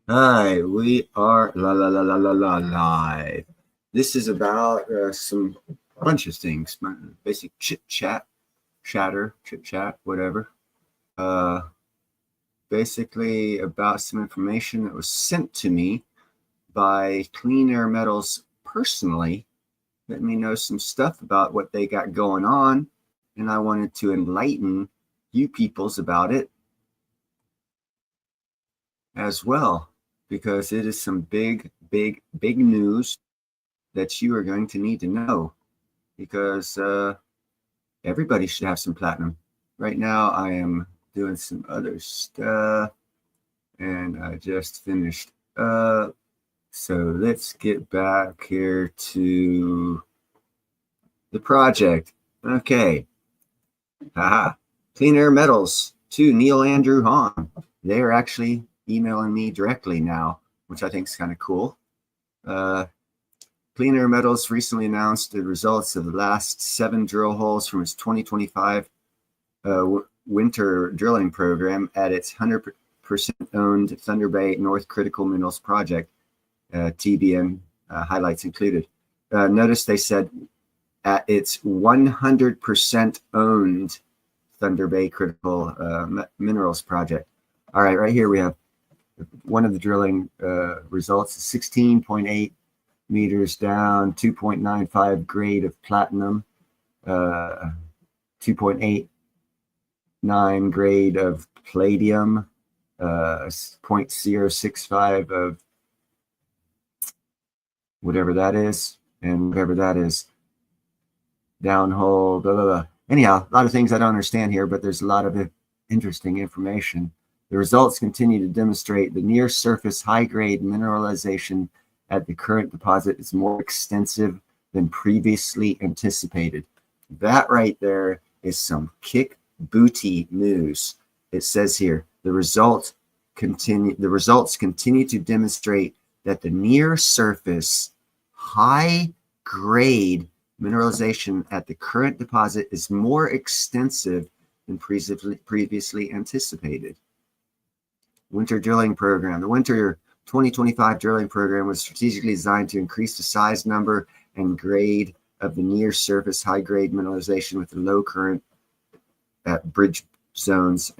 Hi, we are live. This is about some bunch of things, basic chit chat, chit chat, whatever. Uh, Basically about some information that was sent to me by Clean Air Metals personally. Let me know some stuff about what they got going on, and I wanted to enlighten you peoples about it as well, because it is some big news that you are going to need to know, because everybody should have some platinum. Right now, I am doing some other stuff, and I just finished up. So let's get back here to the project. Okay. Haha. Clean Air Metals to Neil Andrew Hahn. They're actually emailing me directly now, which I think is kind of cool. Clean Air Metals recently announced the results of the last 7 drill holes from its 2025 winter drilling program at its 100% owned Thunder Bay North Critical Minerals Project, TBN highlights included. Notice they said at its 100% owned Thunder Bay Critical Minerals Project. All right, right here we have one of the drilling results, 16.8 meters down, 2.95 grade of platinum, 2.89 grade of palladium, 0.065 of whatever that is, and whatever that is, downhole, blah, blah, blah. Anyhow, a lot of things I don't understand here, but there's a lot of interesting information. The results continue to demonstrate the near surface high grade mineralization at the current deposit is more extensive than previously anticipated. That right there is some kick booty news. It says here the results continue to demonstrate that the near surface high grade mineralization at the current deposit is more extensive than previously anticipated. Winter drilling program. The winter 2025 drilling program was strategically designed to increase the size, number, and grade of the near surface high grade mineralization with the low current at bridge zones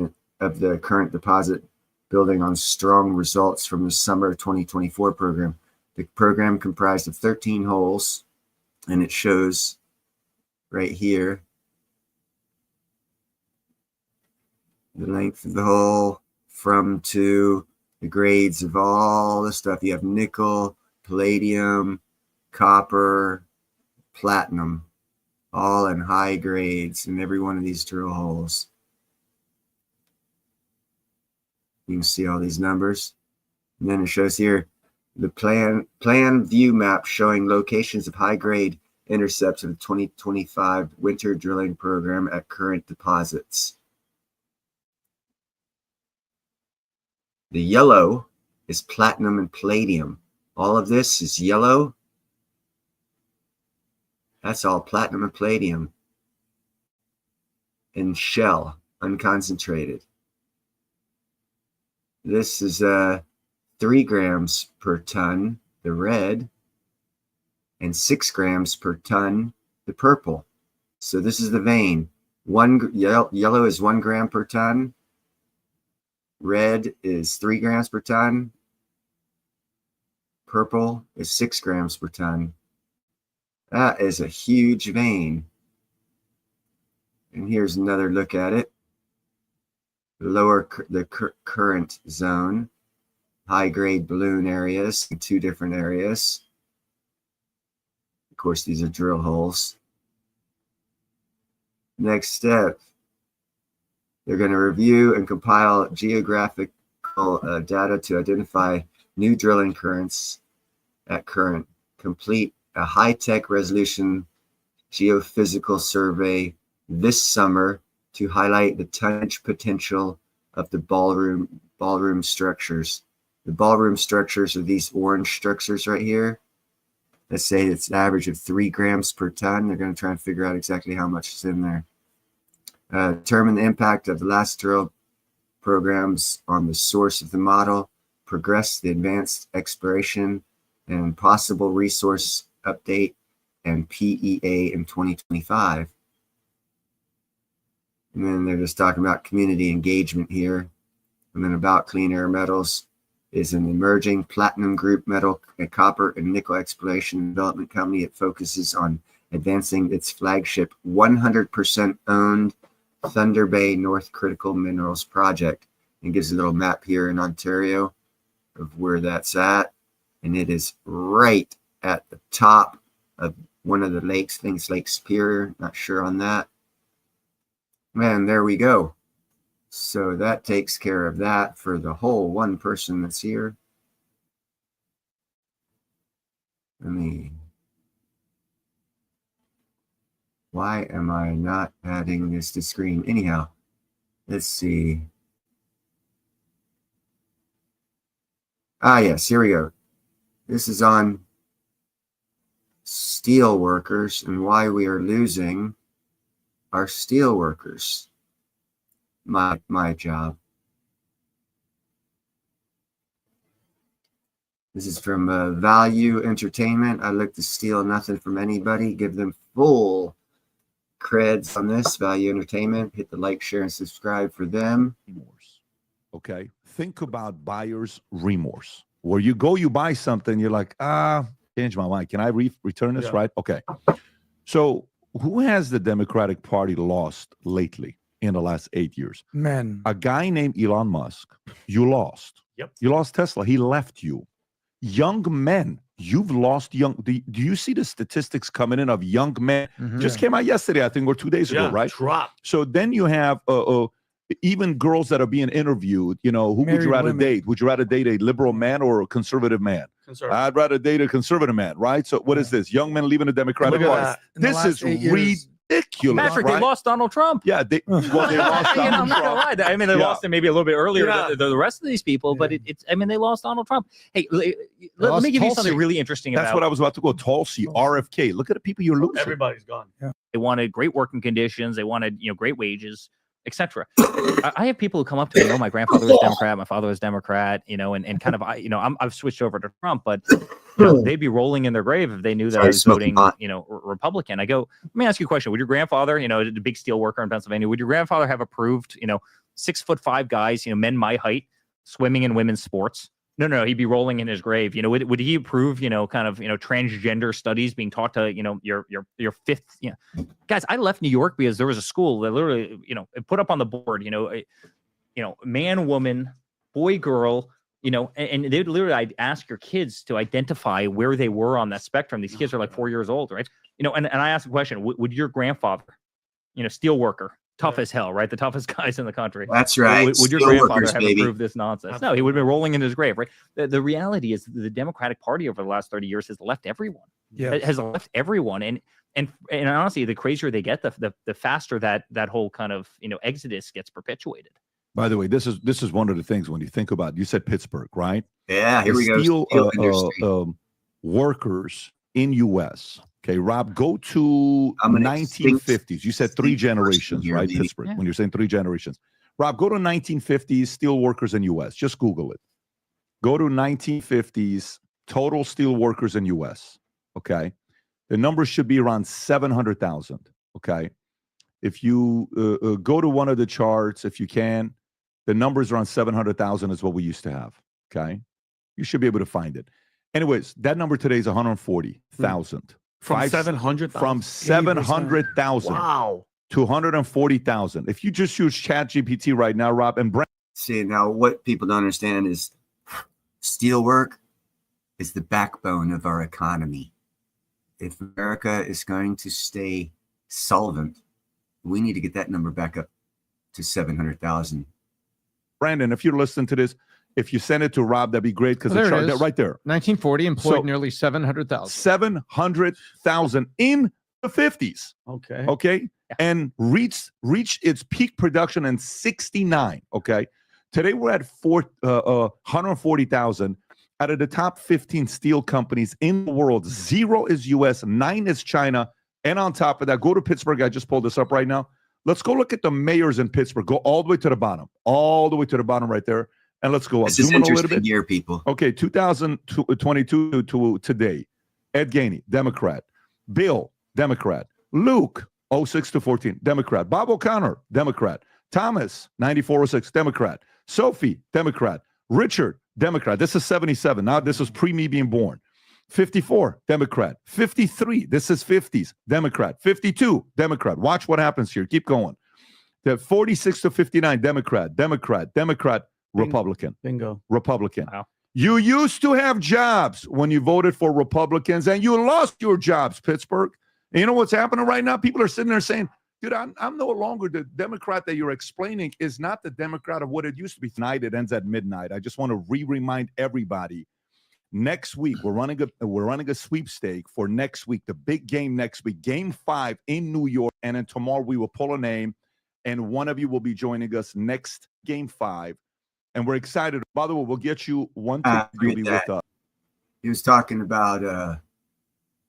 of the current deposit, building on strong results from the summer 2024 program. The program comprised of 13 holes, and it shows right here the length of the hole from to the grades of all the stuff. You have nickel, palladium, copper, platinum, all in high grades in every one of these drill holes. You can see all these numbers. And then it shows here the plan view map showing locations of high grade intercepts of the 2025 winter drilling program at current deposits. The yellow is platinum and palladium. All of this is yellow. That's all platinum and palladium in shell, unconcentrated. This is 3 grams per ton, the red, and 6 grams per ton, the purple. So this is the vein. Yellow is 1 gram per ton. Red is 3 grams per ton. Purple is 6 grams per ton. That is a huge vein. And here's another look at it. The current zone, high grade balloon areas, 2 different areas. Of course, these are drill holes. Next step, they're going to review and compile geographical data to identify new drilling currents at current. Complete a high-tech resolution geophysical survey this summer to highlight the tonnage potential of the ballroom structures. The ballroom structures are these orange structures right here. Let's say it's an average of 3 grams per ton. They're going to try and figure out exactly how much is in there. Determine the impact of the last drill programs on the source of the model, progress the advanced exploration and possible resource update, and PEA in 2025. And then they're just talking about community engagement here. And then about Clean Air Metals is an emerging platinum group metal, copper, and nickel exploration and development company. It focuses on advancing its flagship 100% owned Thunder Bay North Critical Minerals project, and gives a little map here in Ontario of where that's at. And it is right at the top of one of the lakes. I think it's Lake Superior, not sure on that. Man, there we go. So that takes care of that for the whole one person that's here. Why am I not adding this to screen? Anyhow, let's see. Yes, here we go. This is on steel workers and why we are losing our steel workers. My job. This is from Value Entertainment. I look to steal nothing from anybody. Give them full creds on this. Value Entertainment. Hit the like, share, and subscribe for them. Remorse. Okay. Think about buyer's remorse. Where you go, you buy something, you're like, change my mind. Can I return this? Yeah. Right? Okay. So who has the Democratic Party lost lately in the last 8 years? Men. A guy named Elon Musk. You lost. Yep. You lost Tesla. He left you. Young men. You've lost young. Do you see the statistics coming in of young men? Mm-hmm. Just came out yesterday, I think, or 2 days ago, right? Drop. So then you have even girls that are being interviewed, who would you rather date? Would you rather date a liberal man or a conservative man? Conservative. I'd rather date a conservative man, right? So what is this? Young men leaving the Democratic Party. This is ridiculous. Patrick, right? They lost Donald Trump. Yeah, they lost Donald Trump. I'm not gonna lie. I mean, they lost him maybe a little bit earlier than the rest of these people, but they lost Donald Trump. Hey, let me give you something really interesting. That's what I was about to go. Tulsi, RFK. Look at the people you're losing. Everybody's gone. Yeah. They wanted great working conditions. They wanted great wages, etc. I have people who come up to me. Oh, my grandfather was Democrat. My father was Democrat. And kind of I've switched over to Trump, but they'd be rolling in their grave if they knew that I was voting Republican. I go, let me ask you a question. Would your grandfather, the big steel worker in Pennsylvania, would your grandfather have approved 6'5" guys, men my height, swimming in women's sports? No, he'd be rolling in his grave. Would he approve, transgender studies being taught to, your fifth, guys, I left New York because there was a school that literally, put up on the board, man, woman, boy, girl, and they'd literally, I'd ask your kids to identify where they were on that spectrum. These kids are like 4 years old, right? And I asked the question, would your grandfather, steel worker, tough as hell, right? The toughest guys in the country. That's right. Would your grandfather have approved this nonsense? No, he would have been rolling in his grave, right? The reality is the Democratic Party over the last 30 years has left everyone. Yeah, has left everyone. And honestly, the crazier they get, the faster that whole kind of exodus gets perpetuated. By the way, this is one of the things when you think about. You said Pittsburgh, right? Yeah, here we go. Steel workers in U.S. Okay, Rob, go to 1950s. You said three generations, right? Maybe. Pittsburgh, when you're saying three generations. Rob, go to 1950s steel workers in U.S. Just Google it. Go to 1950s total steel workers in U.S. Okay, the numbers should be around 700,000. Okay, if you go to one of the charts, if you can, the numbers around 700,000 is what we used to have. Okay, you should be able to find it. Anyways, that number today is 140,000. From 700,000? From 700,000 to 140,000. If you just use ChatGPT right now, Rob, and Brent. See, now what people don't understand is steelwork is the backbone of our economy. If America is going to stay solvent, we need to get that number back up to 700,000. Brandon, if you're listening to this, if you send it to Rob, that'd be great because it's right there. 1940 employed nearly 700,000. 700,000 in the 50s. Okay. And reached its peak production in 69. Okay. Today we're at 140,000. Out of the top 15 steel companies in the world, 0 is U.S., 9 is China, and on top of that, go to Pittsburgh. I just pulled this up right now. Let's go look at the mayors in Pittsburgh. Go all the way to the bottom, right there. And let's go up. This is Zoom in a little interesting bit. year, people. Okay, 2022 to today. Ed Gainey, Democrat. Bill, Democrat. Luke, 06 to 14, Democrat. Bob O'Connor, Democrat. Thomas, 9406, Democrat. Sophie, Democrat. Richard, Democrat. This is 77. Now this is pre me being born. 54, Democrat. 53, this is 50s, Democrat. 52, Democrat. Watch what happens here. Keep going. The 46 to 59, Democrat, Republican. Bingo. Republican. Wow. You used to have jobs when you voted for Republicans, and you lost your jobs, Pittsburgh. And you know what's happening right now? People are sitting there saying, dude, I'm no longer the Democrat that you're explaining is not the Democrat of what it used to be. Tonight, it ends at midnight. I just want to remind everybody. Next week, we're running a sweepstake for next week, the big game next week, Game 5 in New York. And then tomorrow we will pull a name, and one of you will be joining us next Game 5. And we're excited. By the way, we'll get you one ticket to be with us. He was talking about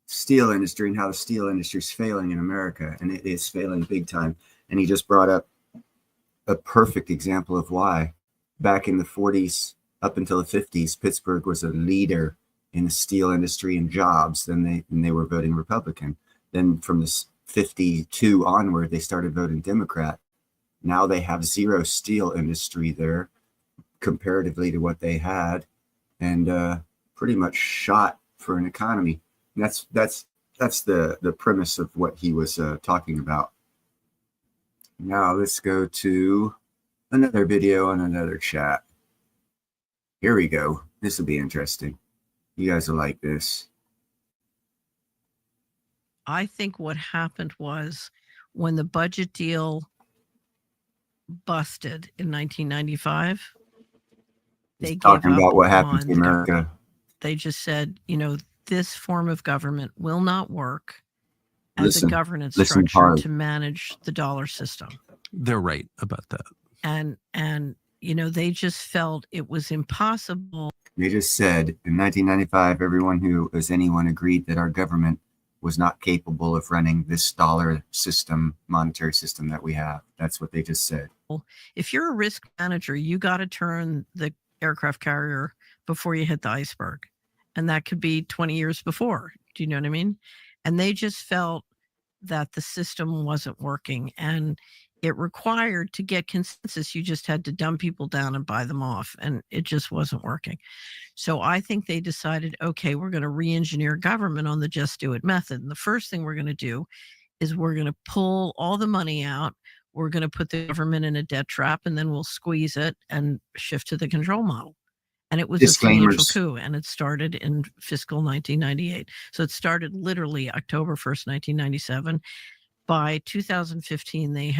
steel industry and how the steel industry is failing in America, and it is failing big time. And he just brought up a perfect example of why. Back in the 40s, up until the 50s, Pittsburgh was a leader in the steel industry and jobs. Then they were voting Republican. Then from this 52 onward, they started voting Democrat. Now they have zero steel industry there comparatively to what they had, and pretty much shot for an economy. And that's the premise of what he was talking about. Now let's go to another video and another chat. Here we go. This will be interesting. You guys will like this. I think what happened was when the budget deal busted in 1995, they talking gave up about what happened on to America. They just said, this form of government will not work as a governance structure hard. to manage the dollar system. They're right about that. And they just felt it was impossible. They just said in 1995, everyone who was anyone agreed that our government was not capable of running this dollar system, monetary system that we have. That's what they just said. If you're a risk manager, you got to turn the aircraft carrier before you hit the iceberg. And that could be 20 years before. Do you know what I mean? And they just felt that the system wasn't working, and it required, to get consensus, you just had to dumb people down and buy them off, and it just wasn't working. So I think they decided, okay, we're going to re-engineer government on the just do it method. And the first thing we're going to do is we're going to pull all the money out. We're going to put the government in a debt trap, and then we'll squeeze it and shift to the control model. And it was a financial coup, and it started in fiscal 1998. So it started literally October 1st, 1997. By 2015, they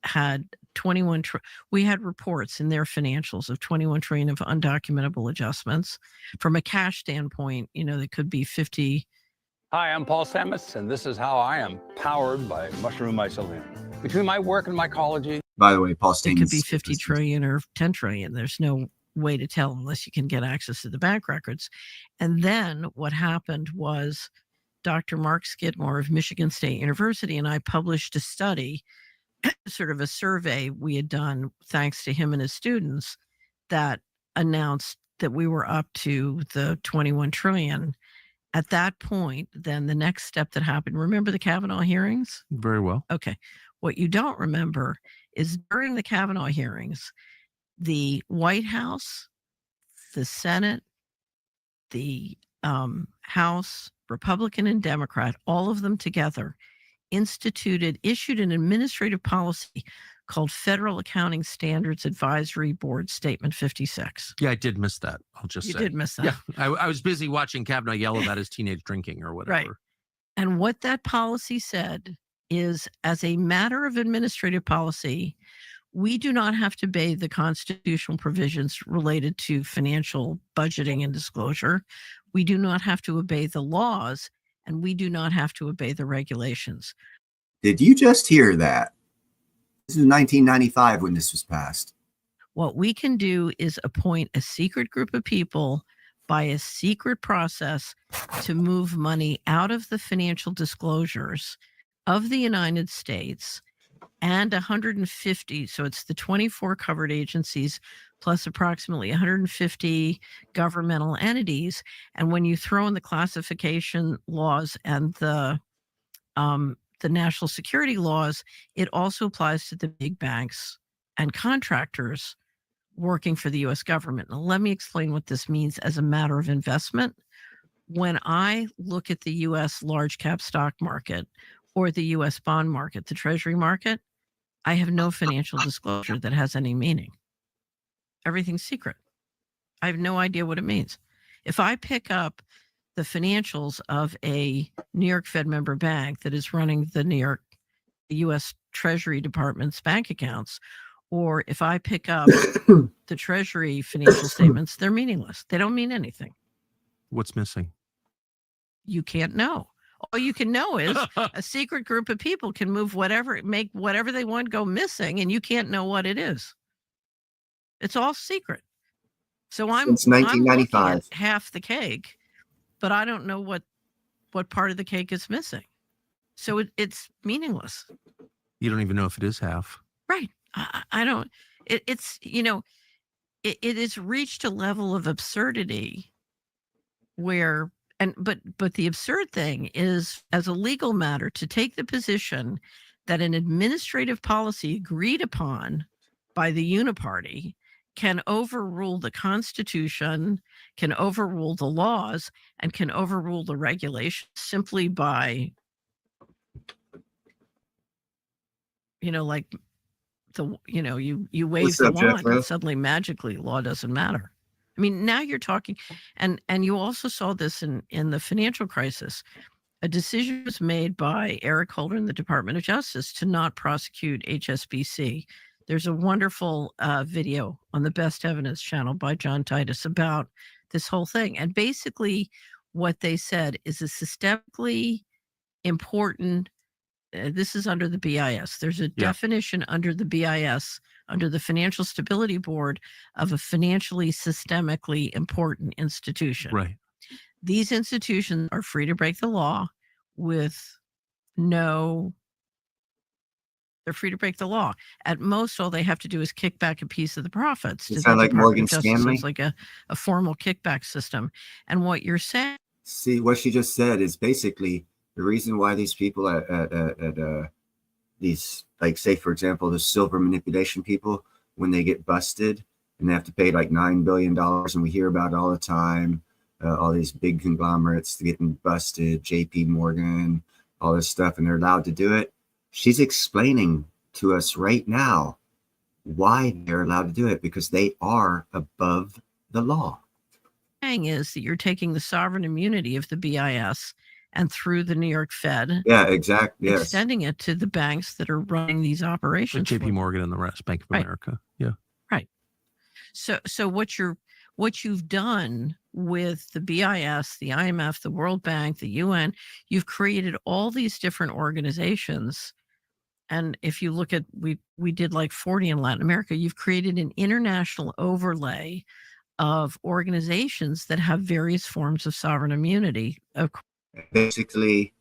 had 21. We had reports in their financials of 21 trillion of undocumentable adjustments. From a cash standpoint, they could be 50. Hi, I'm Paul Samus, and this is how I am powered by mushroom mycelium. Between my work and mycology. By the way, Paul Samus. It could be 50 trillion or 10 trillion. There's no way to tell unless you can get access to the bank records. And then what happened was Dr. Mark Skidmore of Michigan State University and I published a study, sort of a survey we had done thanks to him and his students, that announced that we were up to the 21 trillion. At that point, then the next step that happened, remember the Kavanaugh hearings? Very well. Okay. What you don't remember is during the Kavanaugh hearings, the White House, the Senate, the House, Republican and Democrat, all of them together, issued an administrative policy called Federal Accounting Standards Advisory Board Statement 56. Yeah, I did miss that. I'll just say. You did miss that. Yeah, I was busy watching Kavanaugh yell about his teenage drinking or whatever. Right. And what that policy said is, as a matter of administrative policy, we do not have to obey the constitutional provisions related to financial budgeting and disclosure. We do not have to obey the laws, and we do not have to obey the regulations. Did you just hear that? This is 1995 when this was passed. What we can do is appoint a secret group of people by a secret process to move money out of the financial disclosures of the United States and 150. So it's the 24 covered agencies plus approximately 150 governmental entities. And when you throw in the classification laws and the national security laws, it also applies to the big banks and contractors working for the US government. Now, let me explain what this means as a matter of investment. When I look at the US large cap stock market or the US bond market, the treasury market, I have no financial disclosure that has any meaning. Everything's secret. I have no idea what it means. If I pick up the financials of a New York Fed member bank that is running the US Treasury Department's bank accounts, or if I pick up the Treasury financial statements, they're meaningless. They don't mean anything. What's missing? You can't know. All you can know is a secret group of people can make whatever they want go missing, and you can't know what it is. It's all secret. So I'm Since 1995. looking at half the cake, but I don't know what part of the cake is missing. So it's meaningless. You don't even know if it is half. Right. I don't. It's it has reached a level of absurdity where but the absurd thing is, as a legal matter, to take the position that an administrative policy agreed upon by the uniparty can overrule the Constitution, can overrule the laws, and can overrule the regulations simply by, like you wave What's the up, wand Jethro? and suddenly magically law doesn't matter. I mean, now you're talking, and you also saw this in the financial crisis. A decision was made by Eric Holder in the Department of Justice to not prosecute HSBC. There's a wonderful video on the Best Evidence channel by John Titus about this whole thing. And basically what they said is a systemically important, this is under the BIS. There's a definition under the BIS, under the Financial Stability Board, of a financially systemically important institution. Right. These institutions are free to break the law they're free to break the law. At most, all they have to do is kick back a piece of the profits. It sound like Morgan Stanley? It's like a formal kickback system. And what you're saying. See, what she just said is basically the reason why these people at these, like, say, for example, the silver manipulation people, when they get busted and they have to pay like $9 billion, and we hear about it all the time, all these big conglomerates getting busted, JP Morgan, all this stuff, and they're allowed to do it. She's explaining to us right now why they're allowed to do it, because they are above the law. Saying is that you're taking the sovereign immunity of the BIS and through the New York Fed, extending it to the banks that are running these operations. Like JP Morgan and the rest, Bank of America. Yeah. Right. So what you've done with the BIS, the IMF, the World Bank, the UN, you've created all these different organizations. And if you look at, we did like 40 in Latin America, you've created an international overlay of organizations that have various forms of sovereign immunity. Basically,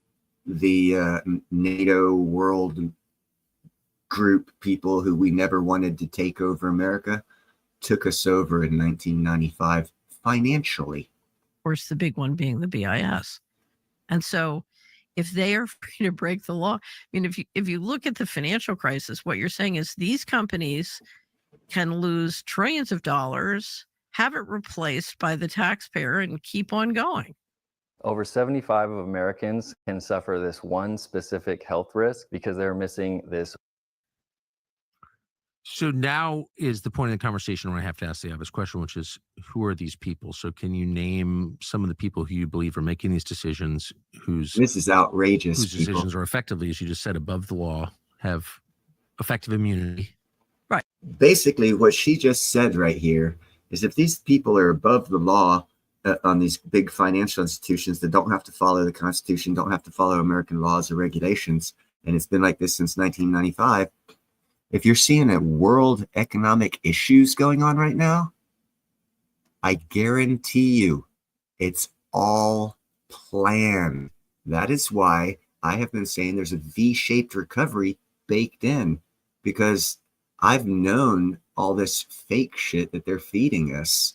the NATO world group people who we never wanted to take over America took us over in 1995 financially. Of course, the big one being the BIS. And so if they are free to break the law, I mean, if you look at the financial crisis, what you're saying is these companies can lose trillions of dollars, have it replaced by the taxpayer, and keep on going. Over 75 of Americans can suffer this one specific health risk because they're missing this. So now is the point of the conversation where I have to ask the obvious question, which is, who are these people? So can you name some of the people who you believe are making these decisions, this is outrageous, whose decisions are effectively, as you just said, above the law, have effective immunity? Right. Basically, what she just said right here is, if these people are above the law on these big financial institutions that don't have to follow the Constitution, don't have to follow American laws or regulations, and it's been like this since 1995, if you're seeing a world economic issues going on right now, I guarantee you it's all planned. That is why I have been saying there's a V-shaped recovery baked in, because I've known all this fake shit that they're feeding us.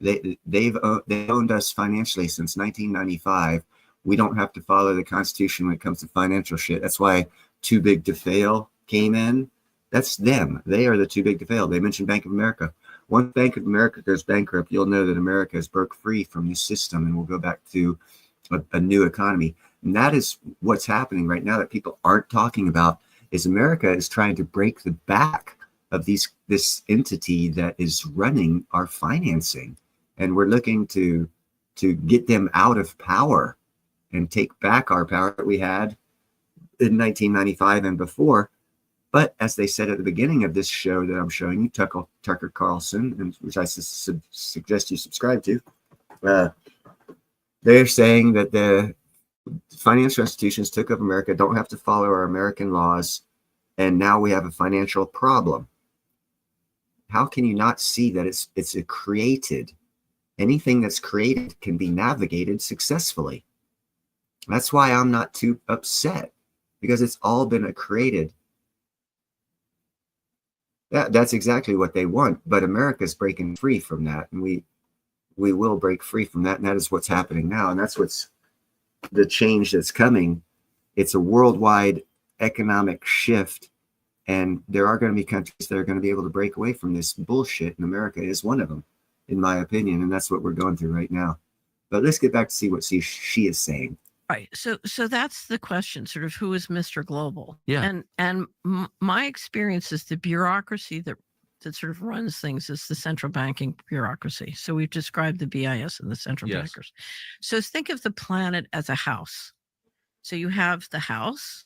They owned us financially since 1995. We don't have to follow the Constitution when it comes to financial shit. That's why Too Big to Fail came in. That's them. They are the too big to fail. They mentioned Bank of America. Once Bank of America goes bankrupt, you'll know that America has broke free from this system and we'll go back to a new economy. And that is what's happening right now that people aren't talking about, is America is trying to break the back of this entity that is running our financing. And we're looking to get them out of power and take back our power that we had in 1995 and before. But as they said at the beginning of this show that I'm showing you, Tucker Carlson, which I suggest you subscribe to, they're saying that the financial institutions took over America, don't have to follow our American laws, and now we have a financial problem. How can you not see that it's a created? Anything that's created can be navigated successfully. That's why I'm not too upset, because it's all been created. That's exactly what they want, but America's breaking free from that, and we will break free from that, and that is what's happening now, and that's what's the change that's coming. It's a worldwide economic shift, and there are going to be countries that are going to be able to break away from this bullshit, and America is one of them, in my opinion, and that's what we're going through right now. But let's get back to see what she is saying. Right. So that's the question, sort of, who is Mr. Global? Yeah. And my experience is the bureaucracy that sort of runs things is the central banking bureaucracy. So we've described the BIS and the central bankers. So think of the planet as a house. So you have the house,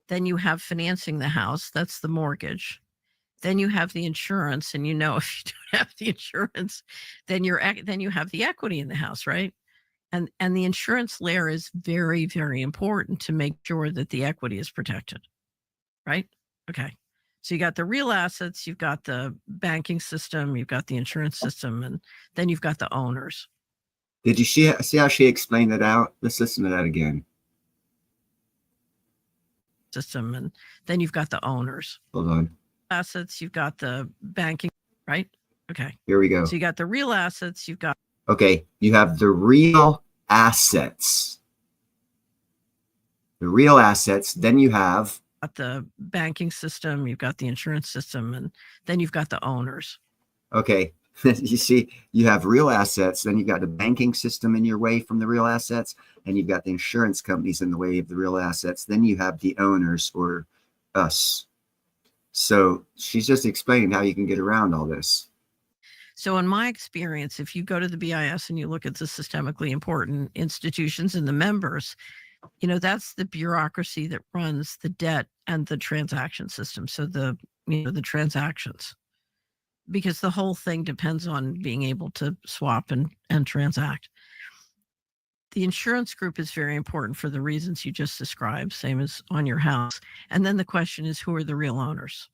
then you have financing the house. That's the mortgage. Then you have the insurance, and if you don't have the insurance, then you have the equity in the house, right? And the insurance layer is very, very important to make sure that the equity is protected, right? Okay. So you got the real assets, you've got the banking system, you've got the insurance system, and then you've got the owners. Did you see how she explained it out? Let's listen to that again. System, and then you've got the owners. Hold on. Assets, you've got the banking, right? Okay. Here we go. So you got the real assets, you've got. Okay, you have the real assets. The real assets, then you have the banking system, you've got the insurance system, and then you've got the owners. Okay, you see, you have real assets, then you've got the banking system in your way from the real assets, and you've got the insurance companies in the way of the real assets, then you have the owners, or us. So she's just explaining how you can get around all this. So in my experience, if you go to the BIS and you look at the systemically important institutions and the members, that's the bureaucracy that runs the debt and the transaction system. So the transactions, because the whole thing depends on being able to swap and transact. The insurance group is very important for the reasons you just described, same as on your house. And then the question is, who are the real owners?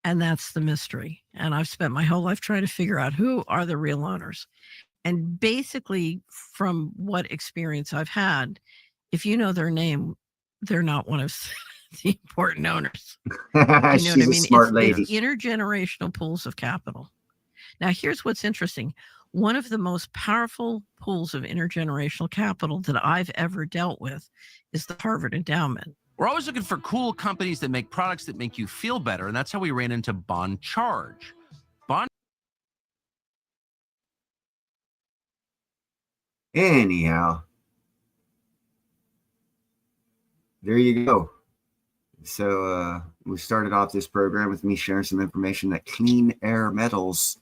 And that's the mystery. And I've spent my whole life trying to figure out who are the real owners. And basically, from what experience I've had, if you know their name, they're not one of the important owners. She's a smart lady. It's intergenerational pools of capital. Now, here's what's interesting. One of the most powerful pools of intergenerational capital that I've ever dealt with is the Harvard Endowment. We're always looking for cool companies that make products that make you feel better, and that's how we ran into Bond Charge. Anyhow, there you go. So we started off this program with me sharing some information that Clean Air Metals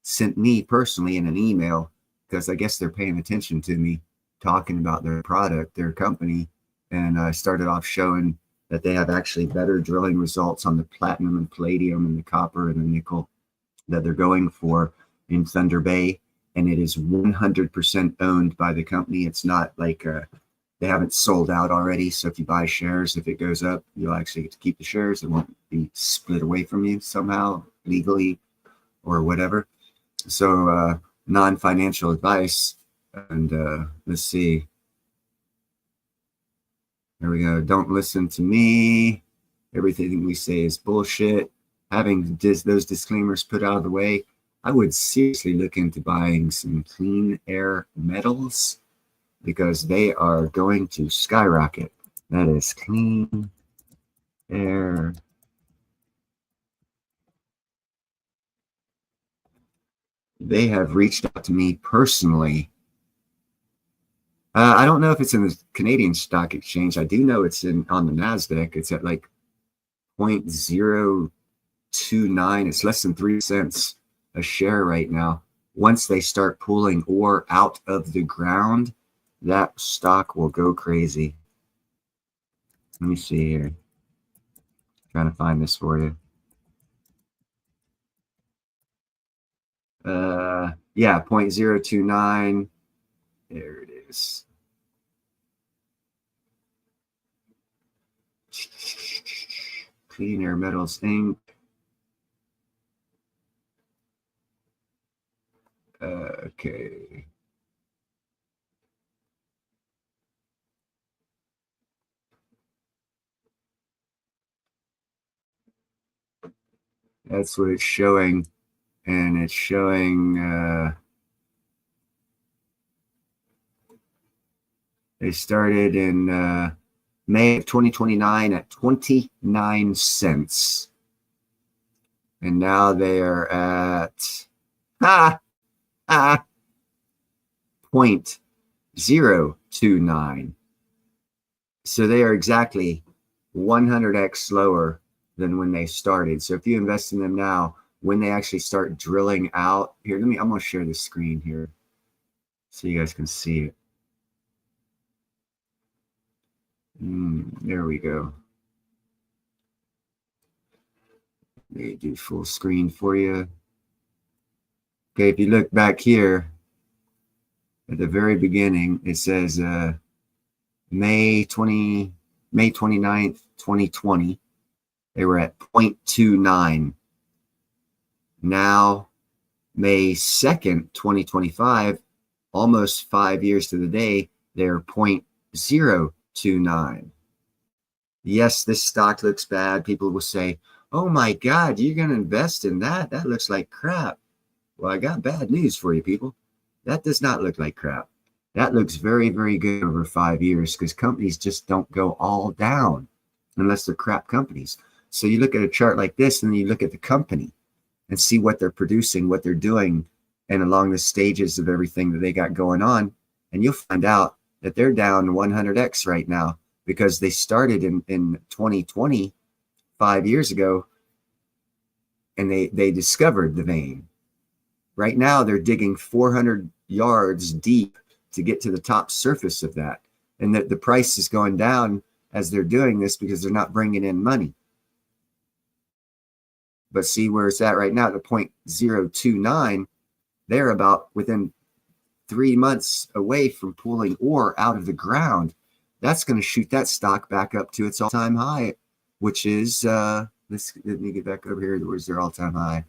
sent me personally in an email, because I guess they're paying attention to me talking about their product, their company. And I started off showing that they have actually better drilling results on the platinum and palladium and the copper and the nickel that they're going for in Thunder Bay. And it is 100% owned by the company. It's not like they haven't sold out already. So if you buy shares, if it goes up, you'll actually get to keep the shares. It won't be split away from you somehow, legally or whatever. So non-financial advice. And let's see. There we go. Don't listen to me. everything we say is bullshit. Having those disclaimers put out of the way, I would seriously look into buying some clean air metals because they are going to skyrocket. That is clean air. They have reached out to me personally. I don't know if it's in the Canadian Stock Exchange. I do know it's on the NASDAQ. It's at like 0.029. It's less than 3 cents a share right now. Once they start pulling ore out of the ground, that stock will go crazy. Let me see here. Trying to find this for you. Yeah, 0.029. There it is. Clean Air Metals Inc. Okay. That's what it's showing. And it's showing they started in May of 2029 at 29 cents. And now they are at 0.029. So they are exactly 100x lower than when they started. So if you invest in them now, when they actually start drilling out here, I'm going to share the screen here so you guys can see it. There we go. They do full screen for you. Okay, if you look back here at the very beginning, it says May 29th, 2020. They were at 0.29. Now, May 2nd, 2025, almost 5 years to the day, they're 0.029. Yes, this stock looks bad. People will say, oh my God, you're going to invest in that? That looks like crap. Well, I got bad news for you, people. That does not look like crap. That looks very, very good over 5 years because companies just don't go all down unless they're crap companies. So you look at a chart like this and then you look at the company and see what they're producing, what they're doing, and along the stages of everything that they got going on. And you'll find out that they're down 100x right now because they started in 2020, 5 years ago, and they discovered the vein. Right now, they're digging 400 yards deep to get to the top surface of that. And that the price is going down as they're doing this because they're not bringing in money. But see where it's at right now, the 0.029, they're about within 3 months away from pulling ore out of the ground. That's going to shoot that stock back up to its all-time high, which is, let me get back over here. Where's their all-time high?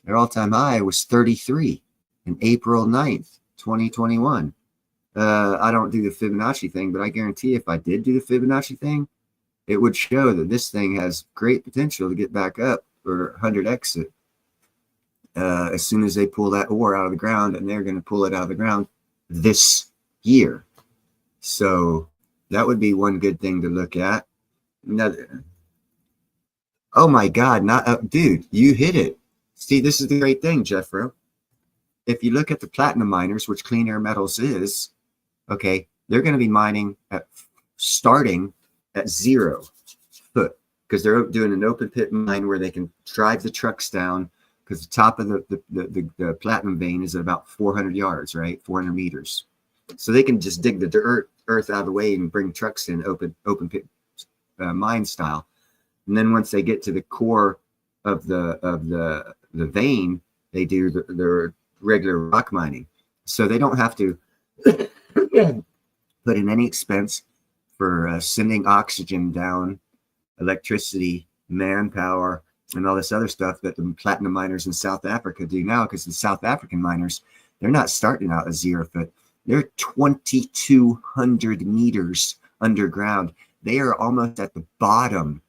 Their all-time high was 33 in April 9th, 2021. I don't do the Fibonacci thing, but I guarantee if I did do the Fibonacci thing, it would show that this thing has great potential to get back up or 100x it as soon as they pull that ore out of the ground, and they're going to pull it out of the ground this year. So that would be one good thing to look at. Another, oh my God, dude, you hit it. See, this is the great thing, Jeffro. If you look at the platinum miners, which Clean Air Metals is, okay, they're going to be mining starting at 0 foot because they're doing an open pit mine where they can drive the trucks down because the top of the platinum vein is at about 400 yards, right? 400 meters. So they can just dig the earth out of the way and bring trucks in open pit mine style. And then once they get to the core of the vein, they do their regular rock mining. So they don't have to put in any expense for sending oxygen down, electricity, manpower, and all this other stuff that the platinum miners in South Africa do now, because the South African miners, they're not starting out at 0 foot. They're 2,200 meters underground. They are almost at the bottom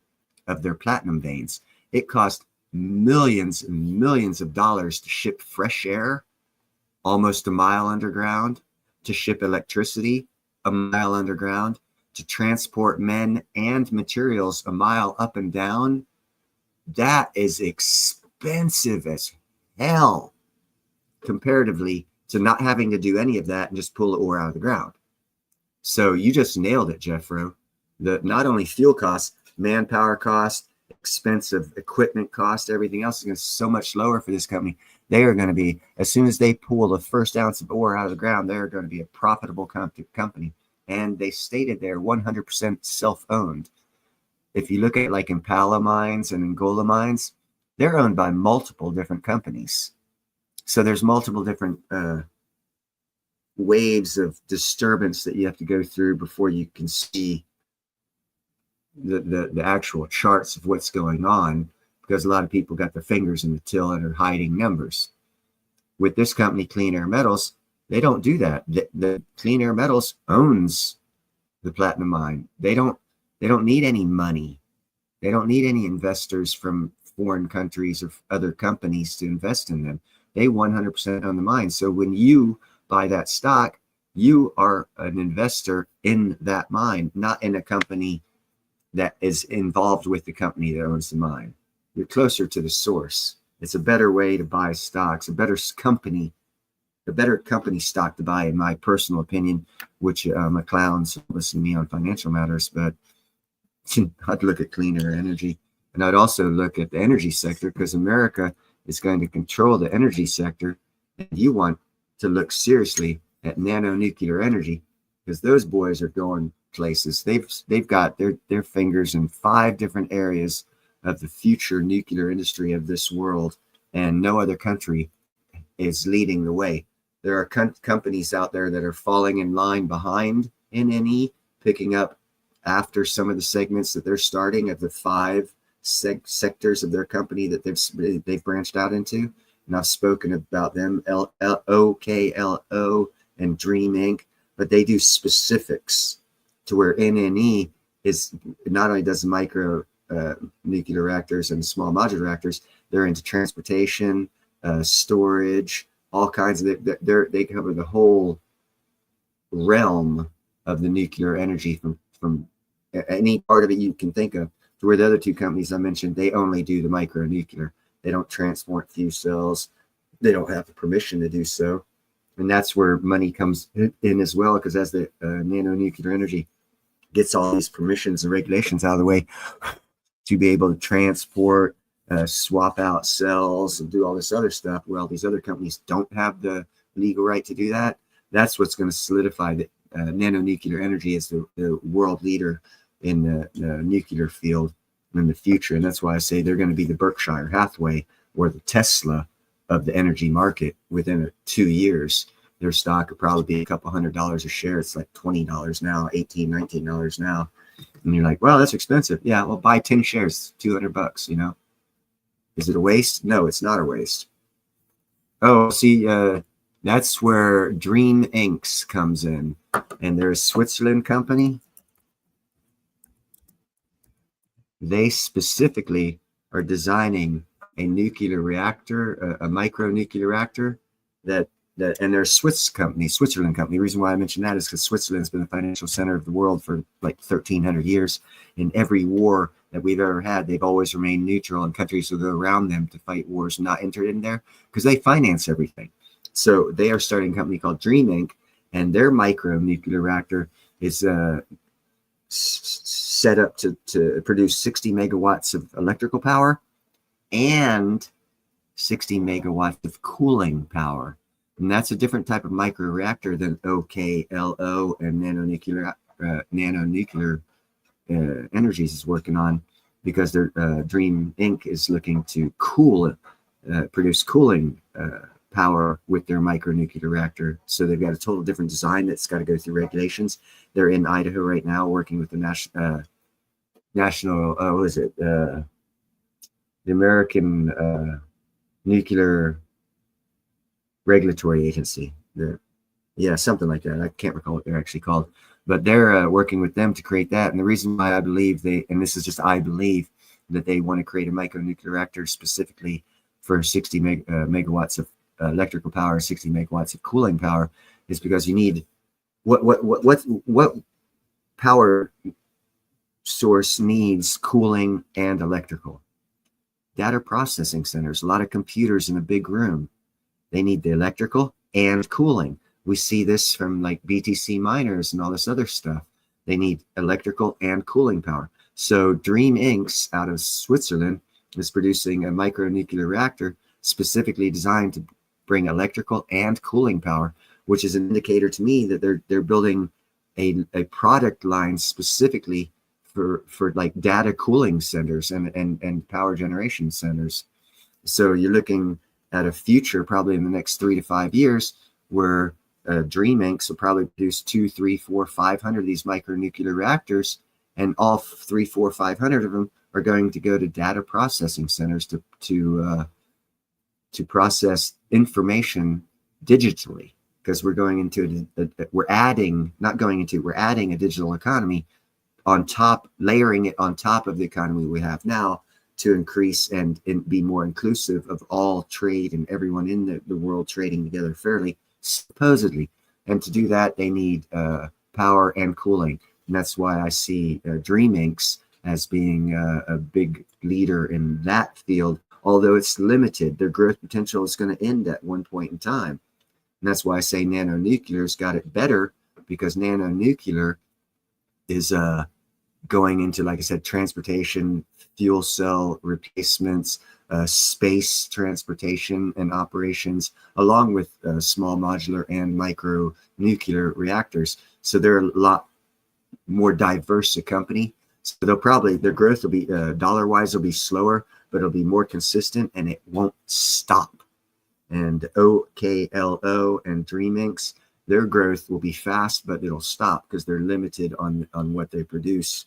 of their platinum veins. It cost millions and millions of dollars to ship fresh air almost a mile underground, to ship electricity a mile underground, to transport men and materials a mile up and down. That is expensive as hell comparatively to not having to do any of that and just pull the ore out of the ground. So you just nailed it, Jeffro. The not only fuel costs, manpower costs, expensive equipment cost, everything else is going to be so much lower for this company. They are going to be, as soon as they pull the first ounce of ore out of the ground, they're going to be a profitable company. And they stated they're 100% self-owned. If you look at like Impala mines and Angola mines, they're owned by multiple different companies. So there's multiple different waves of disturbance that you have to go through before you can see the actual charts of what's going on, because a lot of people got their fingers in the till and are hiding numbers. With this company, Clean Air Metals, they don't do that. The Clean Air Metals owns the platinum mine. They don't need any money. They don't need any investors from foreign countries or other companies to invest in them. They 100% own the mine. So when you buy that stock, you are an investor in that mine, not in a company that is involved with the company that owns the mine. You're closer to the source. It's a better way to buy stocks, a better company stock to buy, in my personal opinion, which McClown's listen to me on financial matters, but I'd look at cleaner energy. And I'd also look at the energy sector, because America is going to control the energy sector. And you want to look seriously at nano-nuclear energy, because those boys are going places. They've got their fingers in 5 different areas of the future nuclear industry of this world, and no other country is leading the way. There are companies out there that are falling in line behind NNE, picking up after some of the segments that they're starting of the 5 sectors of their company that they've branched out into. And I've spoken about them, OKLO and Dream Inc., but they do specifics to where NNE is not only does micro nuclear reactors and small modular reactors, they're into transportation, storage, all kinds of they cover the whole realm of the nuclear energy from any part of it you can think of, to where the other 2 companies I mentioned, they only do the micro nuclear. They don't transport fuel cells. They don't have the permission to do so. And that's where money comes in as well, because as the nano-nuclear energy gets all these permissions and regulations out of the way to be able to transport, swap out cells, and do all this other stuff, well, these other companies don't have the legal right to do that. That's what's going to solidify that nano-nuclear energy is the world leader in the nuclear field in the future. And that's why I say they're going to be the Berkshire Hathaway or the Tesla of the energy market within 2 years. Their stock could probably be a couple $100 a share. It's like $20 now, $18, $19 now. And you're like, well, that's expensive. Yeah, well, buy 10 shares, $200, you know. Is it a waste? No, it's not a waste. Oh, see, that's where Dream Inc. comes in. And they're a Switzerland company. They specifically are designing a nuclear reactor, a micro nuclear reactor and they're a Switzerland company. The reason why I mention that is because Switzerland's been the financial center of the world for like 1,300 years. In every war that we've ever had, they've always remained neutral, and countries will go around them to fight wars and not enter in there because they finance everything. So they are starting a company called Dream Inc., and their micro nuclear reactor is set up to produce 60 megawatts of electrical power and 60 megawatts of cooling power. And that's a different type of micro reactor than OKLO and nano-nuclear energies is working on, because their Dream Inc. is looking to produce cooling power with their micronuclear reactor. So they've got a total different design that's got to go through regulations. They're in Idaho right now working with the the American Nuclear Regulatory Agency. Something like that. I can't recall what they're actually called, but they're working with them to create that. And the reason why I believe and this is just I believe, that they want to create a micronuclear reactor specifically for 60 megawatts of electrical power, 60 megawatts of cooling power, is because you need what power source needs cooling and electrical? Data processing centers, a lot of computers in a big room. They need the electrical and cooling. We see this from like BTC miners and all this other stuff. They need electrical and cooling power. So Dream Inc. out of Switzerland is producing a micronuclear reactor specifically designed to bring electrical and cooling power, which is an indicator to me that they're building a product line specifically for like data cooling centers and power generation centers. So you're looking at a future probably in the next 3 to 5 years where Dream Inc. will probably produce 2, 3, 4, 500 of these micronuclear reactors, and all 3, 4, 500 of them are going to go to data processing centers to process information digitally, because we're going into we're adding a digital economy on top, layering it on top of the economy we have now to increase and be more inclusive of all trade and everyone in the world trading together fairly, supposedly. And to do that, they need power and cooling. And that's why I see Dream Inc. as being a big leader in that field, although it's limited. Their growth potential is going to end at one point in time. And that's why I say nanonuclear's got it better, because nanonuclear is going into, like I said, transportation, fuel cell replacements, space transportation and operations, along with small modular and micro nuclear reactors. So they're a lot more diverse a company. So they'll probably, their growth will be dollar-wise will be slower, but it'll be more consistent and it won't stop. And OKLO and Dream Inc., their growth will be fast, but it'll stop because they're limited on what they produce.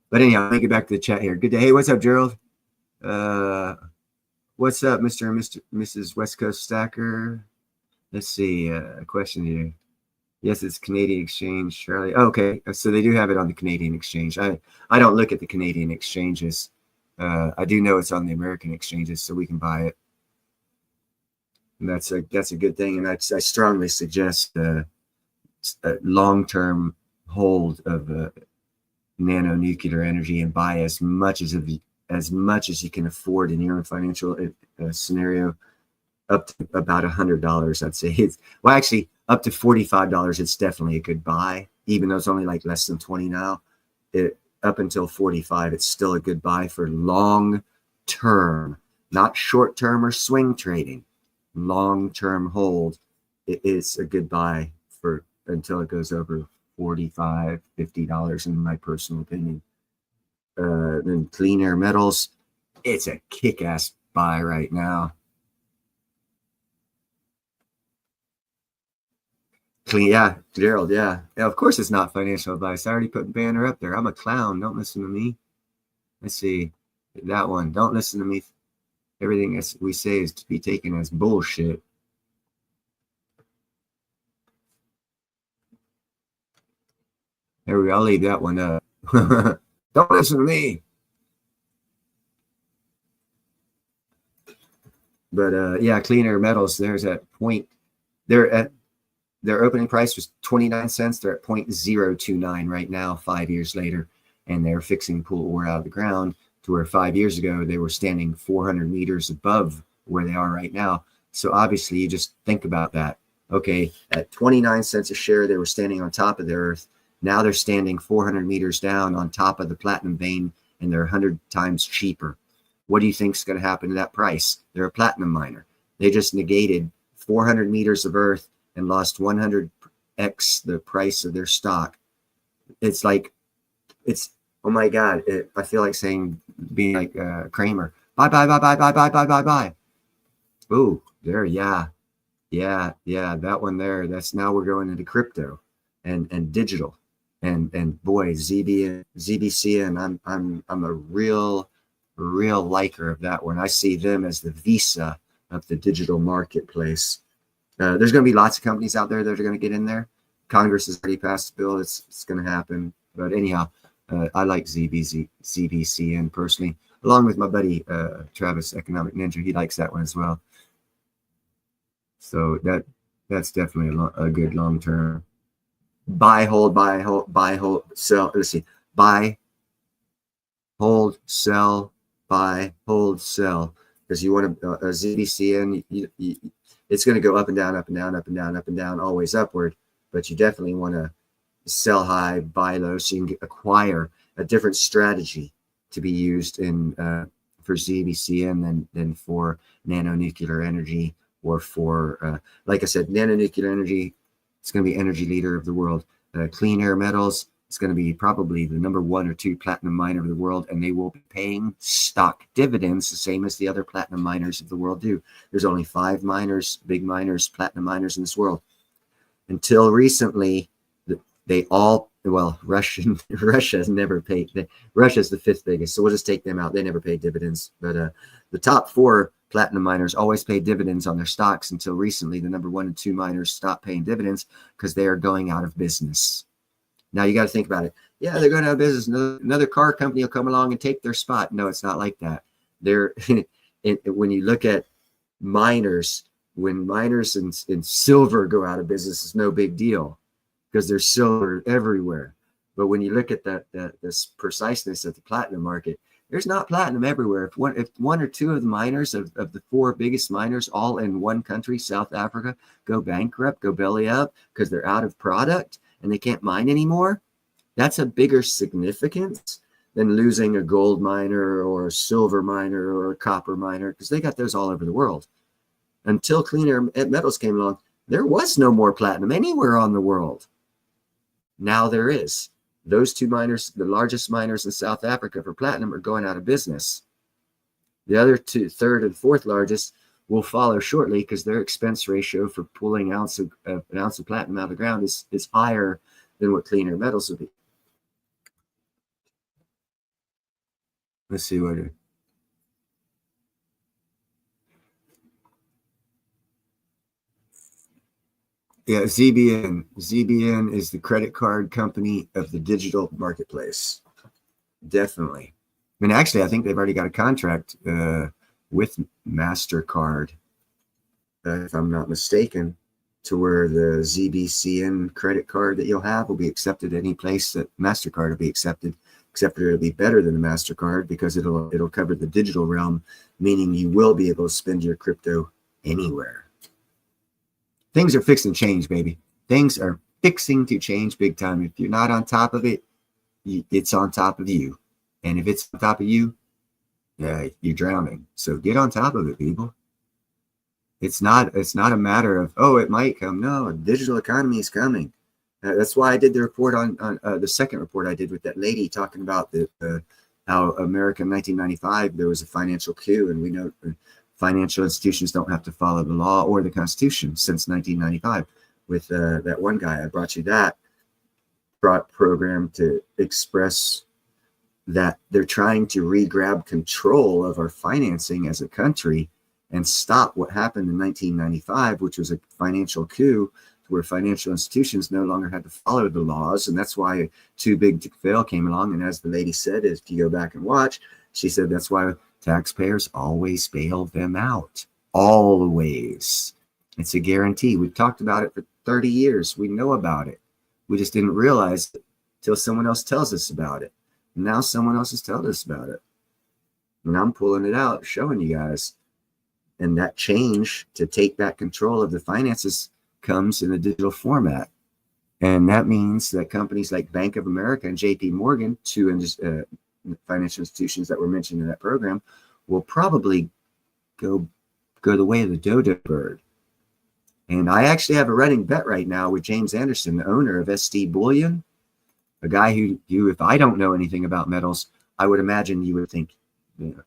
But anyhow, let me get back to the chat here. Good day. Hey, what's up, Gerald? What's up, Mr. and Mrs. West Coast Stacker? Let's see, a question here. Yes, it's Canadian exchange, Charlie. Oh, okay, so they do have it on the Canadian exchange. I don't look at the Canadian exchanges. I do know it's on the American exchanges, so we can buy it. And that's a good thing. And I strongly suggest a long-term hold of nanonuclear energy and buy as much as you can afford in your financial scenario, up to about $100. I'd say it's, well, actually up to $45. It's definitely a good buy, even though it's only like less than 20 now. Up until 45, it's still a good buy for long term, not short term or swing trading. Long term hold. It is a good buy for until it goes over $45, $50 in my personal opinion. Then Clean Air Metals, it's a kick-ass buy right now. Gerald, yeah, of course it's not financial advice. I already put the banner up there. I'm a clown. Don't listen to me. Let's see that one. Don't listen to me. Everything we say is to be taken as bullshit. There we go. I'll leave that one up. Don't listen to me. But yeah, Clean Air Metals, there's that point. Their opening price was 29 cents. They're at 0.029 right now, 5 years later. And they're fixing to pull ore out of the ground to where 5 years ago they were standing 400 meters above where they are right now. So obviously you just think about that. Okay, at 29 cents a share, they were standing on top of the earth. Now they're standing 400 meters down on top of the platinum vein, and they're 100 times cheaper. What do you think is going to happen to that price? They're a platinum miner. They just negated 400 meters of earth and lost 100x the price of their stock. It's like, oh my God, I feel like being like Kramer, buy. Oh, there, yeah, that one there. That's now we're going into crypto and digital, and boy, ZBC, and I'm a real liker of that one. I see them as the Visa of the digital marketplace. There's going to be lots of companies out there that are going to get in there. Congress has already passed a bill. It's going to happen. But anyhow, I like ZBCN personally, along with my buddy Travis, Economic Ninja. He likes that one as well. So that's definitely a good long term. Buy, hold, sell. Let's see. Buy, hold, sell, buy, hold, sell. Because you want a ZBCN, it's going to go up and down, up and down, up and down, up and down, always upward. But you definitely want to sell high, buy low, so you can acquire a different strategy to be used in for ZBCN than for nanonuclear energy, or for like I said, nanonuclear energy. It's going to be energy leader of the world. Clean air metals, it's going to be probably the number 1 or 2 platinum miner of the world, and they will be paying stock dividends the same as the other platinum miners of the world do. There's only 5 miners, big miners, platinum miners in this world. Until recently, they all, well, Russia has never paid. Russia's the 5th biggest, so we'll just take them out. They never paid dividends. But the top 4 platinum miners always pay dividends on their stocks. Until recently, the number 1 and 2 miners stopped paying dividends because they are going out of business. Now you got to think about it. Yeah, they're going out of business. Another car company will come along and take their spot. No, it's not like that. They're when you look at miners, when miners in silver go out of business, it's no big deal because there's silver everywhere. But when you look at this preciseness of the platinum market, there's not platinum everywhere. If one or 2 of the miners of the 4 biggest miners, all in one country, South Africa, go bankrupt, go belly up because they're out of product and they can't mine anymore, that's a bigger significance than losing a gold miner or a silver miner or a copper miner, because they got those all over the world. Until clean air metals came along, there was no more platinum anywhere on the world. Now there is. Those 2 miners, the largest miners in South Africa for platinum, are going out of business. The other 2, 3rd and 4th largest, will follow shortly because their expense ratio for pulling an ounce of platinum out of the ground is higher than what clean air metals would be. Let's see what it. Yeah, ZBN. ZBN is the credit card company of the digital marketplace. Definitely. I mean, actually, I think they've already got a contract with MasterCard, if I'm not mistaken, to where the ZBCN credit card that you'll have will be accepted any place that MasterCard will be accepted, except for it'll be better than the MasterCard because it'll cover the digital realm, meaning you will be able to spend your crypto anywhere. Things are fixing to change, baby. Things are fixing to change big time. If you're not on top of it, it's on top of you. And if it's on top of you, you're drowning. So get on top of it, people. It's not a matter of, oh, it might come. No, digital economy is coming. That's why I did the report on the second report I did with that lady talking about how America in 1995, there was a financial coup. And we know financial institutions don't have to follow the law or the Constitution since 1995. With that one guy, I brought you that program to express that they're trying to re-grab control of our financing as a country and stop what happened in 1995, which was a financial coup where financial institutions no longer had to follow the laws. And that's why Too Big to Fail came along. And as the lady said, if you go back and watch, she said that's why taxpayers always bail them out. Always. It's a guarantee. We've talked about it for 30 years. We know about it. We just didn't realize it until someone else tells us about it. Now someone else has told us about it. And I'm pulling it out, showing you guys. And that change to take back control of the finances comes in a digital format. And that means that companies like Bank of America and JP Morgan, 2 financial institutions that were mentioned in that program, will probably go the way of the dodo bird. And I actually have a running bet right now with James Anderson, the owner of ST Bullion, a guy who if I don't know anything about metals, I would imagine you would think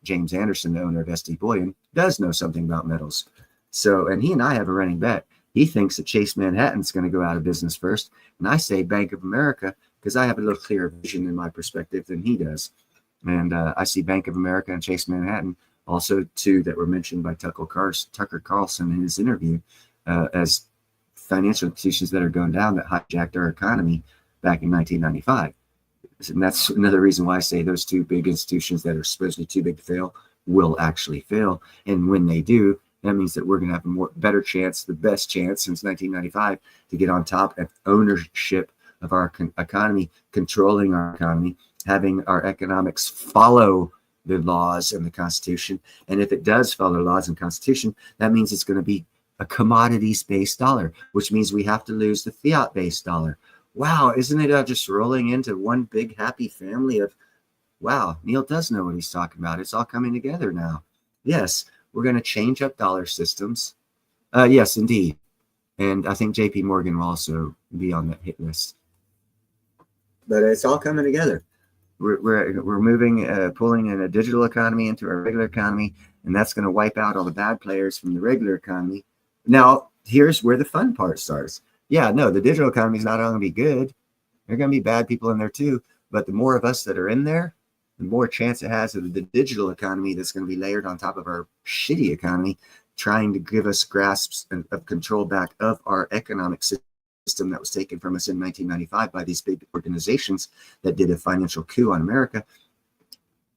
James Anderson, the owner of ST Bullion, does know something about metals. So, and he and I have a running bet. He thinks that Chase Manhattan's going to go out of business first. And I say Bank of America because I have a little clearer vision in my perspective than he does. And I see Bank of America and Chase Manhattan, also 2 that were mentioned by Tucker Carlson in his interview, as financial institutions that are going down that hijacked our economy back in 1995. And that's another reason why I say those two big institutions that are supposedly too big to fail will actually fail. And when they do, that means that we're going to have a better chance, the best chance since 1995 to get on top of ownership of our economy, controlling our economy, having our economics follow the laws and the Constitution. And if it does follow laws and Constitution, that means it's going to be a commodities-based dollar, which means we have to lose the fiat-based dollar. Wow, isn't it just rolling into one big happy family of, wow, Neil does know what he's talking about. It's all coming together now. Yes, we're going to change up dollar systems. Yes, indeed. And I think JP Morgan will also be on that hit list. But it's all coming together. We're moving, pulling in a digital economy into a regular economy, and that's going to wipe out all the bad players from the regular economy. Now, here's where the fun part starts. Yeah, no, the digital economy is not going to be good. There are going to be bad people in there too. But the more of us that are in there, the more chance it has of the digital economy that's going to be layered on top of our shitty economy, trying to give us grasps of control back of our economic system that was taken from us in 1995 by these big organizations that did a financial coup on America.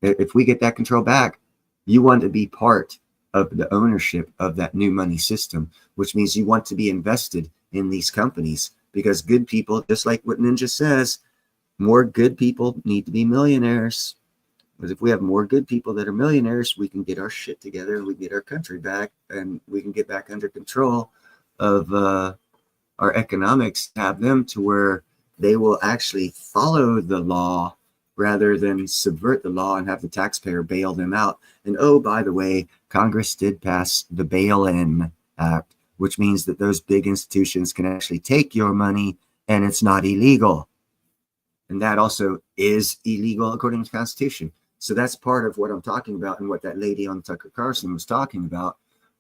If we get that control back, you want to be part of the ownership of that new money system, which means you want to be invested in these companies, because good people, just like what Ninja says, more good people need to be millionaires. Because if we have more good people that are millionaires, we can get our shit together, we get our country back, and we can get back under control of our economics, have them to where they will actually follow the law rather than subvert the law and have the taxpayer bail them out. And oh, by the way, Congress did pass the Bail-In Act, which means that those big institutions can actually take your money and it's not illegal. And that also is illegal according to the Constitution. So that's part of what I'm talking about, and what that lady on Tucker Carlson was talking about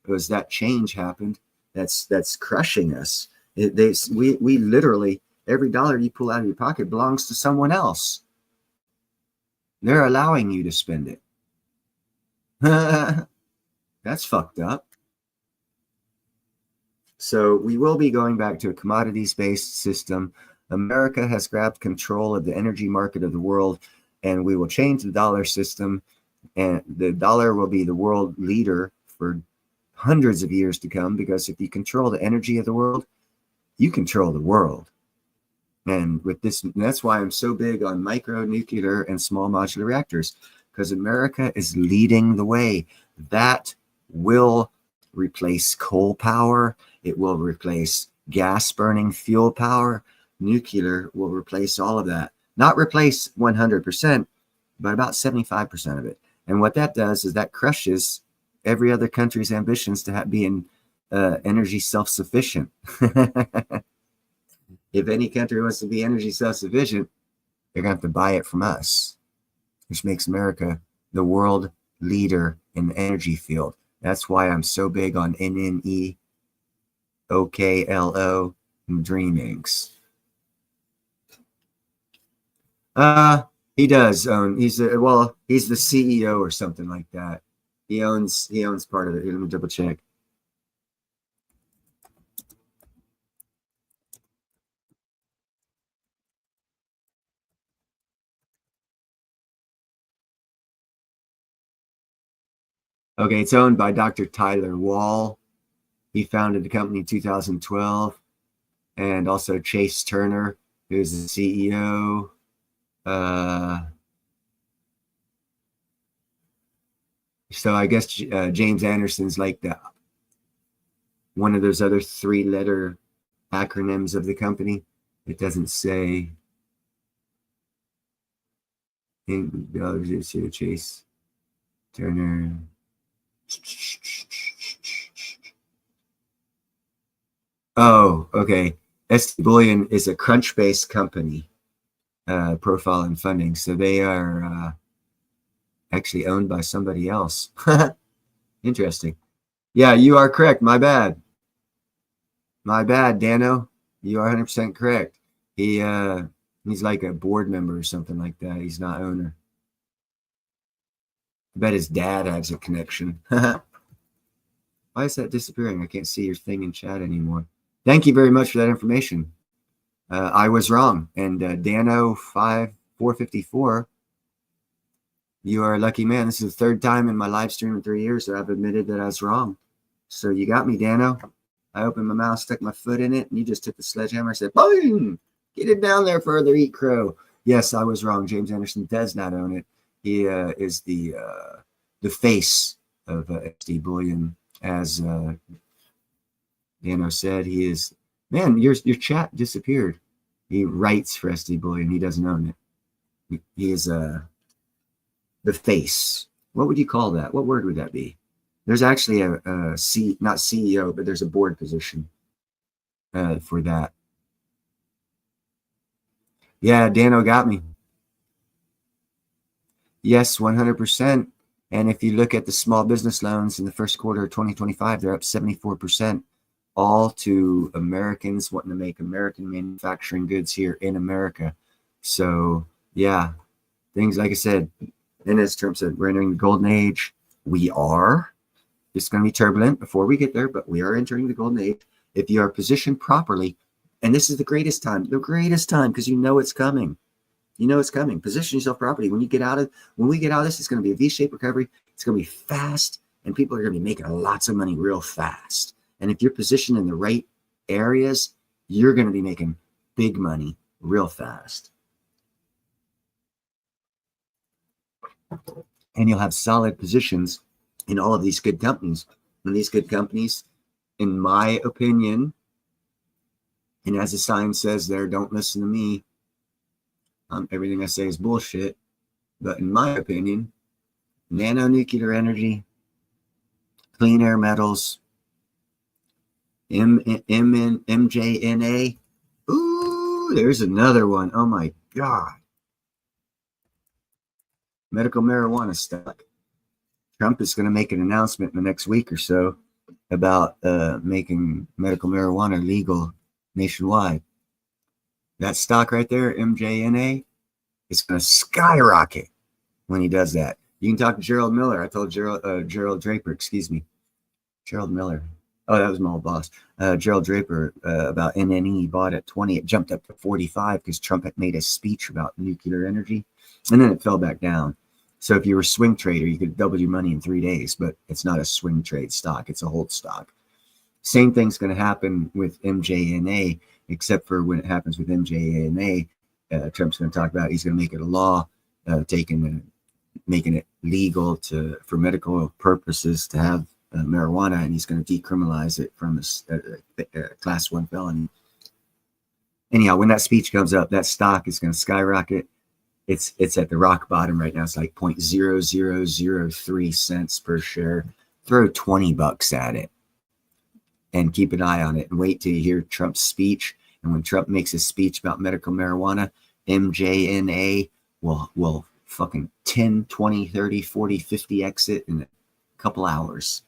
was that change happened. That's crushing us. We literally, every dollar you pull out of your pocket belongs to someone else. They're allowing you to spend it. That's fucked up. So we will be going back to a commodities-based system. America has grabbed control of the energy market of the world, and we will change the dollar system, and the dollar will be the world leader for hundreds of years to come, because if you control the energy of the world, you control the world. And with this, that's why I'm so big on micro, nuclear, and small modular reactors, because America is leading the way. That will replace coal power. It will replace gas burning fuel power. Nuclear will replace all of that. Not replace 100%, but about 75% of it. And what that does is that crushes every other country's ambitions to be energy self-sufficient. If any country wants to be energy self-sufficient, they're going to have to buy it from us, which makes America the world leader in the energy field. That's why I'm so big on NNE, OKLO, and Dream Inks. He does own. He's the CEO or something like that. He owns part of it. Here, let me double check. Okay, it's owned by Dr. Tyler Wall. He founded the company in 2012, and also Chase Turner, who's the CEO. So I guess James Anderson's like one of those other 3-letter acronyms of the company. It doesn't say. Chase Turner. Oh, okay. ST Bullion is a Crunch-based company, profile and funding. So they are actually owned by somebody else. Interesting. Yeah, you are correct. My bad. My bad, Dano. You are 100% correct. He's like a board member or something like that. He's not owner. I bet his dad has a connection. Why is that disappearing? I can't see your thing in chat anymore. Thank you very much for that information. I was wrong. And Dano 454. You are a lucky man. This is the third time in my live stream in 3 years that I've admitted that I was wrong. So you got me, Dano. I opened my mouth, stuck my foot in it, and you just took the sledgehammer and said, boom, get it down there further, eat crow. Yes, I was wrong. James Anderson does not own it. He is the face of SD Bullion, as Dano said. He is, man, your chat disappeared. He writes for SD Bullion. He doesn't own it. He is the face. What would you call that? What word would that be? There's actually not CEO, but there's a board position for that. Yeah, Dano got me. Yes, 100%. And if you look at the small business loans in the first quarter of 2025, they're up 74%, all to Americans wanting to make American manufacturing goods here in America. So, yeah, things like I said, and as Trump said, we're entering the golden age. We are. It's going to be turbulent before we get there, but we are entering the golden age. If you are positioned properly, and this is the greatest time, because you know it's coming. You know it's coming. Position yourself properly. When we get out of this, it's going to be a V-shaped recovery. It's going to be fast, and people are going to be making lots of money real fast. And if you're positioned in the right areas, you're going to be making big money real fast. And you'll have solid positions in all of these good companies. And these good companies, in my opinion, and as the sign says there, don't listen to me. Everything I say is bullshit. But in my opinion, nano-nuclear energy, clean air metals, MJNA. Ooh, there's another one. Oh my God. Medical marijuana stock. Trump is going to make an announcement in the next week or so about making medical marijuana legal nationwide. That stock right there, MJNA, is going to skyrocket when he does that. You can talk to Gerald Miller. I told Gerald Draper, excuse me. Gerald Miller. Oh, that was my old boss. Gerald Draper about NNE. He bought at 20. It jumped up to 45 because Trump had made a speech about nuclear energy. And then it fell back down. So if you were a swing trader, you could double your money in 3 days, but it's not a swing trade stock. It's a hold stock. Same thing's going to happen with MJNA, except for when it happens with MJNA, Trump's going to talk about, he's going to make it a law, making it legal for medical purposes to have marijuana, and he's going to decriminalize it from a class 1 felony. Anyhow, when that speech comes up, that stock is going to skyrocket. It's at the rock bottom right now. It's like 0.0003 cents per share. Throw $20 at it and keep an eye on it and wait till you hear Trump's speech. And when Trump makes a speech about medical marijuana, MJNA will fucking 10, 20, 30, 40, 50 exit in a couple hours.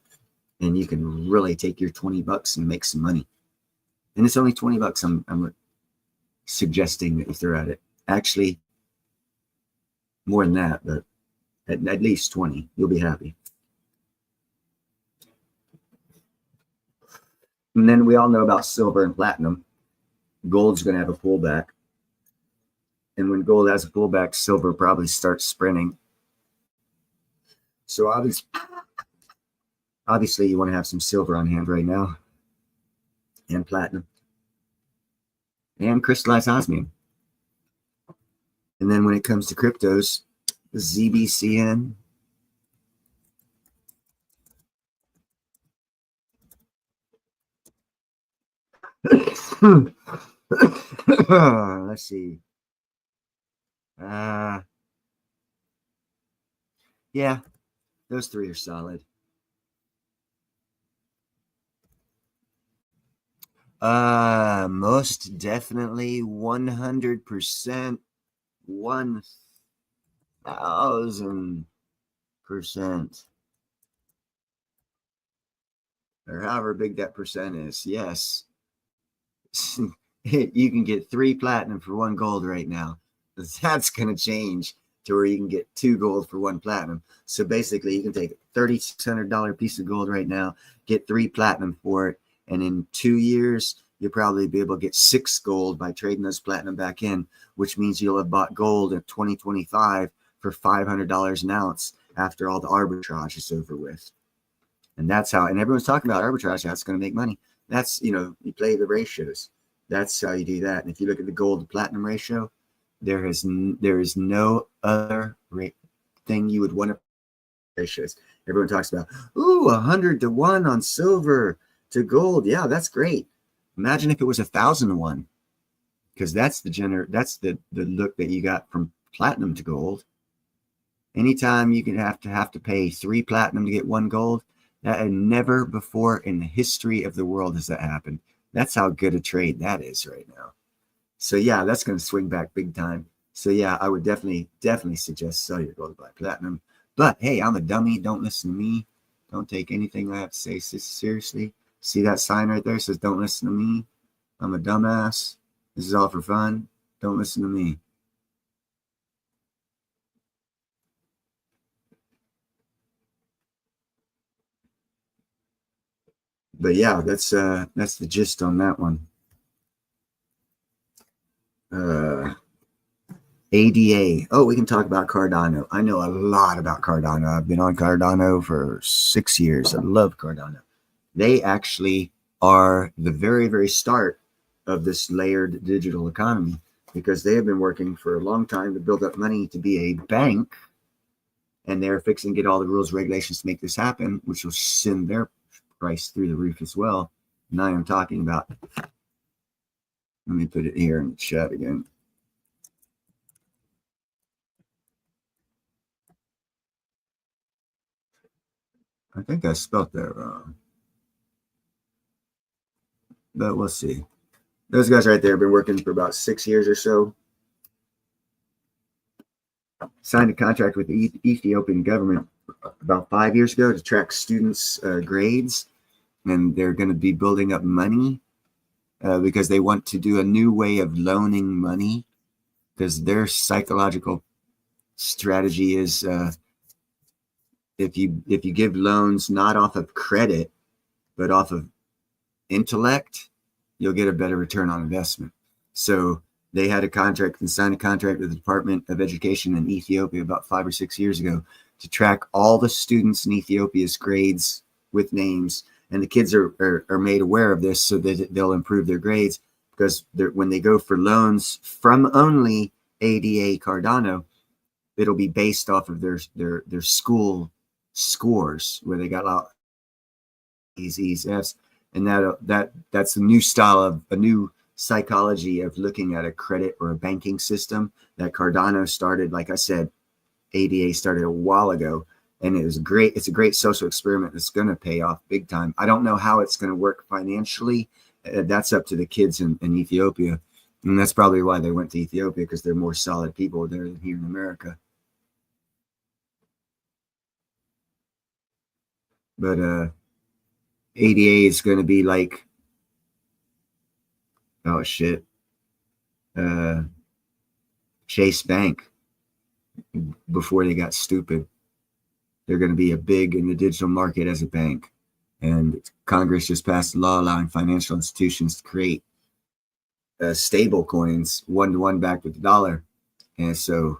And you can really take your $20 and make some money. And it's only $20 I'm suggesting that you throw at it. Actually, more than that, but at least 20. You'll be happy. And then we all know about silver and platinum. Gold's going to have a pullback. And when gold has a pullback, silver probably starts sprinting. So obviously you want to have some silver on hand right now. And platinum. And crystallized osmium. And then when it comes to cryptos, ZBCN. Let's see. Yeah, those three are solid. Most definitely 100%, 1000%, or however big that percent is. Yes. You can get 3 platinum for 1 gold right now. That's going to change to where you can get 2 gold for 1 platinum. So basically you can take a $3,600 piece of gold right now, get 3 platinum for it. And in 2 years, you'll probably be able to get 6 gold by trading those platinum back in, which means you'll have bought gold in 2025 for $500 an ounce after all the arbitrage is over with. And that's how, and everyone's talking about arbitrage, how it's going to make money. That's, you play the ratios. That's how you do that. And if you look at the gold to platinum ratio, there is no other thing you would want to ratios. Everyone talks about, 100 to 1 on silver to gold. Yeah, that's great. Imagine if it was 1,000 to 1, because that's the look that you got from platinum to gold. Anytime you can have to pay 3 platinum to get 1 gold, that had never before in the history of the world has that happened. That's how good a trade that is right now. So yeah, that's going to swing back big time. So yeah, I would definitely suggest sell your gold to buy platinum. But hey, I'm a dummy. Don't listen to me. Don't take anything I have to say seriously. See that sign right there? It says, don't listen to me. I'm a dumbass. This is all for fun. Don't listen to me. But yeah, that's the gist on that one. ADA. Oh, we can talk about Cardano. I know a lot about Cardano. I've been on Cardano for 6 years. I love Cardano. They actually are the very, very start of this layered digital economy, because they have been working for a long time to build up money to be a bank, and they're fixing to get all the rules, regulations to make this happen, which will send their price through the roof as well. And I am talking about, let me put it here in the chat again. I think I spelled that wrong, but we'll see. Those guys right there have been working for about 6 years or so. Signed a contract with the Ethiopian government about 5 years ago to track students' grades, and they're going to be building up money because they want to do a new way of loaning money, because their psychological strategy is if you give loans not off of credit but off of intellect, you'll get a better return on investment. So they had a contract and signed a contract with the Department of Education in Ethiopia about 5 or 6 years ago to track all the students in Ethiopia's grades with names. And the kids are made aware of this so that they'll improve their grades, because when they go for loans from only ADA Cardano, it'll be based off of their school scores, where they got a lot E's, F's. And that's a new style of a new psychology of looking at a credit or a banking system that Cardano started. Like I said, ADA started a while ago, and it was great. It's a great social experiment that's going to pay off big time. I don't know how it's going to work financially. That's up to the kids in Ethiopia. And that's probably why they went to Ethiopia, because they're more solid people there than here in America. But ADA is going to be like, oh shit, Chase Bank before they got stupid. They're going to be a big in the digital market as a bank. And Congress just passed a law allowing financial institutions to create stable coins, 1-to-1 backed with the dollar. And so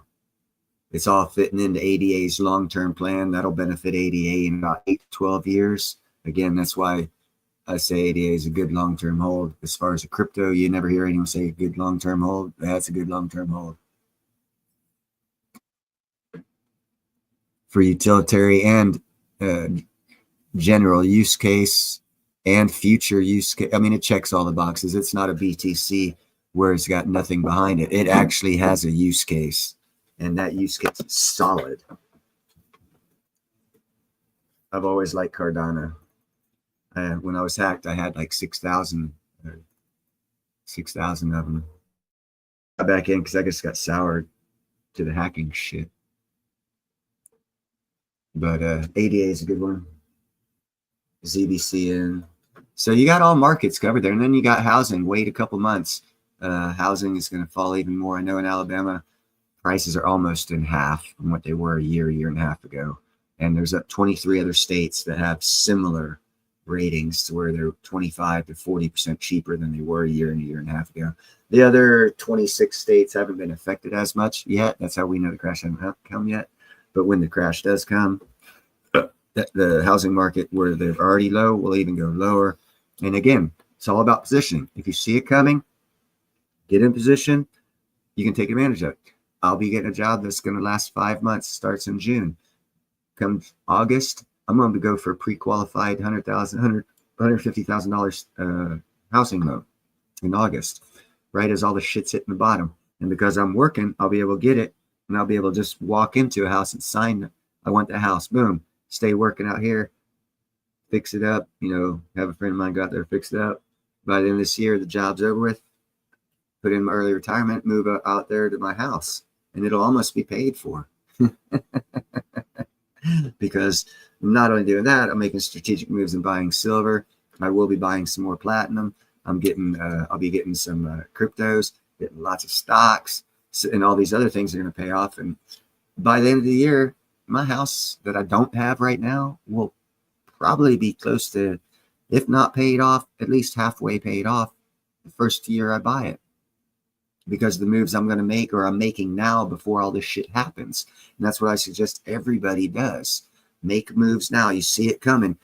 it's all fitting into ADA's long-term plan. That'll benefit ADA in about 8 to 12 years. Again, that's why I say ADA is a good long-term hold. As far as a crypto, you never hear anyone say a good long-term hold. That's a good long-term hold. For utilitarian and general use case and future use case. I mean, it checks all the boxes. It's not a BTC where it's got nothing behind it. It actually has a use case, and that use case is solid. I've always liked Cardano. When I was hacked, I had like 6,000 of them. Got back in because I just got soured to the hacking shit. But ADA is a good one. ZBCN. So you got all markets covered there. And then you got housing. Wait a couple months. Housing is going to fall even more. I know in Alabama, prices are almost in half from what they were a year and a half ago. And there's 23 other states that have similar ratings to where they're 25 to 40% cheaper than they were a year and a half ago. The other 26 states haven't been affected as much yet. That's how we know the crash hasn't come yet. But when the crash does come, the housing market where they're already low will even go lower. And again, it's all about positioning. If you see it coming, get in position, you can take advantage of it. I'll be getting a job that's going to last 5 months, starts in June. Come August, I'm going to go for a pre-qualified $150,000 housing loan in August, right as all the shit's hitting the bottom. And because I'm working, I'll be able to get it, and I'll be able to just walk into a house and sign, I want the house, boom, stay working out here, fix it up, have a friend of mine go out there, fix it up. By the end of this year, the job's over with, put in my early retirement, move out there to my house, and it'll almost be paid for. Because I'm not only doing that, I'm making strategic moves and buying silver. I will be buying some more platinum. I'll be getting some cryptos, getting lots of stocks, and all these other things are going to pay off. And by the end of the year, my house that I don't have right now will probably be close to, if not paid off, at least halfway paid off the first year I buy it. Because of the moves I'm going to make, or I'm making now before all this shit happens. And that's what I suggest everybody does. Make moves now. You see it coming.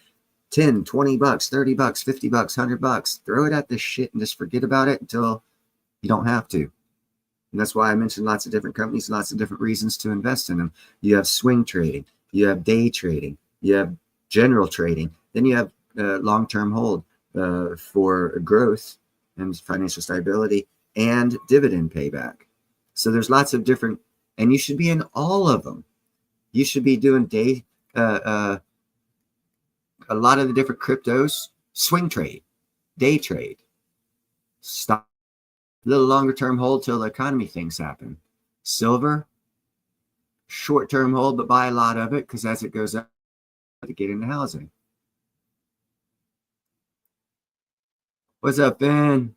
10, 20 bucks, 30 bucks, 50 bucks, 100 bucks. Throw it at this shit and just forget about it until you don't have to. And that's why I mentioned lots of different companies, lots of different reasons to invest in them. You have swing trading. You have day trading. You have general trading. Then you have long-term hold for growth and financial stability and dividend payback. So there's lots of different, and you should be in all of them. You should be doing a lot of the different cryptos, swing trade, day trade, stop, little longer term hold till the economy things happen. Silver, short term hold, but buy a lot of it because as it goes up, to get into housing. What's up, Ben?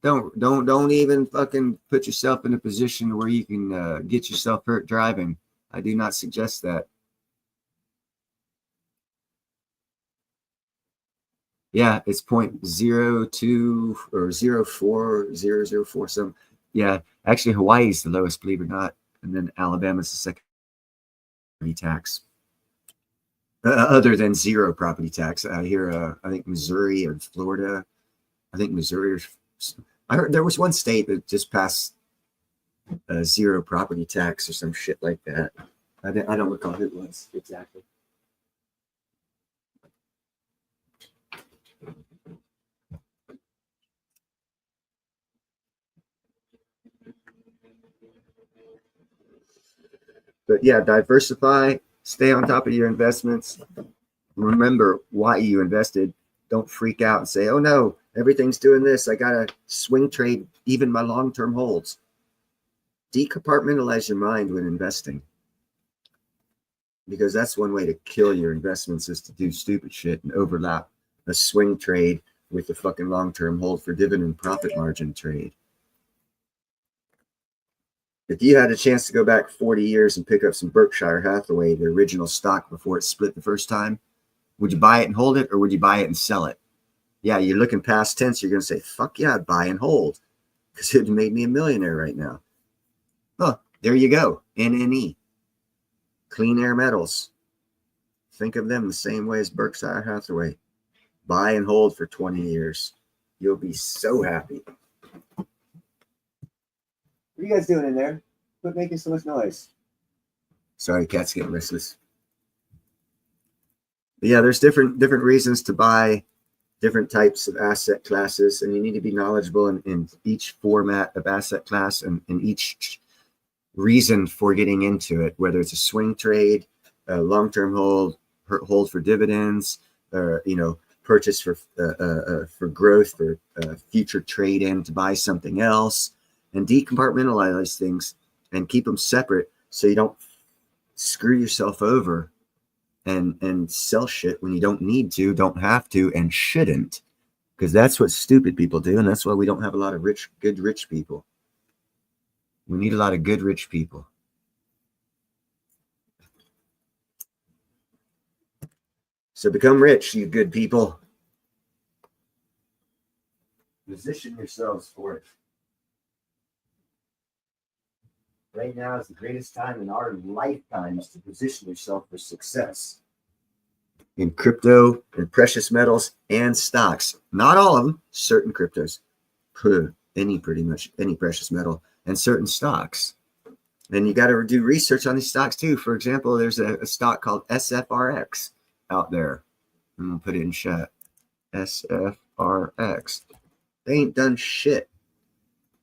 Don't even fucking put yourself in a position where you can get yourself hurt driving. I do not suggest that. Yeah, it's 0.02 or 0.4004 some. Yeah, actually Hawaii's the lowest, believe it or not, and then Alabama's the second property tax. Other than zero property tax, I hear I think Missouri and Florida. I think Missouri. I heard there was one state that just passed zero property tax or some shit like that. I don't recall who it was exactly. But yeah, diversify, stay on top of your investments. Remember why you invested. Don't freak out and say, oh no, everything's doing this. I got to swing trade even my long-term holds. Decompartmentalize your mind when investing. Because that's one way to kill your investments is to do stupid shit and overlap a swing trade with the fucking long-term hold for dividend profit margin trade. If you had a chance to go back 40 years and pick up some Berkshire Hathaway, the original stock before it split the first time, would you buy it and hold it, or would you buy it and sell it? Yeah, you're looking past tense. You're going to say, fuck yeah, I'd buy and hold because it made me a millionaire right now. Oh, there you go. NNE. Clean Air Metals. Think of them the same way as Berkshire Hathaway. Buy and hold for 20 years. You'll be so happy. What are you guys doing in there? Quit making so much noise. Sorry, cat's getting restless. But yeah, there's different reasons to buy different types of asset classes, and you need to be knowledgeable in each format of asset class and each reason for getting into it, whether it's a swing trade, a long-term hold for dividends, or purchase for growth, for future trade in to buy something else. And decompartmentalize things and keep them separate so you don't screw yourself over and sell shit when you don't need to, don't have to, and shouldn't. Because that's what stupid people do, and that's why we don't have a lot of good rich people. We need a lot of good rich people. So become rich, you good people. Position yourselves for it. Right now is the greatest time in our lifetimes to position yourself for success in crypto and precious metals and stocks. Not all of them, certain cryptos, pretty much any precious metal and certain stocks. And you got to do research on these stocks too. For example, there's a stock called SFRX out there. I'm gonna put it in chat. SFRX. They ain't done shit,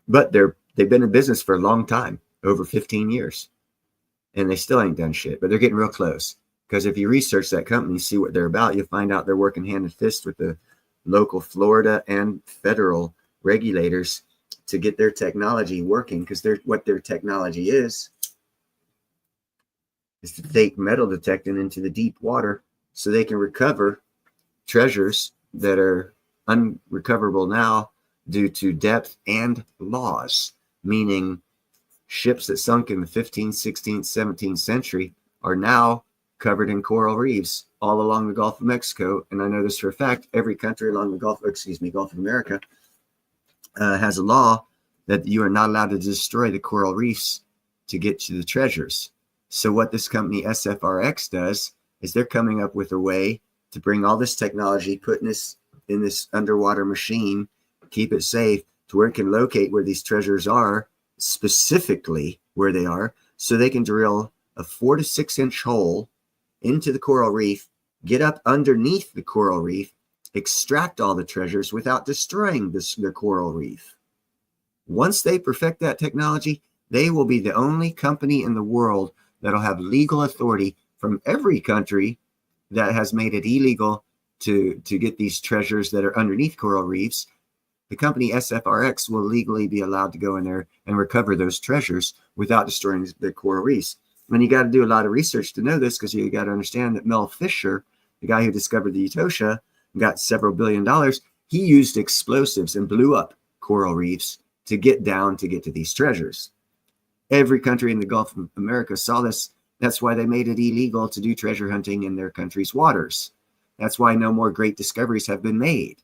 but they've been in business for a long time, over 15 years, and they still ain't done shit. But they're getting real close, because if you research that company, see what they're about, you'll find out they're working hand in fist with the local Florida and federal regulators to get their technology working. Because what their technology is to take metal detecting into the deep water, so they can recover treasures that are unrecoverable now due to depth and laws, meaning ships that sunk in the 15th, 16th, 17th century are now covered in coral reefs all along the Gulf of Mexico. And I know this for a fact, every country along the Gulf of America has a law that you are not allowed to destroy the coral reefs to get to the treasures. So what this company SFRX does is they're coming up with a way to bring all this technology, putting this in this underwater machine, keep it safe to where it can locate where these treasures are, specifically where they are, so they can drill a 4 to 6 inch hole into the coral reef, get up underneath the coral reef, extract all the treasures without destroying the coral reef. Once they perfect that technology, they will be the only company in the world that'll have legal authority from every country that has made it illegal to get these treasures that are underneath coral reefs. The company SFRX will legally be allowed to go in there and recover those treasures without destroying the coral reefs. And you got to do a lot of research to know this, because you got to understand that Mel Fisher, the guy who discovered the Etosha, got several $1 billion. He used explosives and blew up coral reefs to get to these treasures. Every country in the Gulf of America saw this. That's why they made it illegal to do treasure hunting in their country's waters. That's why no more great discoveries have been made.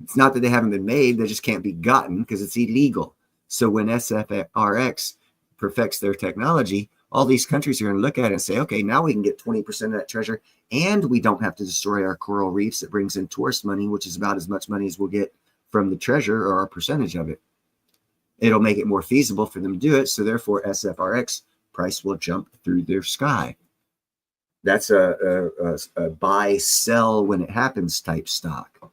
It's not that they haven't been made, they just can't be gotten because it's illegal. So when SFRX perfects their technology, all these countries are going to look at it and say, okay, now we can get 20% of that treasure, and we don't have to destroy our coral reefs. It brings in tourist money, which is about as much money as we'll get from the treasure, or our percentage of it. It'll make it more feasible for them to do it. So therefore, SFRX price will jump through their sky. That's a buy, sell when it happens type stock.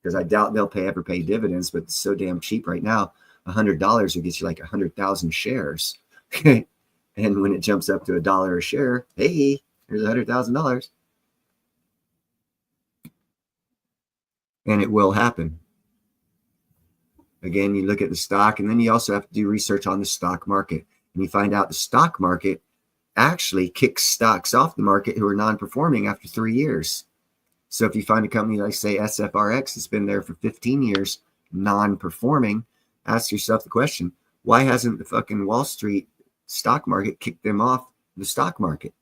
Because I doubt they'll ever pay dividends, but it's so damn cheap right now. $100 will get you like 100,000 shares. And when it jumps up to $1 a share, hey, here's $100,000. And it will happen. Again, you look at the stock, and then you also have to do research on the stock market. And you find out the stock market actually kicks stocks off the market who are non-performing after 3 years. So if you find a company like, say, SFRX has been there for 15 years, non-performing, ask yourself the question, why hasn't the fucking Wall Street stock market kicked them off the stock market?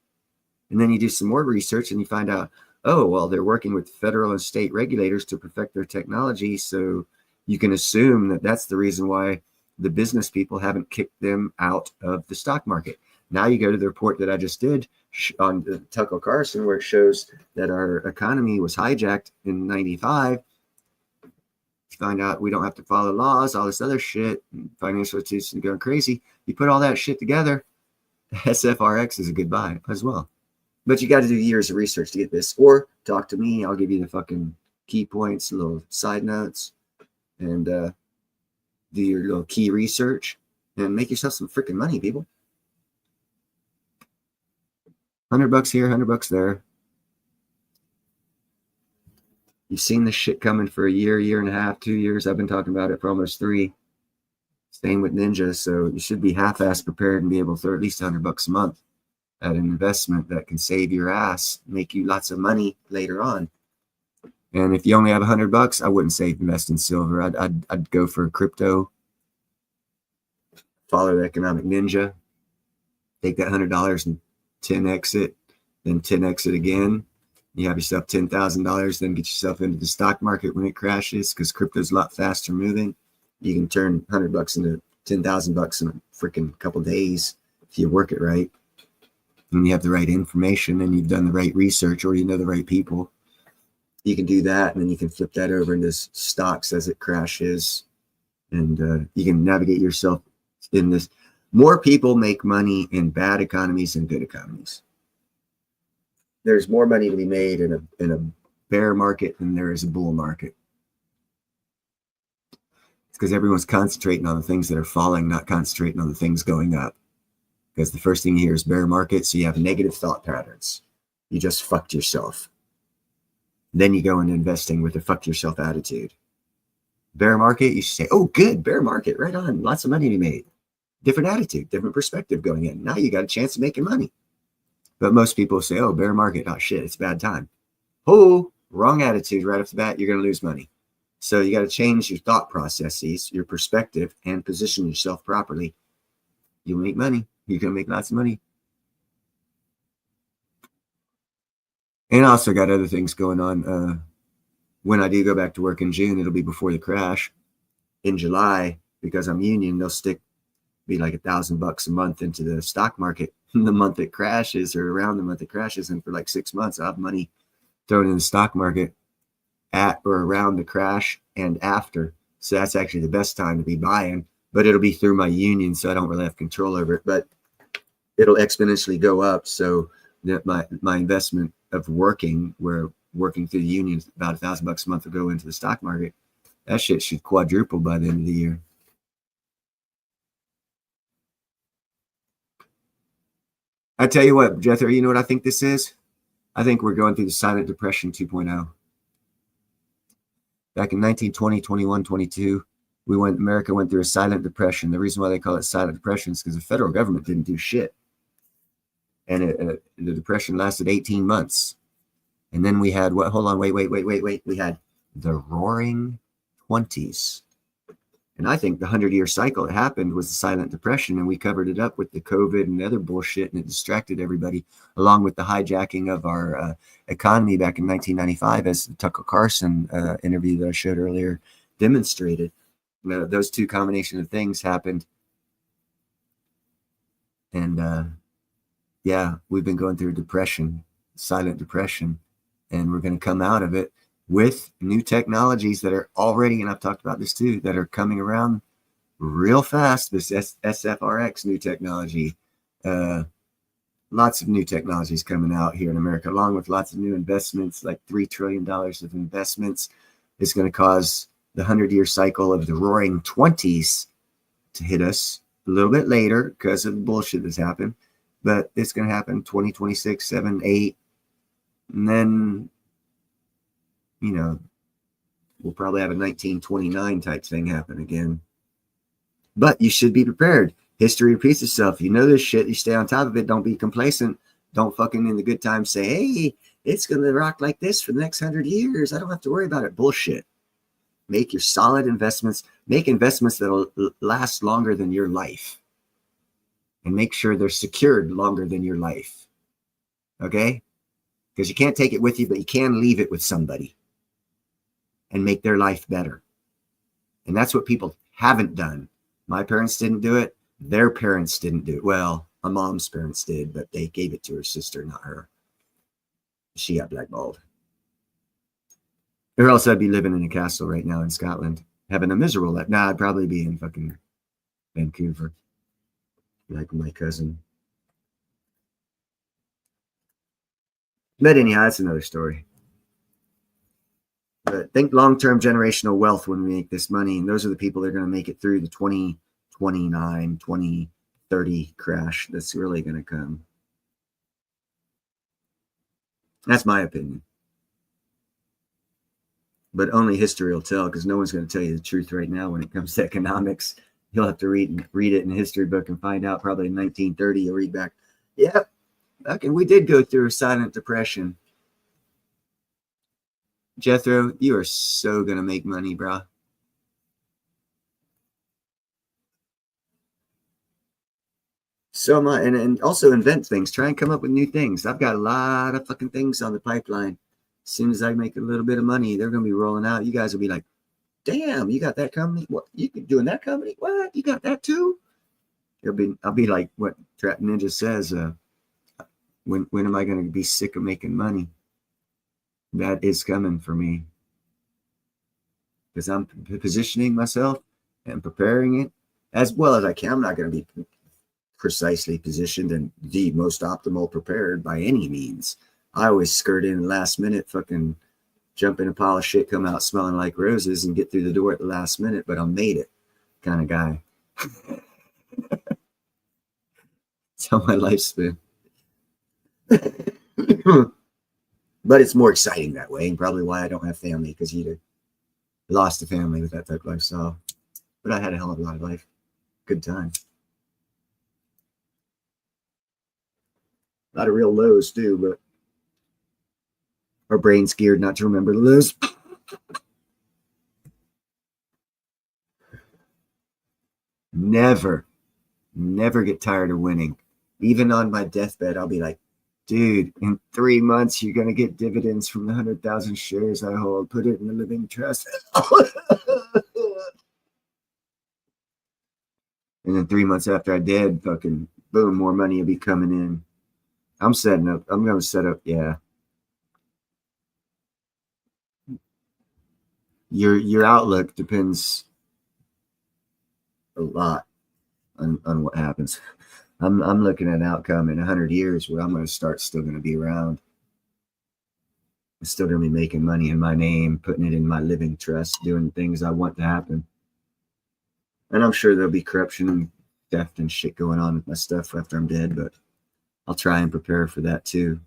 And then you do some more research and you find out, oh, well, they're working with federal and state regulators to perfect their technology. So you can assume that that's the reason why the business people haven't kicked them out of the stock market. Now you go to the report that I just did on Tucker Carlson, where it shows that our economy was hijacked in 95. You find out we don't have to follow laws, all this other shit, financial institutions going crazy. You put all that shit together, SFRX is a good buy as well. But you got to do years of research to get this, or talk to me. I'll give you the fucking key points, little side notes, and do your little key research and make yourself some freaking money, people. $100 here, $100 there. You've seen this shit coming for a year and a half, 2 years. I've been talking about it for almost 3. Staying with Ninja, so you should be half-ass prepared and be able to throw at least $100 a month at an investment that can save your ass, make you lots of money later on. And if you only have $100, I wouldn't say invest in silver. I'd go for crypto. Follow the economic ninja. Take that $100 and 10x it, then 10x it again. You have yourself $10,000, then get yourself into the stock market when it crashes, because crypto's a lot faster moving. You can turn $100 into $10,000 in a freaking couple days if you work it right. And you have the right information and you've done the right research, or you know the right people. You can do that, and then you can flip that over into stocks as it crashes, and you can navigate yourself in this. More people make money in bad economies than good economies. There's more money to be made in a bear market than there is a bull market. It's because everyone's concentrating on the things that are falling, not concentrating on the things going up. Because the first thing you hear is bear market, so you have negative thought patterns. You just fucked yourself. Then you go into investing with a fuck yourself attitude. Bear market, you should say, oh, good, bear market, right on, lots of money to be made. Different attitude, different perspective going in. Now you got a chance of making money. But most people say, oh, bear market, oh shit, it's a bad time. Oh, wrong attitude right off the bat, you're going to lose money. So you got to change your thought processes, your perspective, and position yourself properly. You'll make money. You're going to make lots of money. And I also got other things going on. When I do go back to work in June, it'll be before the crash. In July, because I'm union, they'll be like $1,000 a month into the stock market the month it crashes, or around the month it crashes. And for like 6 months, I'll have money thrown in the stock market at or around the crash and after. So that's actually the best time to be buying, but it'll be through my union, so I don't really have control over it, but it'll exponentially go up. So that my investment of working through the union, about $1,000 a month will go into the stock market. That shit should quadruple by the end of the year. I tell you what, Jethro, you know what I think this is? I think we're going through the silent depression 2.0. Back in 1920, 21, 22, America went through a silent depression. The reason why they call it silent depression is because the federal government didn't do shit. And the depression lasted 18 months. And then we had what? Hold on, wait. We had the Roaring 20s. And I think the 100-year cycle that happened was the silent depression, and we covered it up with the COVID and the other bullshit, and it distracted everybody, along with the hijacking of our economy back in 1995, as the Tucker Carlson interview that I showed earlier demonstrated. Those two combination of things happened. And yeah, we've been going through depression, silent depression, and we're going to come out of it with new technologies that are already, and I've talked about this too, that are coming around real fast. This SFRX new technology, lots of new technologies coming out here in America, along with lots of new investments, like $3 trillion of investments. Is going to cause the 100-year cycle of the Roaring 20s to hit us a little bit later because of the bullshit that's happened. But it's going to happen 2026, 7, 8. And then, we'll probably have a 1929 type thing happen again. But you should be prepared. History repeats itself. You know this shit. You stay on top of it. Don't be complacent. Don't fucking in the good times say, hey, it's going to rock like this for the next 100 years. I don't have to worry about it. Bullshit. Make your solid investments. Make investments that will last longer than your life. And make sure they're secured longer than your life. Okay? Because you can't take it with you, but you can leave it with somebody and make their life better. And that's what people haven't done. My parents didn't do it. Their parents didn't do it. Well, my mom's parents did, but they gave it to her sister, not her. She got blackballed. Or else I'd be living in a castle right now in Scotland, having a miserable life. Nah, I'd probably be in fucking Vancouver, like my cousin. But anyhow, that's another story. But think long-term generational wealth when we make this money. And those are the people that are going to make it through the 2029, 2030 crash that's really going to come. That's my opinion. But only history will tell, because no one's going to tell you the truth right now when it comes to economics. You'll have to read it in a history book and find out. Probably in 1930, you'll read back, yep, okay, we did go through a silent depression. Jethro, you are so going to make money, bro. So much. And also invent things. Try and come up with new things. I've got a lot of fucking things on the pipeline. As soon as I make a little bit of money, they're going to be rolling out. You guys will be like, damn, you got that company? What? You doing that company? What? You got that too? I'll be like what Trap Ninja says, when am I going to be sick of making money? That is coming for me. Because I'm positioning myself and preparing it as well as I can. I'm not going to be precisely positioned and the most optimal prepared by any means. I always skirt in last minute, fucking jump in a pile of shit, come out smelling like roses, and get through the door at the last minute, but I made it kind of guy. That's how my life's been. But it's more exciting that way, and probably why I don't have family, because you'd have lost a family with that type of lifestyle. But I had a hell of a lot of life. Good time. A lot of real lows too, but our brain's geared not to remember the lows. Never get tired of winning. Even on my deathbed, I'll be like, dude, in 3 months, you're going to get dividends from the 100,000 shares I hold. Put it in the living trust. And then 3 months after I dead, fucking boom, more money will be coming in. I'm going to set up, yeah. Your outlook depends a lot on what happens. I'm looking at an outcome in 100 years where I'm going to start still going to be around. I'm still going to be making money in my name, putting it in my living trust, doing things I want to happen. And I'm sure there'll be corruption and theft and shit going on with my stuff after I'm dead, but I'll try and prepare for that too.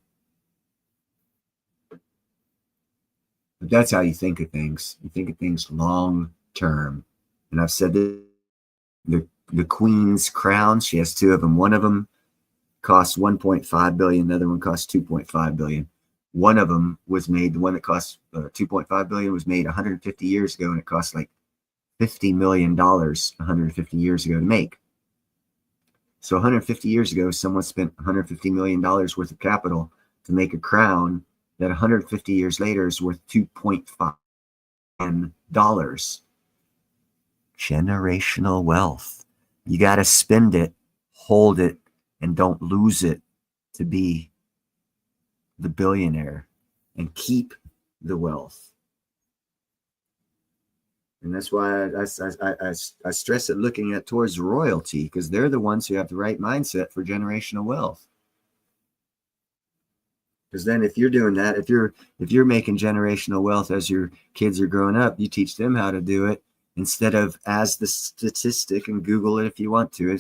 But that's how you think of things. You think of things long term. And I've said that the Queen's crown, she has two of them. One of them costs 1.5 billion. The other one costs 2.5 billion. One of them was made, the one that cost 2.5 billion was made 150 years ago, and it cost like $50 million 150 years ago to make. So 150 years ago, someone spent $150 million worth of capital to make a crown that 150 years later is worth $2.5 billion. Generational wealth. You got to spend it, hold it, and don't lose it to be the billionaire, and keep the wealth. And that's why I stress it looking at towards royalty, because they're the ones who have the right mindset for generational wealth. Because then if you're doing that, if you're making generational wealth as your kids are growing up, you teach them how to do it instead of as the statistic, and Google it if you want to.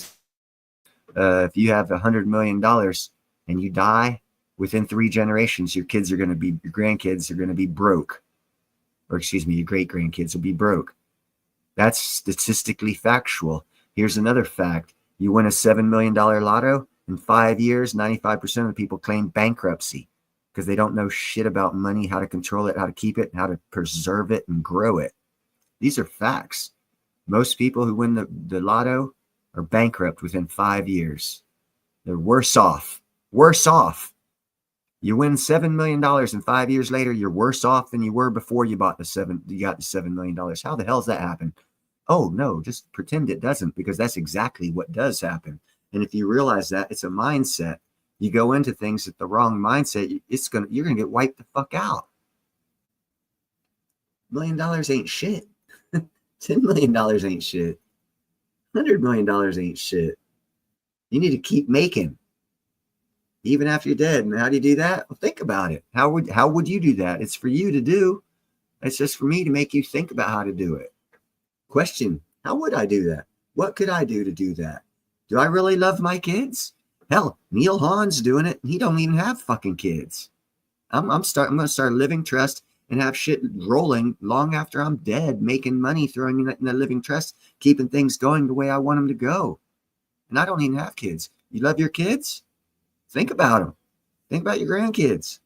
If you have $100 million and you die within 3 generations, your grandkids are going to be broke. Or excuse me, your great grandkids will be broke. That's statistically factual. Here's another fact. You win a $7 million lotto, in 5 years, 95% of the people claim bankruptcy because they don't know shit about money, how to control it, how to keep it, how to preserve it and grow it. These are facts. Most people who win the lotto are bankrupt within 5 years. They're worse off. Worse off. You win $7 million, and 5 years later, you're worse off than you were before you got the $7 million. How the hell does that happen? Oh no, just pretend it doesn't, because that's exactly what does happen. And if you realize that, it's a mindset. You go into things with the wrong mindset, you're gonna get wiped the fuck out. $1 million ain't shit. $10 million ain't shit. $100 million ain't shit. You need to keep making. Even after you're dead. And how do you do that? Well, think about it. How would you do that? It's for you to do. It's just for me to make you think about how to do it. Question, how would I do that? What could I do to do that? Do I really love my kids? Hell, Neil Hahn's doing it. He don't even have fucking kids. I'm going to start living trust and have shit rolling long after I'm dead, making money, throwing it in the living trust, keeping things going the way I want them to go. And I don't even have kids. You love your kids? Think about them. Think about your grandkids.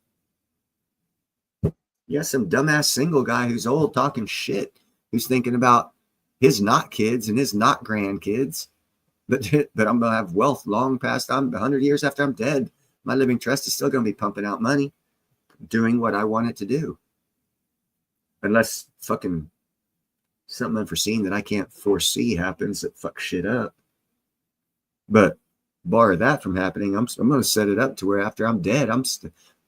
You got some dumbass single guy who's old talking shit, who's thinking about his not kids and his not grandkids. But I'm going to have wealth long past 100 years after I'm dead. My living trust is still going to be pumping out money. doing what I want it to do. Unless fucking something unforeseen that I can't foresee happens that fucks shit up. But bar that from happening, I'm going to set it up to where after I'm dead,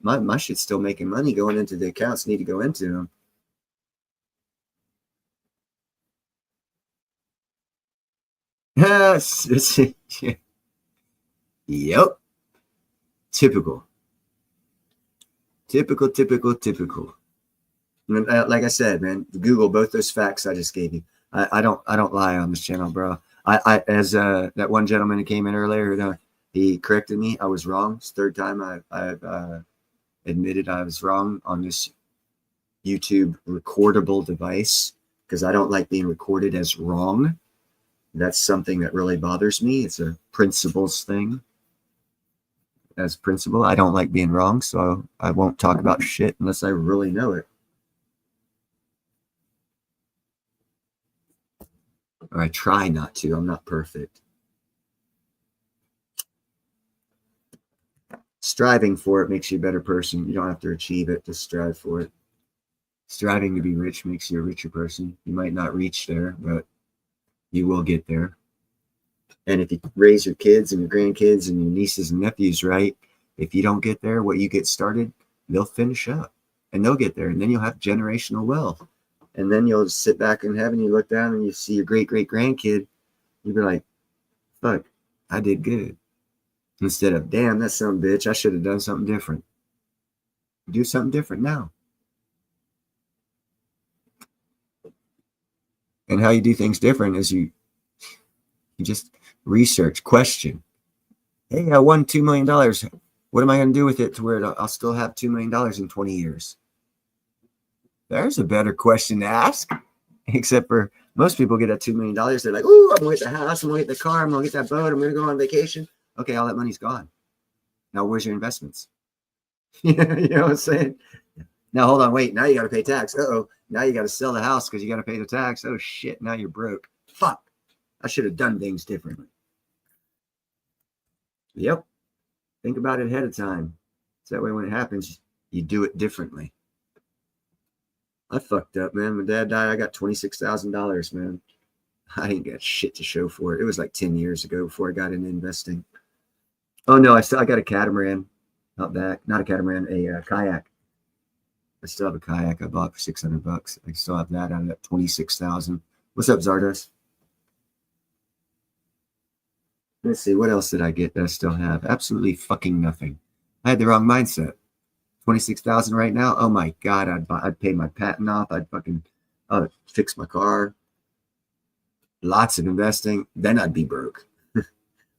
my shit's still making money going into the accounts need to go into them. Yep. Typical. And, like I said, man, Google both those facts I just gave you. I don't lie on this channel, bro. I as that one gentleman who came in earlier, he corrected me. I was wrong. It's the third time I've admitted I was wrong on this YouTube recordable device because I don't like being recorded as wrong. That's something that really bothers me. It's a principles thing. As principle, I don't like being wrong, so I won't talk about shit unless I really know it. Or I try not to. I'm not perfect. Striving for it makes you a better person. You don't have to achieve it, just strive for it. Striving to be rich makes you a richer person. You might not reach there, but you will get there. And if you raise your kids and your grandkids and your nieces and nephews right, if you don't get there, what you get started, they'll finish up and they'll get there. And then you'll have generational wealth. And then you'll sit back in heaven, you look down and you see your great-great-grandkid. You'll be like, fuck, I did good. Instead of, damn, that's some bitch. I should have done something different. Do something different now. And how you do things different is you just research, question. Hey, I won $2 million. What am I going to do with it to where I'll still have $2 million in 20 years? There's a better question to ask. Except for most people get that $2 million. They're like, ooh, I'm going to get the house. I'm going to get the car. I'm going to get that boat. I'm going to go on vacation. Okay, all that money's gone. Now, where's your investments? You know what I'm saying? Now, hold on. Wait, now you got to pay tax. Uh-oh. Now you got to sell the house because you got to pay the tax. Oh, shit. Now you're broke. Fuck. I should have done things differently. Yep. Think about it ahead of time. So that way when it happens, you do it differently. I fucked up, man. When Dad died, I got $26,000, man. I ain't got shit to show for it. It was like 10 years ago before I got into investing. Oh, no, I got a catamaran. Not a catamaran, a kayak. I still have a kayak I bought for $600. I still have that out of that 26,000. What's up, Zardos? Let's see, what else did I get that I still have? Absolutely fucking nothing. I had the wrong mindset. 26,000 right now. Oh my God, I'd pay my patent off. I'd fix my car. Lots of investing. Then I'd be broke.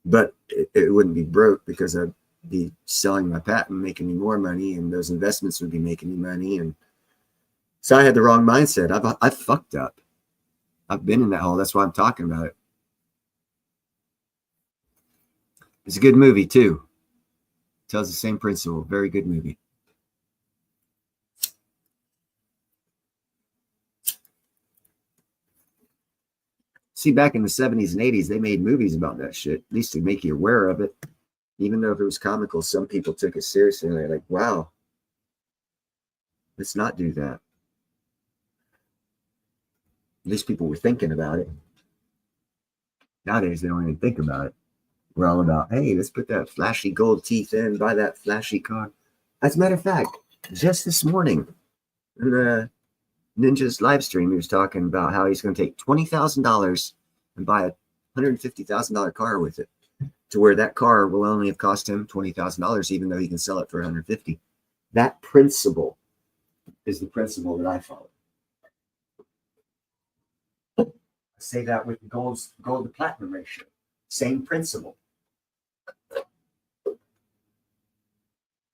But it wouldn't be broke because I'd be selling my patent, making me more money, and those investments would be making me money. And so I had the wrong mindset. I've fucked up. I've been in that hole. That's why I'm talking about it. It's a good movie too. Tells the same principle. Very good movie. See, back in the 70s and 80s, they made movies about that shit, at least to make you aware of it. Even though if it was comical, some people took it seriously. And they're like, wow, let's not do that. At least people were thinking about it. Nowadays, they don't even think about it. We're all about, hey, let's put that flashy gold teeth in, buy that flashy car. As a matter of fact, just this morning, in the Ninja's live stream, he was talking about how he's going to take $20,000 and buy a $150,000 car with it, to where that car will only have cost him $20,000, even though he can sell it for $150,000. That principle is the principle that I follow. I say that with gold to platinum ratio. Same principle.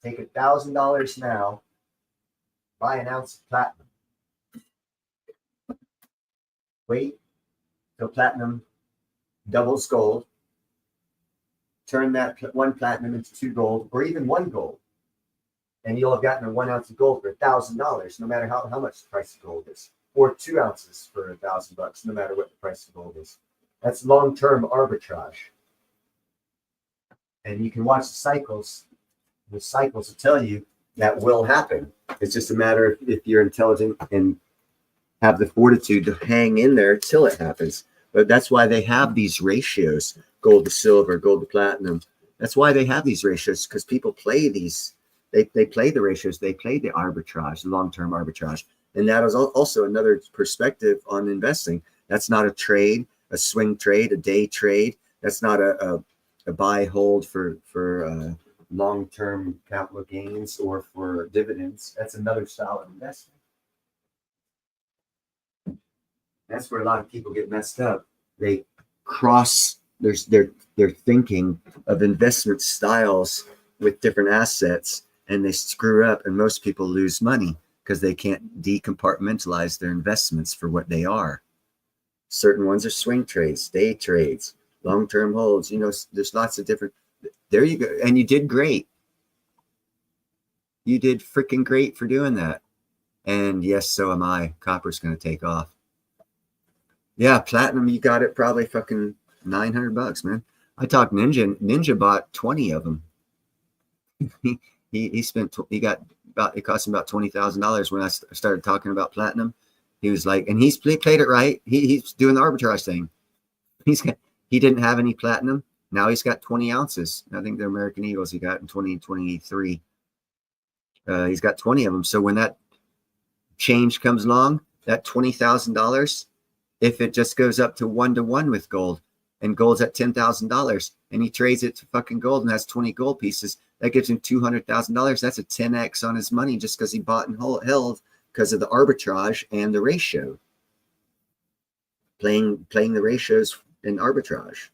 Take $1,000 now, buy an ounce of platinum. Wait till platinum doubles gold. Turn that one platinum into 2 gold, or even 1 gold, and you'll have gotten a 1 ounce of gold for $1,000, no matter how much the price of gold is, or 2 ounces for $1,000, no matter what the price of gold is. That's long-term arbitrage, and you can watch the cycles. The cycles will tell you that will happen. It's just a matter of if you're intelligent and have the fortitude to hang in there till it happens. But that's why they have these ratios, gold to silver, gold to platinum. That's why they have these ratios, because people play these. They play the ratios. They play the arbitrage, the long-term arbitrage. And that is also another perspective on investing. That's not a trade, a swing trade, a day trade. That's not a buy hold for long-term capital gains or for dividends. That's another style of investing. That's where a lot of people get messed up. They cross their thinking of investment styles with different assets, and they screw up, and most people lose money because they can't decompartmentalize their investments for what they are. Certain ones are swing trades, day trades, long-term holds. You know, there's lots of different. There you go. And you did great. You did freaking great for doing that. And yes, so am I. Copper's going to take off. Yeah, platinum, you got it probably fucking $900, man. I talked Ninja. Ninja bought 20 of them. he spent, he got about, it cost him about $20,000 when I started talking about platinum. He was like, and he's played it right. He's doing the arbitrage thing. He didn't have any platinum. Now he's got 20 ounces. I think they're American Eagles he got in 2023. He's got 20 of them. So when that change comes along, that $20,000, if it just goes up to 1-to-1 with gold, and gold's at $10,000, and he trades it to fucking gold and has 20 gold pieces, that gives him $200,000. That's a 10x on his money just because he bought and held because of the arbitrage and the ratio. Playing the ratios in arbitrage.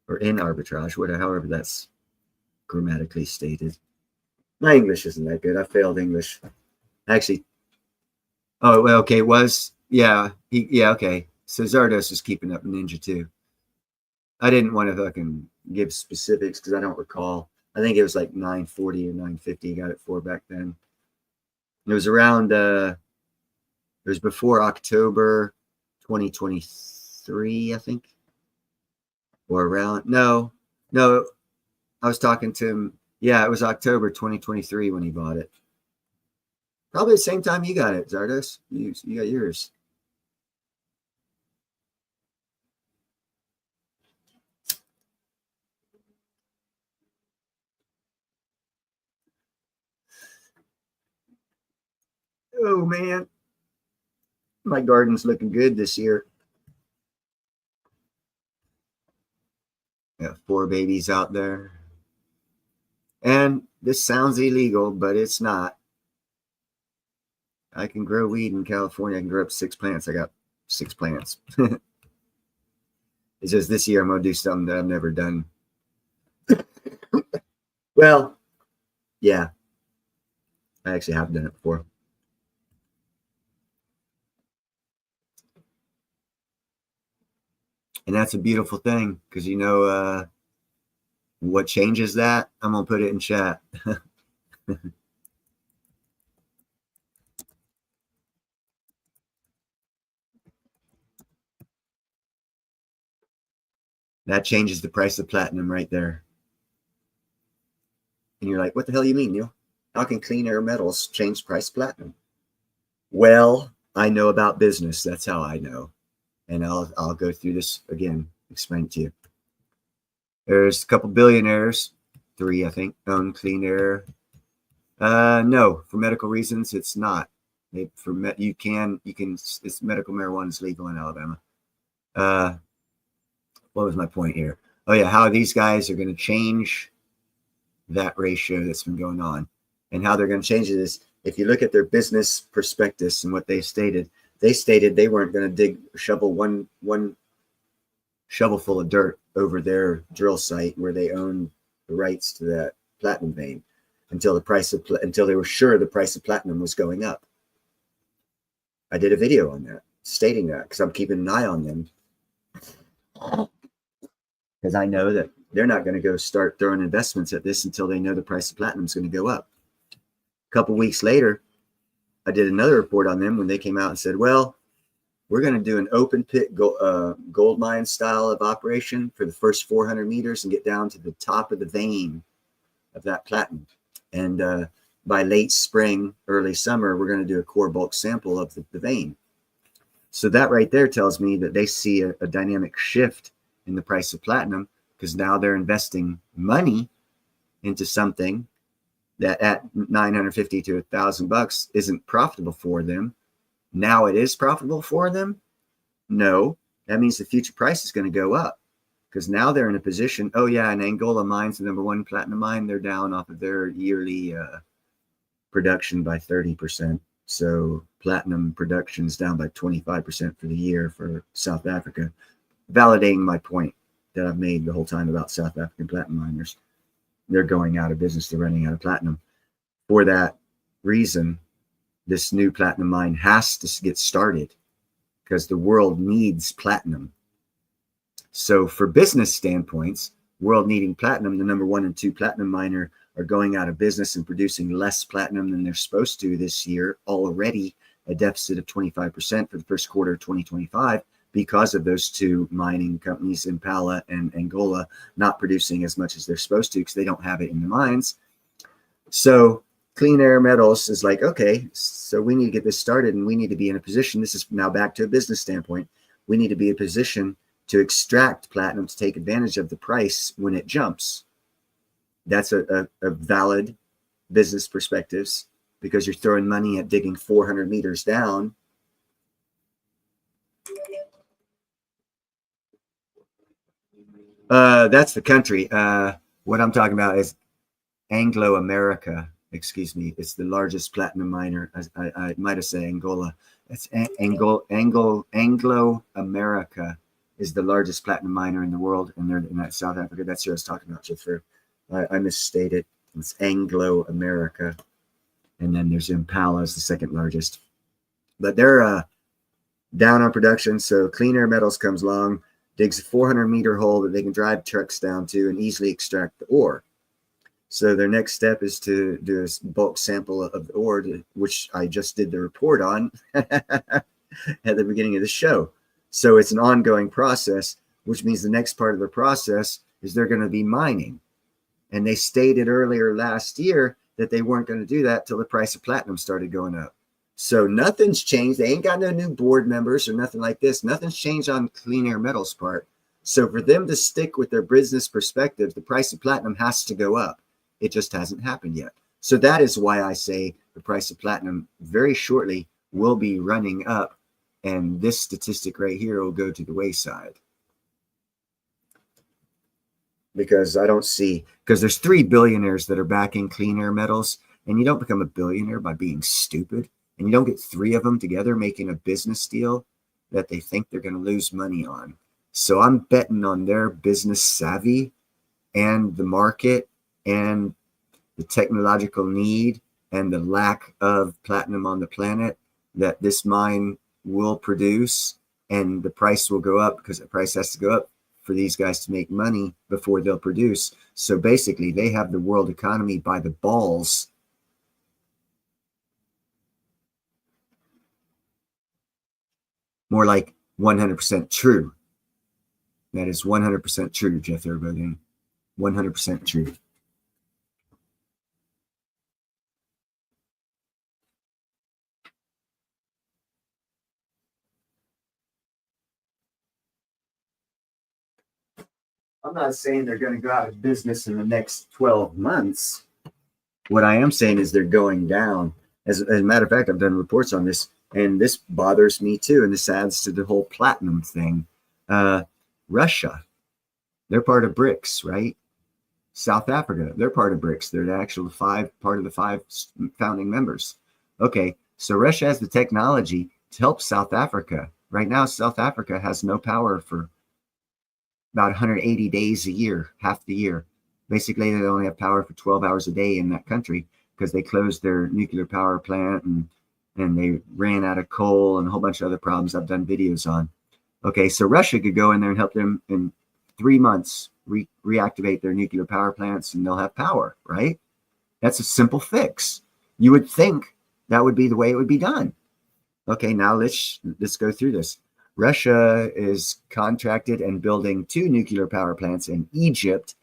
Or in arbitrage, however that's grammatically stated. My English isn't that good. I failed English. Actually, oh, well, okay, okay. So Zardos is keeping up Ninja too. I didn't want to fucking give specifics because I don't recall. I think it was like 940 or 950 he got it for back then. It was around, it was before October 2023, I think. Or around, no, I was talking to him. Yeah, it was October 2023 when he bought it. Probably the same time you got it, Zardos. You got yours. Oh, man. My garden's looking good this year. Got 4 babies out there. And this sounds illegal, but it's not. I can grow weed in California. I can grow up 6 plants. I got 6 plants. It's just this year I'm going to do something that I've never done. Well, yeah. I actually have done it before. And that's a beautiful thing because, you know, what changes that? I'm going to put it in chat. That changes the price of platinum right there. And you're like, what the hell you mean, Neil? How can clean air metals change the price of platinum? Well, I know about business. That's how I know. And I'll go through this again, explain it to you. There's a couple billionaires, 3, I think, own clean air. No, for medical reasons, it's not. It's medical marijuana is legal in Alabama. What was my point here? Oh yeah, how these guys are going to change that ratio that's been going on, and how they're going to change it is if you look at their business prospectus and what they stated they weren't going to shovel one shovelful of dirt over their drill site where they own the rights to that platinum vein until they were sure the price of platinum was going up. I did a video on that stating that because I'm keeping an eye on them. Because I know that they're not going to go start throwing investments at this until they know the price of platinum is going to go up. A couple weeks later, I did another report on them when they came out and said, well, we're going to do an open pit gold mine style of operation for the first 400 meters and get down to the top of the vein of that platinum. And by late spring, early summer, we're going to do a core bulk sample of the vein. So that right there tells me that they see a dynamic shift in the price of platinum, because now they're investing money into something that at 950 to $1,000 isn't profitable for them. Now it is profitable for them. No, that means the future price is going to go up, because now they're in a position. Oh yeah, and Angola mine's the number one platinum mine. They're down off of their yearly production by 30%. So platinum production is down by 25% for the year for South Africa, validating my point that I've made the whole time about South African platinum miners. They're going out of business. They're running out of platinum. For that reason, this new platinum mine has to get started, because the world needs platinum. So for business standpoints, world needing platinum, the number 1 and 2 platinum miner are going out of business and producing less platinum than they're supposed to this year, already a deficit of 25% for the first quarter of 2025, because of those 2 mining companies, Impala and Angola, not producing as much as they're supposed to because they don't have it in the mines. So Clean Air Metals is like, okay, so we need to get this started, and we need to be in a position. This is now back to a business standpoint. We need to be in a position to extract platinum to take advantage of the price when it jumps. That's a valid business perspectives, because you're throwing money at digging 400 meters down. That's the country. What I'm talking about is Anglo America. Excuse me. It's the largest platinum miner. I might have said Angola. It's Anglo America is the largest platinum miner in the world, and they're in that South Africa. That's who I was talking about, Chitford. I misstated. It's Anglo America, and then there's Impala is the second largest. But they're down on production. So Clean Air Metals comes along, digs a 400-meter hole that they can drive trucks down to and easily extract the ore. So their next step is to do a bulk sample of the ore, which I just did the report on at the beginning of the show. So it's an ongoing process, which means the next part of the process is they're going to be mining. And they stated earlier last year that they weren't going to do that till the price of platinum started going up. So nothing's changed. They ain't got no new board members or nothing like this. Nothing's changed on Clean Air Metals' part. So for them to stick with their business perspective, the price of platinum has to go up. It just hasn't happened yet. So that is why I say the price of platinum very shortly will be running up. And this statistic right here will go to the wayside. Because I don't see, because there's 3 billionaires that are backing Clean Air Metals, and you don't become a billionaire by being stupid, and you don't get 3 of them together making a business deal that they think they're going to lose money on. So I'm betting on their business savvy and the market and the technological need and the lack of platinum on the planet that this mine will produce, and the price will go up, because the price has to go up for these guys to make money before they'll produce. So basically they have the world economy by the balls. More like 100% true. That is 100% true, Jeff Everybody. 100% true. I'm not saying they're going to go out of business in the next 12 months. What I am saying is they're going down. As a matter of fact, I've done reports on this, and this bothers me too. And this adds to the whole platinum thing. Russia, they're part of BRICS, right? South Africa, they're part of BRICS. They're the actual part of the 5 founding members. Okay, so Russia has the technology to help South Africa. Right now, South Africa has no power for about 180 days a year, half the year. Basically, they only have power for 12 hours a day in that country because they closed their nuclear power plant and they ran out of coal and a whole bunch of other problems I've done videos on. Okay, so Russia could go in there and help them in 3 months reactivate their nuclear power plants, and they'll have power, right? That's a simple fix. You would think that would be the way it would be done. Okay, now let's go through this. Russia is contracted and building 2 nuclear power plants in Egypt,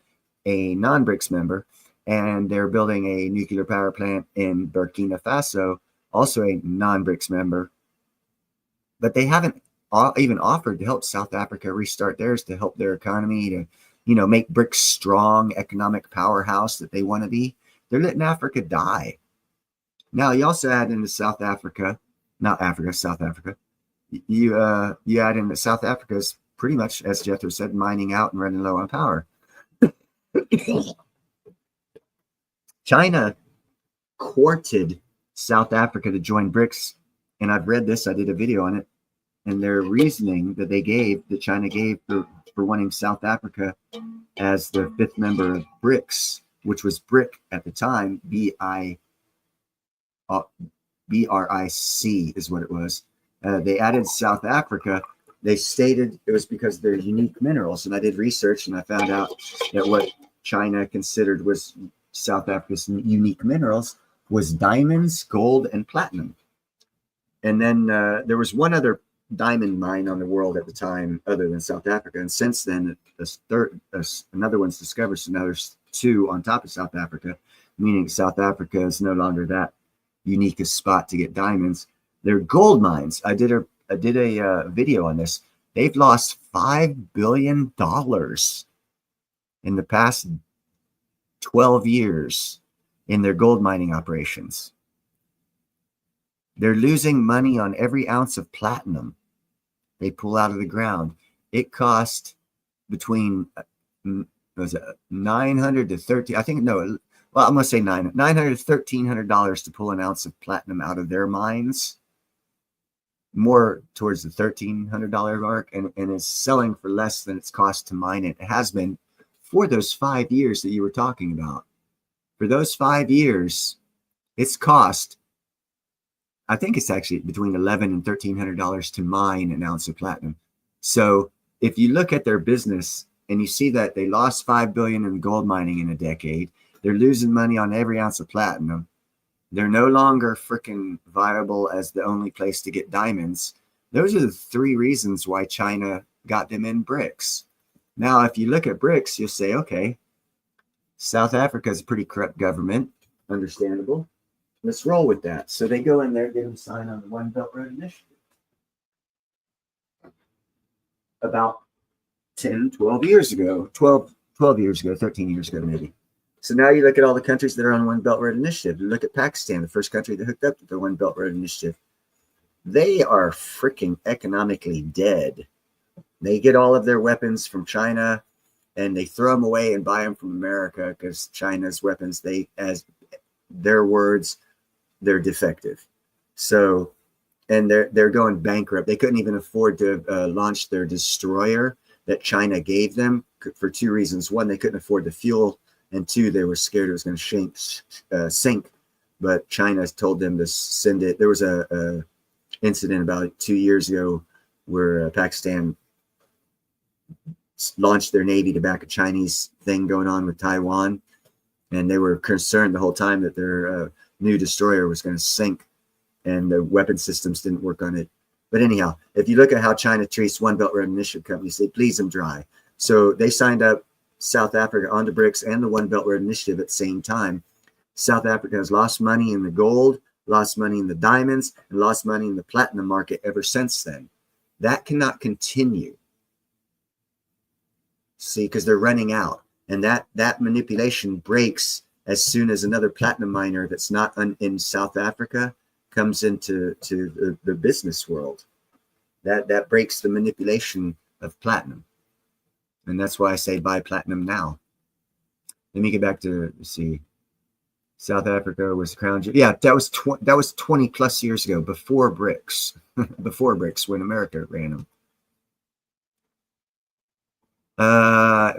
a non-BRICS member, and they're building a nuclear power plant in Burkina Faso, also a non-BRICS member. But they haven't even offered to help South Africa restart theirs, to help their economy, to, make BRICS strong economic powerhouse that they want to be. They're letting Africa die. Now, you also add into South Africa, not Africa, South Africa. You add in that South Africa is pretty much, as Jethro said, mining out and running low on power. China courted South Africa to join BRICS, and I've read this. I did a video on it, and their reasoning that China gave for wanting South Africa as the fifth member of BRICS, which was BRIC at the time, BRIC is what it was. They added South Africa. They stated it was because of their unique minerals, and I did research and I found out that what China considered was South Africa's unique minerals was diamonds, gold, and platinum. And then there was one other diamond mine on the world at the time other than South Africa, and since then another one's discovered, so now there's two on top of South Africa, meaning South Africa is no longer that uniquest spot to get diamonds. They're gold mines. I did a video on this. They've lost $5 billion in the past 12 years in their gold mining operations. They're losing money on every ounce of platinum they pull out of the ground. It cost between was it $900 to $13? I think no. Well, I'm gonna say $900 to $1,300 to pull an ounce of platinum out of their mines. More towards the $1,300 mark, and is selling for less than it's cost to mine it. It has been for those 5 years that you were talking about. For those 5 years, it's cost, I think it's actually between $1,100 and $1,300 to mine an ounce of platinum. So if you look at their business and you see that they lost $5 billion in gold mining in a decade, they're losing money on every ounce of platinum. They're no longer freaking viable as the only place to get diamonds. Those are the three reasons why China got them in BRICS. Now, if you look at BRICS, you'll say, okay, South Africa is a pretty corrupt government. Understandable. Let's roll with that. So they go in there, get them signed on the One Belt Road Initiative. About 10, 12 years ago, 12 years ago, 13 years ago, maybe. So now you look at all the countries that are on One Belt Road Initiative. You look at Pakistan, the first country that hooked up to the One Belt Road Initiative. They are freaking economically dead. They get all of their weapons from China and they throw them away and buy them from America because China's weapons, as their words, they're defective. So, and they're going bankrupt. They couldn't even afford to launch their destroyer that China gave them for two reasons. One, they couldn't afford the fuel, and two, they were scared it was going to sink. But China told them to send it. There was a incident about 2 years ago where Pakistan launched their navy to back a Chinese thing going on with Taiwan, and they were concerned the whole time that their new destroyer was going to sink, and the weapon systems didn't work on it. But anyhow, if you look at how China treats One Belt Road Initiative companies, they bleed them dry. So they signed up South Africa onto BRICS and the One Belt Road Initiative at the same time. South Africa has lost money in the gold, lost money in the diamonds, and lost money in the platinum market ever since then. That cannot continue. See, because they're running out. And that manipulation breaks as soon as another platinum miner that's not in South Africa comes into the business world. That breaks the manipulation of platinum. And that's why I say buy platinum now. Let me get back to see. South Africa was crown. Yeah, that was 20 plus years ago, before BRICS, before BRICS, when America ran them.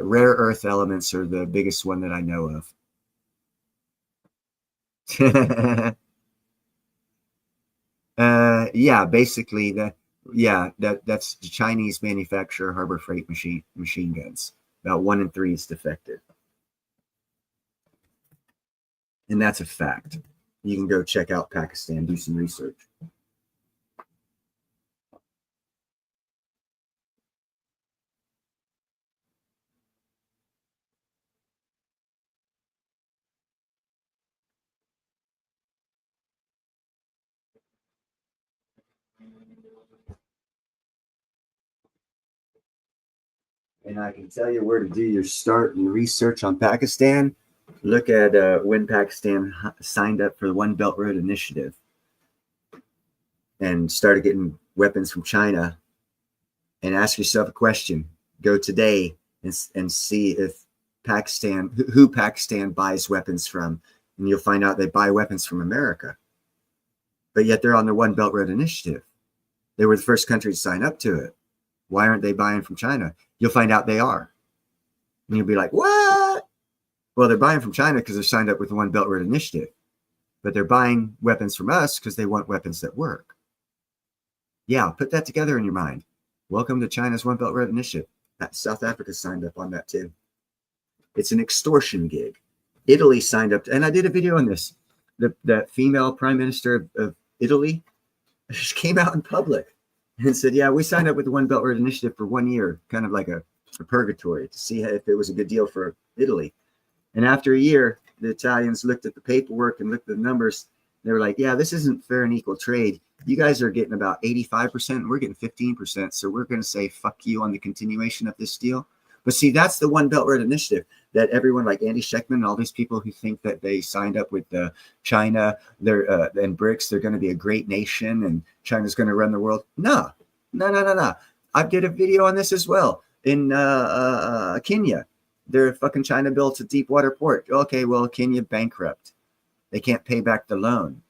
Rare earth elements are the biggest one that I know of. Yeah, basically that's the Chinese manufacturer Harbor Freight machine guns. About 1 in 3 is defective. And that's a fact. You can go check out Pakistan, do some research. And I can tell you where to do your start and research on Pakistan. Look at when Pakistan signed up for the One Belt Road Initiative and started getting weapons from China. And ask yourself a question. Go today and see if Pakistan, who Pakistan buys weapons from. And you'll find out they buy weapons from America. But yet they're on the One Belt Road Initiative. They were the first country to sign up to it. Why aren't they buying from China? You'll find out they are. And you'll be like, what? Well, they're buying from China because they're signed up with the One Belt Road Initiative. But they're buying weapons from us because they want weapons that work. Yeah, put that together in your mind. Welcome to China's One Belt Road Initiative. South Africa signed up on that too. It's an extortion gig. Italy signed up, and I did a video on this. The female prime minister of Italy just came out in public and said, yeah, we signed up with the One Belt Road Initiative for 1 year, kind of like a purgatory to see if it was a good deal for Italy. And after a year, the Italians looked at the paperwork and looked at the numbers. They were like, yeah, this isn't fair and equal trade. You guys are getting about 85%, and we're getting 15%. So we're going to say fuck you on the continuation of this deal. But see, that's the One Belt Road Initiative that everyone like Andy Schechtman and all these people who think that they signed up with China and BRICS, they're going to be a great nation and China's going to run the world. No. I did a video on this as well in Kenya. Their fucking China built a deep water port. Okay, well, Kenya bankrupt. They can't pay back the loan.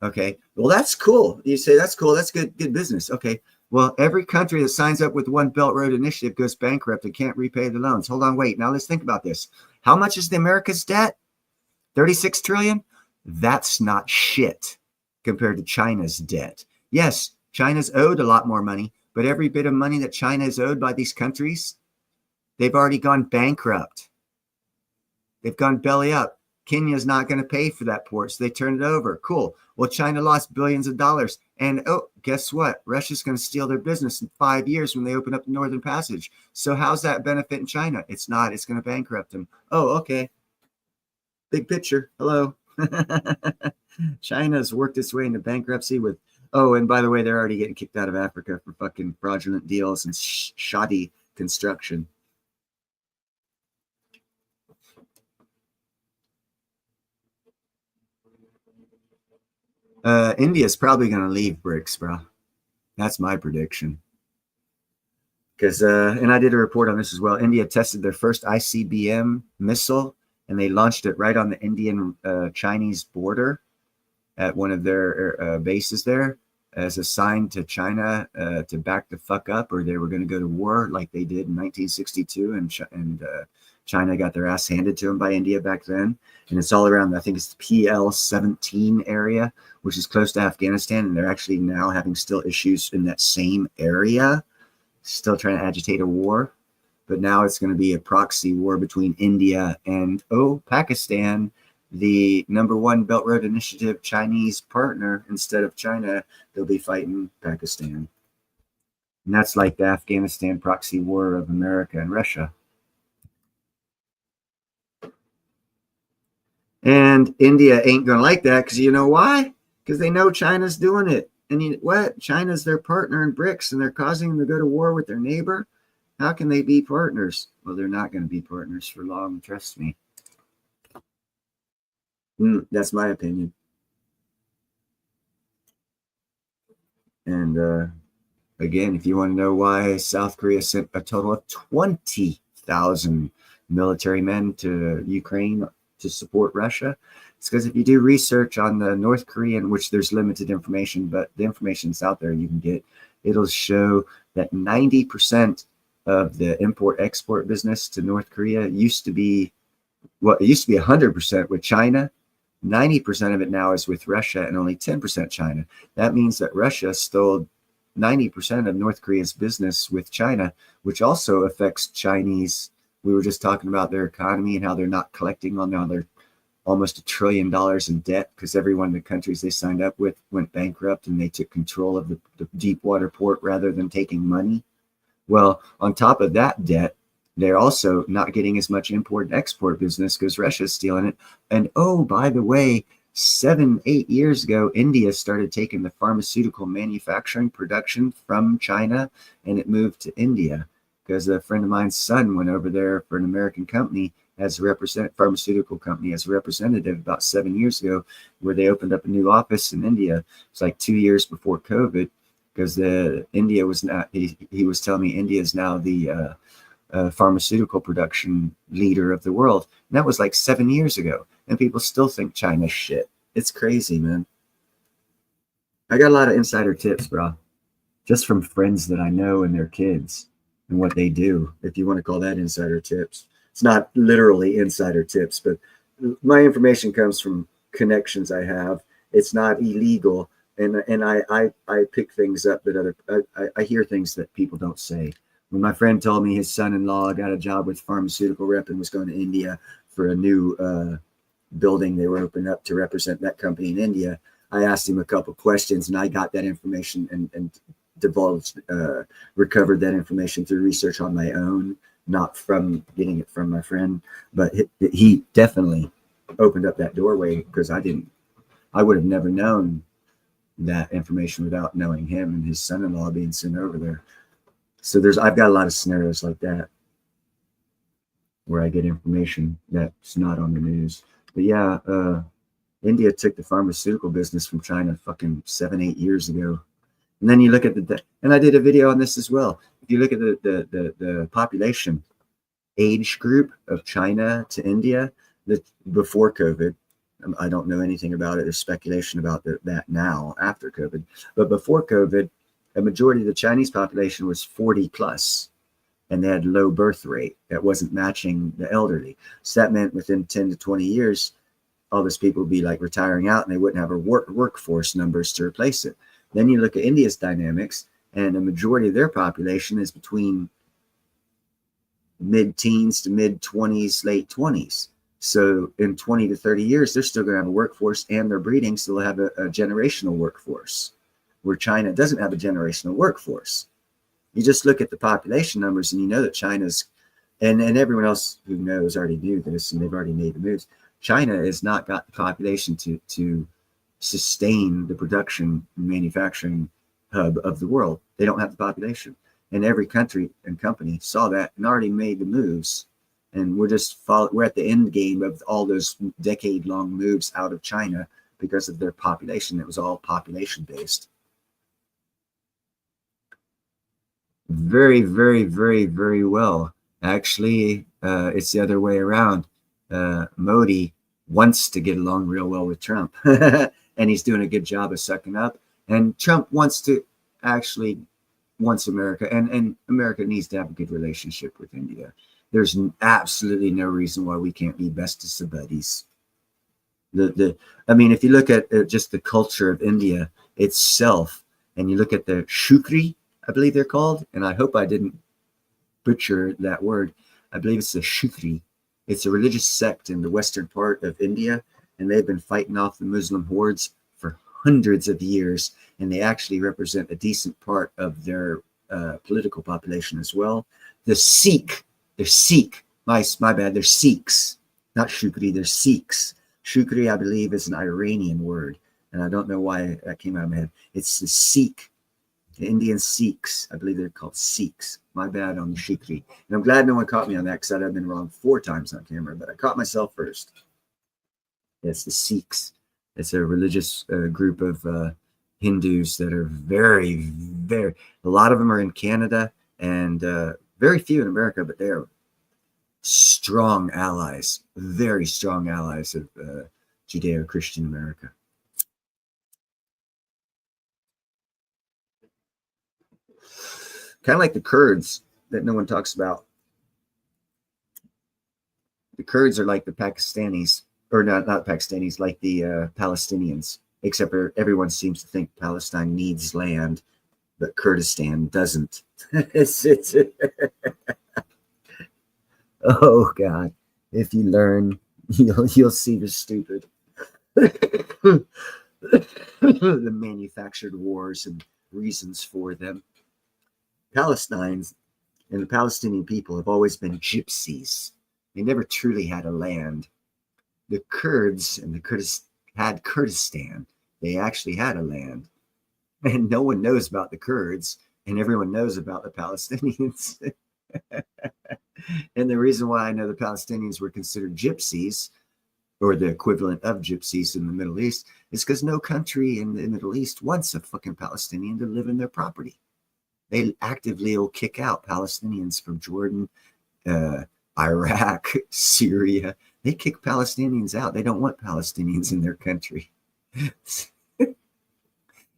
Okay, well, that's cool. You say that's cool. That's good business. Okay, well, every country that signs up with One Belt Road Initiative goes bankrupt and can't repay the loans. Hold on, wait. Now let's think about this. How much is the America's debt? 36 trillion? That's not shit compared to China's debt. Yes, China's owed a lot more money, but every bit of money that China is owed by these countries, they've already gone bankrupt. They've gone belly up. Kenya's not going to pay for that port, so they turned it over. Cool. Well, China lost billions of dollars. And, oh, guess what? Russia's going to steal their business in 5 years when they open up the Northern Passage. So how's that benefiting China? It's not. It's going to bankrupt them. Oh, okay. Big picture. Hello. China's worked its way into bankruptcy with, oh, and by the way, they're already getting kicked out of Africa for fucking fraudulent deals and shoddy construction. India's probably going to leave BRICS, bro. That's my prediction. Because, and I did a report on this as well. India tested their first ICBM missile, and they launched it right on the Indian-Chinese border at one of their bases there as a sign to China to back the fuck up, or they were going to go to war like they did in 1962, and China got their ass handed to them by India back then. And it's all around, I think it's the PL-17 area, which is close to Afghanistan. And they're actually now having still issues in that same area, still trying to agitate a war. But now it's going to be a proxy war between India and, Pakistan, the #1 Belt Road Initiative Chinese partner. Instead of China, they'll be fighting Pakistan. And that's like the Afghanistan proxy war of America and Russia. And India ain't going to like that because you know why? Because they know China's doing it. And what? China's their partner in BRICS, and they're causing them to go to war with their neighbor. How can they be partners? Well, they're not going to be partners for long, trust me. That's my opinion. And again, if you want to know why South Korea sent a total of 20,000 military men to Ukraine to support Russia, it's because if you do research on the North Korean, which there's limited information, but the information's out there you can get, it'll show that 90% of the import-export business to North Korea used to be, well, it used to be 100% with China. 90% of it now is with Russia and only 10% China. That means that Russia stole 90% of North Korea's business with China, which also affects Chinese. We were just talking about their economy and how they're not collecting on now. They're almost $1 trillion in debt because every one of the countries they signed up with went bankrupt and they took control of the deep water port rather than taking money. Well, on top of that debt, they're also not getting as much import and export business because Russia's stealing it. And oh, by the way, 7-8 years ago, India started taking the pharmaceutical manufacturing production from China, and it moved to India because a friend of mine's son went over there for an American company as a pharmaceutical company as a representative about 7 years ago, where they opened up a new office in India. It's like 2 years before COVID, because India was not. He was telling me India is now the pharmaceutical production leader of the world. And that was like 7 years ago. And people still think China's shit. It's crazy, man. I got a lot of insider tips, bro. Just from friends that I know and their kids and what they do. If you want to call that insider tips. It's not literally insider tips, but my information comes from connections I have. It's not illegal. And I pick things up that I hear things that people don't say. When my friend told me his son-in-law got a job with pharmaceutical rep and was going to India for a new building they were opening up to represent that company in India, I asked him a couple questions, and I got that information and recovered that information through research on my own, not from getting it from my friend. But he definitely opened up that doorway, because I would have never known that information without knowing him and his son-in-law being sent over there. So I've got a lot of scenarios like that where I get information that's not on the news. But yeah, India took the pharmaceutical business from China fucking 7-8 years ago. And then you look at and I did a video on this as well. If you look at the population age group of China to India, before COVID, I don't know anything about it. There's speculation about that now after COVID. But before COVID, a majority of the Chinese population was 40 plus, and they had low birth rate that wasn't matching the elderly. So that meant within 10 to 20 years, all those people would be like retiring out, and they wouldn't have a workforce numbers to replace it. Then you look at India's dynamics, and a majority of their population is between mid-teens to mid-20s, late 20s. So in 20 to 30 years, they're still going to have a workforce, and they're breeding, so they'll have a generational workforce, where China doesn't have a generational workforce. You just look at the population numbers, and you know that China's, and everyone else who knows already knew this, and they've already made the moves. China has not got the population to sustain the production and manufacturing hub of the world. They don't have the population. And every country and company saw that and already made the moves. And we're at the end game of all those decade-long moves out of China because of their population. It was all population based. Very, very, very, very well. Actually, it's the other way around. Modi wants to get along real well with Trump, and he's doing a good job of sucking up. And Trump wants America, and America needs to have a good relationship with India. There's absolutely no reason why we can't be bestest of buddies. I mean, if you look at just the culture of India itself, and you look at the Shukri, I believe they're called, and I hope I didn't butcher that word. I believe it's the Shukri. It's a religious sect in the western part of India, and they've been fighting off the Muslim hordes for hundreds of years, and they actually represent a decent part of their political population as well. They're Sikh, my bad, they're Sikhs, not Shukri, they're Sikhs. Shukri, I believe, is an Iranian word, and I don't know why that came out of my head. It's the Sikh. The Indian Sikhs, I believe they're called Sikhs. My bad on the Shukri. And I'm glad no one caught me on that, because I'd have been wrong 4 times on camera, but I caught myself first. It's the Sikhs. It's a religious group of Hindus that are very, very, a lot of them are in Canada, and very few in America, but they are strong allies, very strong allies of Judeo-Christian America. Kind of like the Kurds that no one talks about. The Kurds are like the Pakistanis, or not Pakistanis, like the Palestinians, except everyone seems to think Palestine needs land, but Kurdistan doesn't. Oh God, if you learn, you'll see the stupid, the manufactured wars and reasons for them. Palestinians and the Palestinian people have always been gypsies. They never truly had a land. The Kurds and the had Kurdistan. They actually had a land, and no one knows about the Kurds, and everyone knows about the Palestinians. And the reason why I know the Palestinians were considered gypsies, or the equivalent of gypsies in the Middle East, is because no country in the Middle East wants a fucking Palestinian to live in their property. They actively will kick out Palestinians from Jordan, Iraq, Syria. They kick Palestinians out. They don't want Palestinians in their country.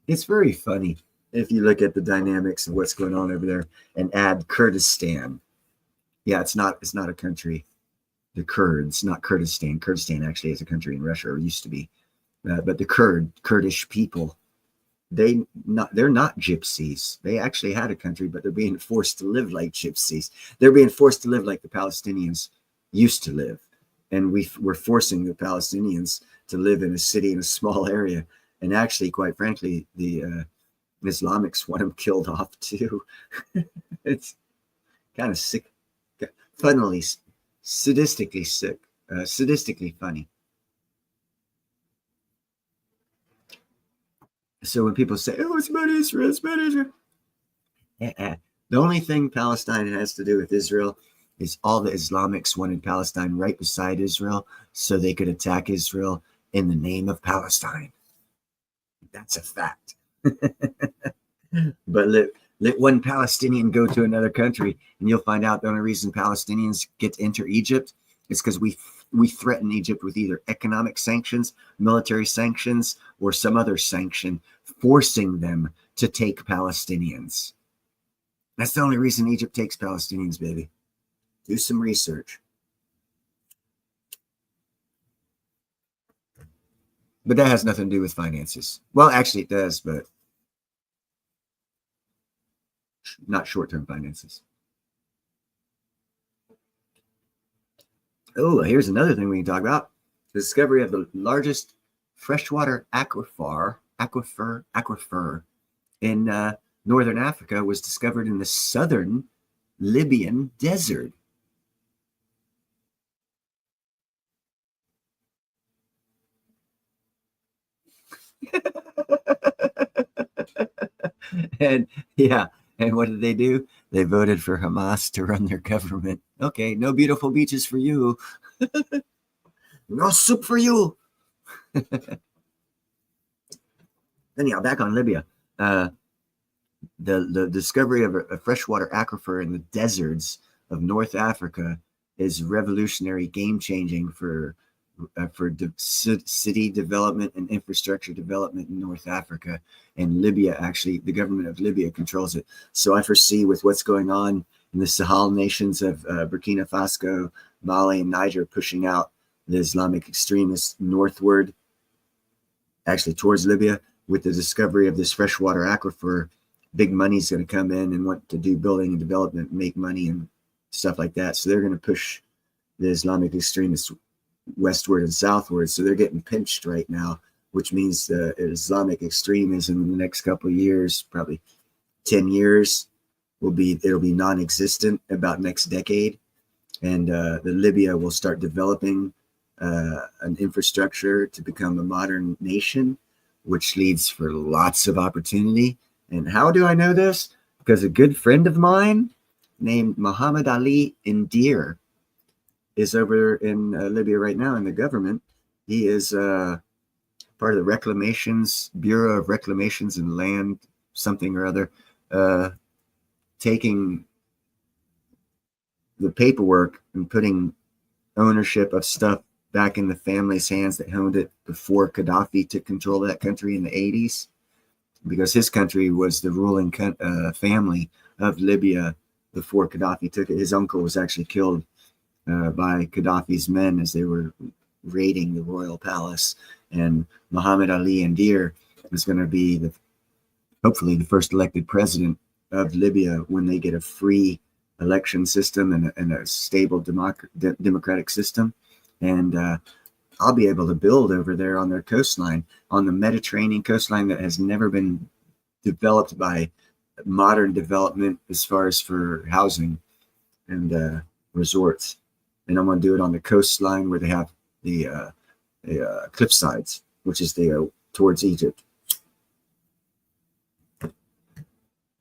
It's very funny if you look at the dynamics of what's going on over there and add Kurdistan. Yeah, it's not a country. The Kurds, not Kurdistan. Kurdistan actually is a country in Russia, or used to be. But the Kurdish people, they're not gypsies. They actually had a country, but they're being forced to live like gypsies. They're being forced to live like the Palestinians used to live. And we're forcing the Palestinians to live in a city in a small area. And actually, quite frankly, the Islamics want them killed off too. It's kind of sick, funnily, sadistically sick, sadistically funny. So when people say, "Oh, it's about Israel," it's about Israel. The only thing Palestine has to do with Israel is all the Islamics wanted Palestine right beside Israel so they could attack Israel in the name of Palestine. That's a fact. But let one Palestinian go to another country, and you'll find out the only reason Palestinians get to enter Egypt is because we threaten Egypt with either economic sanctions, military sanctions, or some other sanction, forcing them to take Palestinians. That's the only reason Egypt takes Palestinians, baby. Do some research. But that has nothing to do with finances. Well, actually it does, but not short-term finances. Oh, here's another thing we can talk about. The discovery of the largest freshwater aquifer in northern Africa was discovered in the southern Libyan desert. And yeah, and what did they do? They voted for Hamas to run their government. Okay, no beautiful beaches for you. No soup for you. Anyhow, back on Libya. The discovery of a freshwater aquifer in the deserts of North Africa is revolutionary, game-changing for city development and infrastructure development in North Africa. And Libya, actually, the government of Libya controls it. So I foresee with what's going on in the Sahel nations of Burkina Faso, Mali, and Niger, pushing out the Islamic extremists northward, actually towards Libya, with the discovery of this freshwater aquifer. Big money's going to come in and want to do building and development, make money and stuff like that. So they're going to push the Islamic extremists westward and southward. So they're getting pinched right now, which means the Islamic extremism in the next couple of years, probably 10 years, it'll be non-existent about next decade. And the Libya will start developing an infrastructure to become a modern nation, which leads for lots of opportunity. And how do I know this? Because a good friend of mine named Muhammad Ali Indir is over in Libya right now in the government. He is part of the Bureau of Reclamations and Land, something or other, taking the paperwork and putting ownership of stuff back in the family's hands that owned it before Gaddafi took control of that country in the 80s. Because his country was the ruling family of Libya before Gaddafi took it. His uncle was actually killed by Gaddafi's men as they were raiding the royal palace. And Muhammad Ali Indir is going to be hopefully the first elected president of Libya when they get a free election system and a stable democratic system. And I'll be able to build over there on their coastline, on the Mediterranean coastline that has never been developed by modern development as far as for housing and resorts. And I'm going to do it on the coastline where they have the cliff sides. which is the towards Egypt.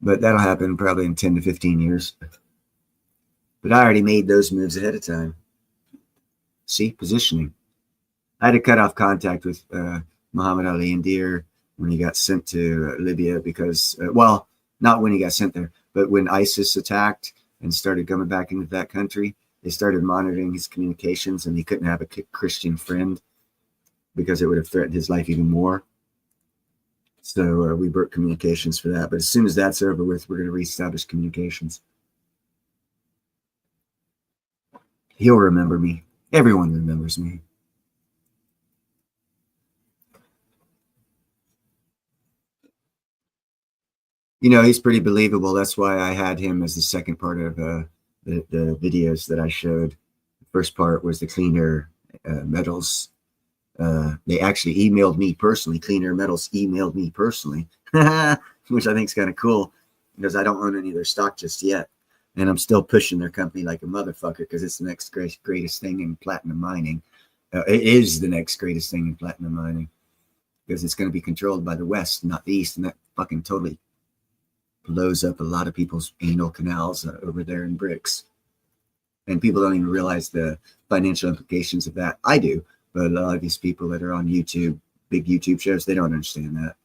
But that'll happen probably in 10 to 15 years. But I already made those moves ahead of time. See, positioning. I had to cut off contact with Muhammad Ali and Deer when he got sent to Libya because, well, not when he got sent there, but when ISIS attacked and started coming back into that country, they started monitoring his communications, and he couldn't have a Christian friend because it would have threatened his life even more. So we broke communications for that. But as soon as that's over with, we're going to reestablish communications. He'll remember me. Everyone remembers me. You know, he's pretty believable. That's why I had him as the second part of the videos that I showed. The first part was the cleaner metals. They actually emailed me personally. Cleaner Metals emailed me personally, which I think is kind of cool because I don't own any of their stock just yet. And I'm still pushing their company like a motherfucker because it's the next greatest thing in platinum mining. It is the next greatest thing in platinum mining because it's going to be controlled by the West, not the East. And that fucking totally blows up a lot of people's anal canals over there in bricks. And people don't even realize the financial implications of that. I do. But a lot of these people that are on YouTube, big YouTube shows, they don't understand that.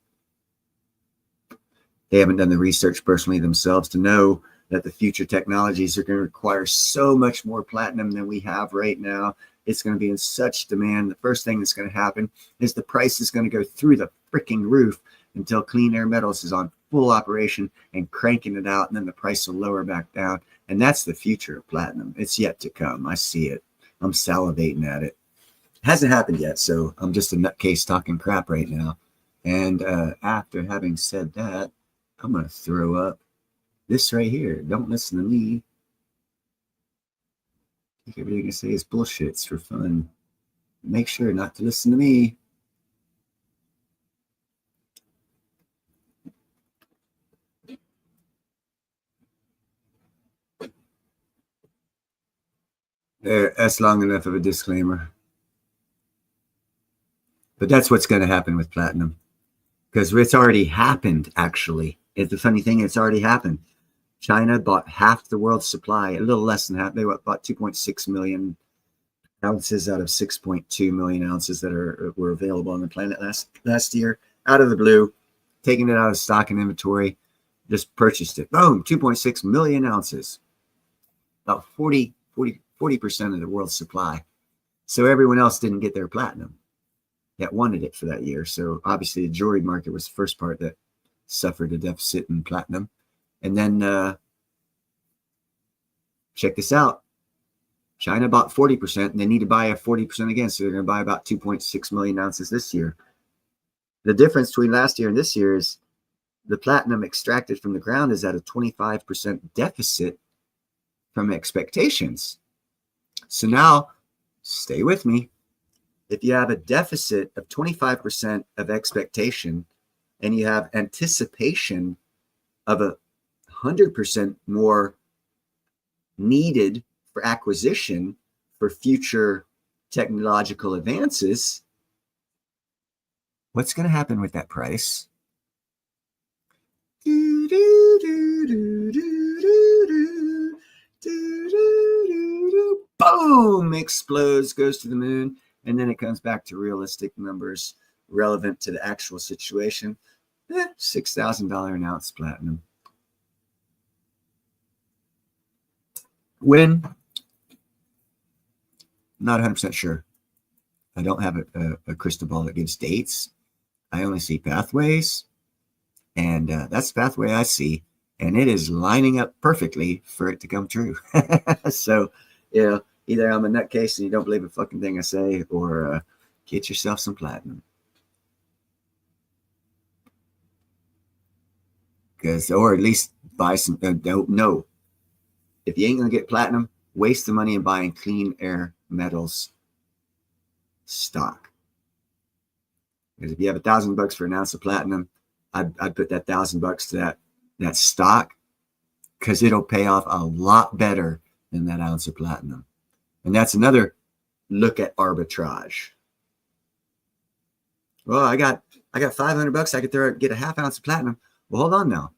They haven't done the research personally themselves to know that the future technologies are going to require so much more platinum than we have right now. It's going to be in such demand. The first thing that's going to happen is the price is going to go through the freaking roof until Clean Air Metals is on full operation and cranking it out, and then the price will lower back down. And that's the future of platinum. It's yet to come. I see it. I'm salivating at it. Hasn't happened yet, so I'm just a nutcase talking crap right now. And after having said that, I'm going to throw up this right here. Don't listen to me. I think everything I say is bullshit. It's for fun. Make sure not to listen to me. There, that's long enough of a disclaimer. But that's what's going to happen with platinum. Because it's already happened, actually. It's the funny thing, it's already happened. China bought half the world's supply, a little less than half. They bought 2.6 million ounces out of 6.2 million ounces that were available on the planet last year. Out of the blue, taking it out of stock and inventory, just purchased it. Boom, 2.6 million ounces. About 40% of the world's supply. So everyone else didn't get their platinum that wanted it for that year. So obviously the jewelry market was the first part that suffered a deficit in platinum. And then check this out. China bought 40%, and they need to buy a 40% again. So they're going to buy about 2.6 million ounces this year. The difference between last year and this year is the platinum extracted from the ground is at a 25% deficit from expectations. So now, stay with me. If you have a deficit of 25% of expectation and you have anticipation of 100% more needed for acquisition for future technological advances, what's going to happen with that price? Boom! Explodes, goes to the moon. And then it comes back to realistic numbers relevant to the actual situation. $6,000 an ounce platinum. When? Not 100% sure. I don't have a crystal ball that gives dates. I only see pathways. And that's the pathway I see. And it is lining up perfectly for it to come true. So, you know, either I'm a nutcase and you don't believe a fucking thing I say, or get yourself some platinum. Or at least buy some. No. If you ain't going to get platinum, waste the money in buying Clean Air Metals stock. Because if you have $1,000 for an ounce of platinum, I'd put that $1,000 to that stock, because it'll pay off a lot better than that ounce of platinum. And that's another look at arbitrage. Well, I got $500. I could get a half ounce of platinum. Well, hold on now.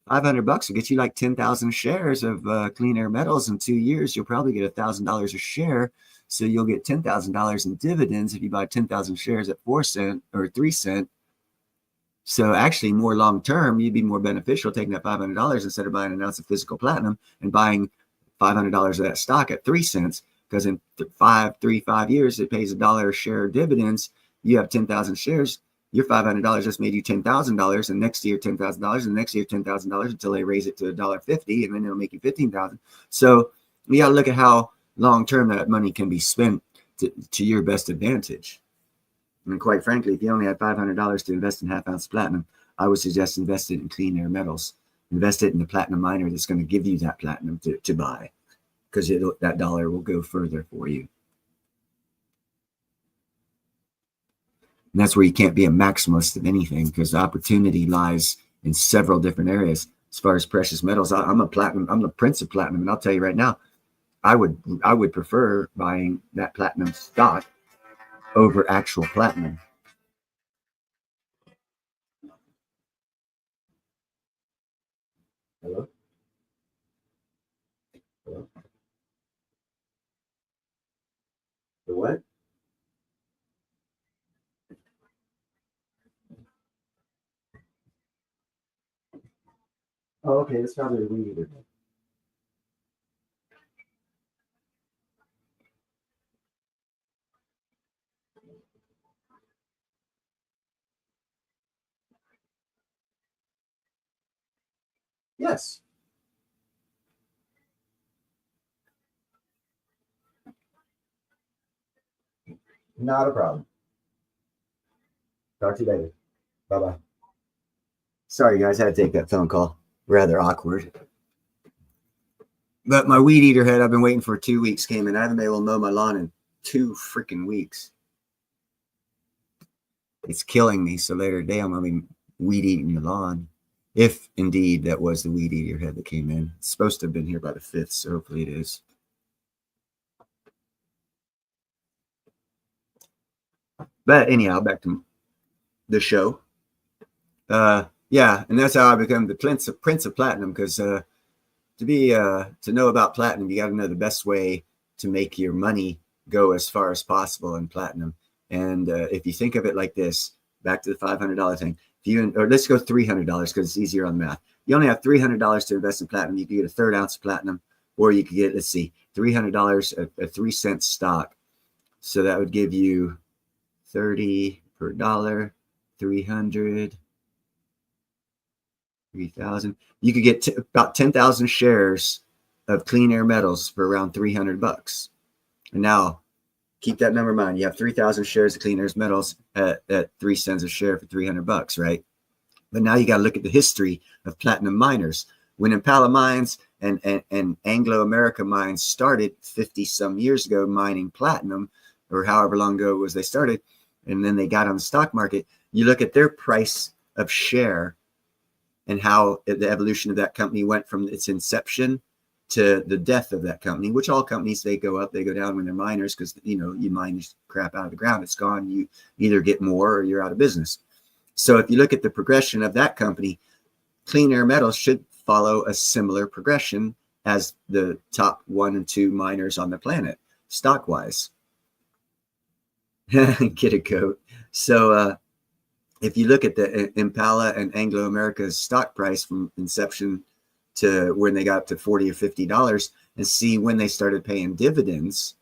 $500 will get you like 10,000 shares of Clean Air Metals. In 2 years, you'll probably get $1,000 a share. So you'll get $10,000 in dividends if you buy 10,000 shares at 4 cents or 3 cents. So actually, more long term, you'd be more beneficial taking that $500 instead of buying an ounce of physical platinum and buying $500 of that stock at 3 cents. Because in 5 years, it pays $1 a share dividends. You have 10,000 shares. Your $500 just made you $10,000, and next year $10,000, and next year $10,000 until they raise it to $1.50, and then it'll make you $15,000. So you got to look at how long term that money can be spent to your best advantage. And quite frankly, if you only had $500 to invest in half ounce platinum, I would suggest invest it in Clean Air Metals. Invest it in the platinum miner that's going to give you that platinum to buy, because that dollar will go further for you. And that's where you can't be a maximalist of anything, because the opportunity lies in several different areas. As far as precious metals, I'm the prince of platinum, and I'll tell you right now, I would prefer buying that platinum stock over actual platinum. Hello? Hello? The what? Oh, okay. That's probably a weed eater. Yes. Not a problem. Talk to you later. Bye-bye. Sorry, guys. I had to take that phone call. Rather awkward. But my weed eater head, I've been waiting for 2 weeks, came in. I haven't been able to mow my lawn in 2 freaking weeks. It's killing me. So later today, I'm going to be weed eating the lawn. If indeed that was the weed eater head that came in. It's supposed to have been here by the 5th, so hopefully it is. But anyhow, back to the show. Yeah, and that's how I become the Prince of Platinum, because to know about platinum, you got to know the best way to make your money go as far as possible in platinum. And if you think of it like this, back to the $500 thing, or let's go $300 because it's easier on the math. You only have $300 to invest in platinum. You could get a 1/3 ounce of platinum, or you could get, let's see, $300 a 3 cent stock. So that would give you 30 per dollar, 300, 3,000. You could get about 10,000 shares of Clean Air Metals for around $300. And now, keep that number in mind. You have 3,000 shares of Clean Air Metals at 3 cents a share for $300, right? But now you got to look at the history of platinum miners. When Impala Mines and Anglo America Mines started 50 some years ago mining platinum, or however long ago it was they started, and then they got on the stock market, you look at their price of share and how the evolution of that company went from its inception to the death of that company, which all companies, they go up, they go down when they're miners, because, you know, you mine this crap out of the ground, it's gone. You either get more or you're out of business. So if you look at the progression of that company, Clean Air Metals should follow a similar progression as the top 1 and 2 miners on the planet, stock-wise. Get a coat. So if you look at the Impala and Anglo America's stock price from inception to when they got to $40 or $50, and see when they started paying dividends,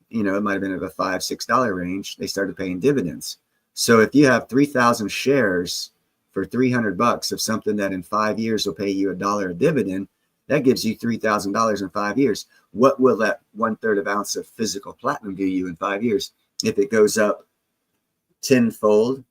you know, it might have been at a $5, $6 range. They started paying dividends. So if you have 3,000 shares for $300 of something that in 5 years will pay you $1 a dividend, that gives you $3,000 in 5 years. What will that 1/3 of ounce of physical platinum do you in 5 years? If it goes up tenfold,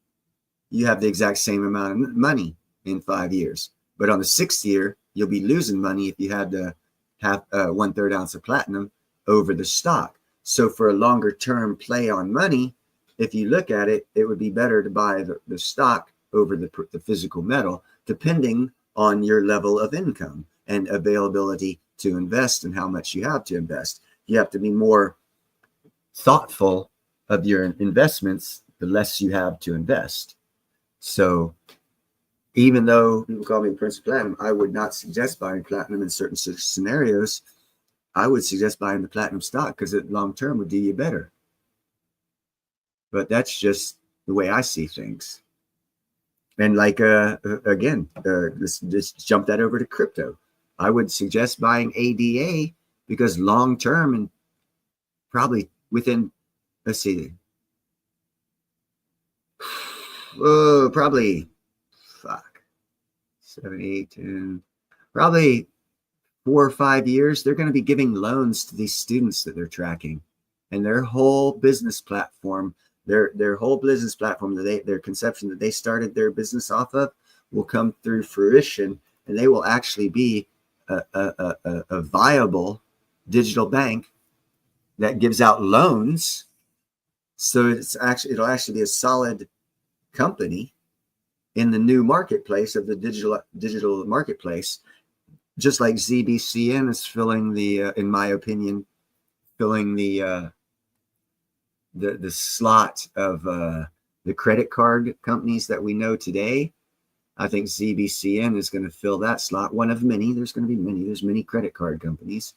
you have the exact same amount of money in 5 years. But on the 6th year, you'll be losing money if you had to have 1/3 ounce of platinum over the stock. So for a longer term play on money, if you look at it, it would be better to buy the stock over the physical metal, depending on your level of income and availability to invest and how much you have to invest. You have to be more thoughtful of your investments the less you have to invest. So even though people call me the Prince of Platinum, I would not suggest buying platinum in certain scenarios. I would suggest buying the platinum stock because it long term would do you better. But that's just the way I see things. And like again, just jump that over to crypto. I would suggest buying ADA because long term and probably within, let's see, probably 7, 8, 10, probably 4 or 5 years, they're going to be giving loans to these students that they're tracking, and their whole business platform, their whole business platform their conception that they started their business off of will come through fruition, and they will actually be a viable digital bank that gives out loans. So it'll actually be a solid company in the new marketplace of the digital marketplace, just like ZBCN is filling the, in my opinion, filling the slot of the credit card companies that we know today. I think ZBCN is going to fill that slot. One of many. There's going to be many. There's many credit card companies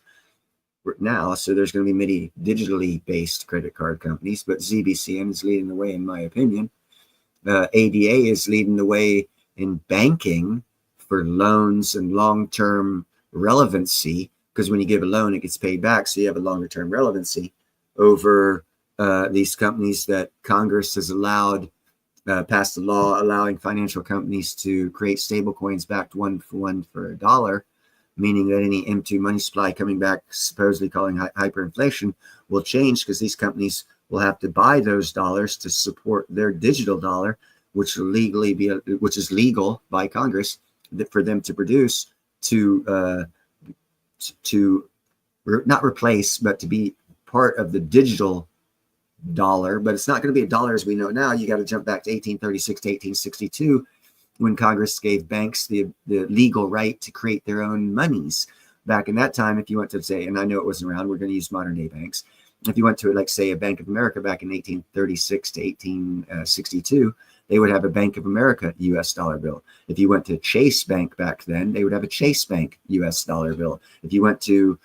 now, so there's going to be many digitally based credit card companies. But ZBCN is leading the way, in my opinion. ADA is leading the way in banking for loans and long-term relevancy, because when you give a loan, it gets paid back, so you have a longer-term relevancy over these companies that Congress has allowed, passed a law allowing financial companies to create stable coins backed one for $1, meaning that any M2 money supply coming back, supposedly calling hyperinflation, will change because these companies will have to buy those dollars to support their digital dollar, which will legally be, which is legal by Congress for them to produce to not replace, but to be part of the digital dollar. But it's not going to be a dollar as we know now. You got to jump back to 1836 to 1862 when Congress gave banks the legal right to create their own monies. Back in that time, if you went to say, and I know it wasn't around, we're going to use modern day banks. If you went to, like, say, a Bank of America back in 1836 to 1862, they would have a Bank of America US dollar bill. If you went to Chase Bank back then, they would have a Chase Bank US dollar bill. If you went to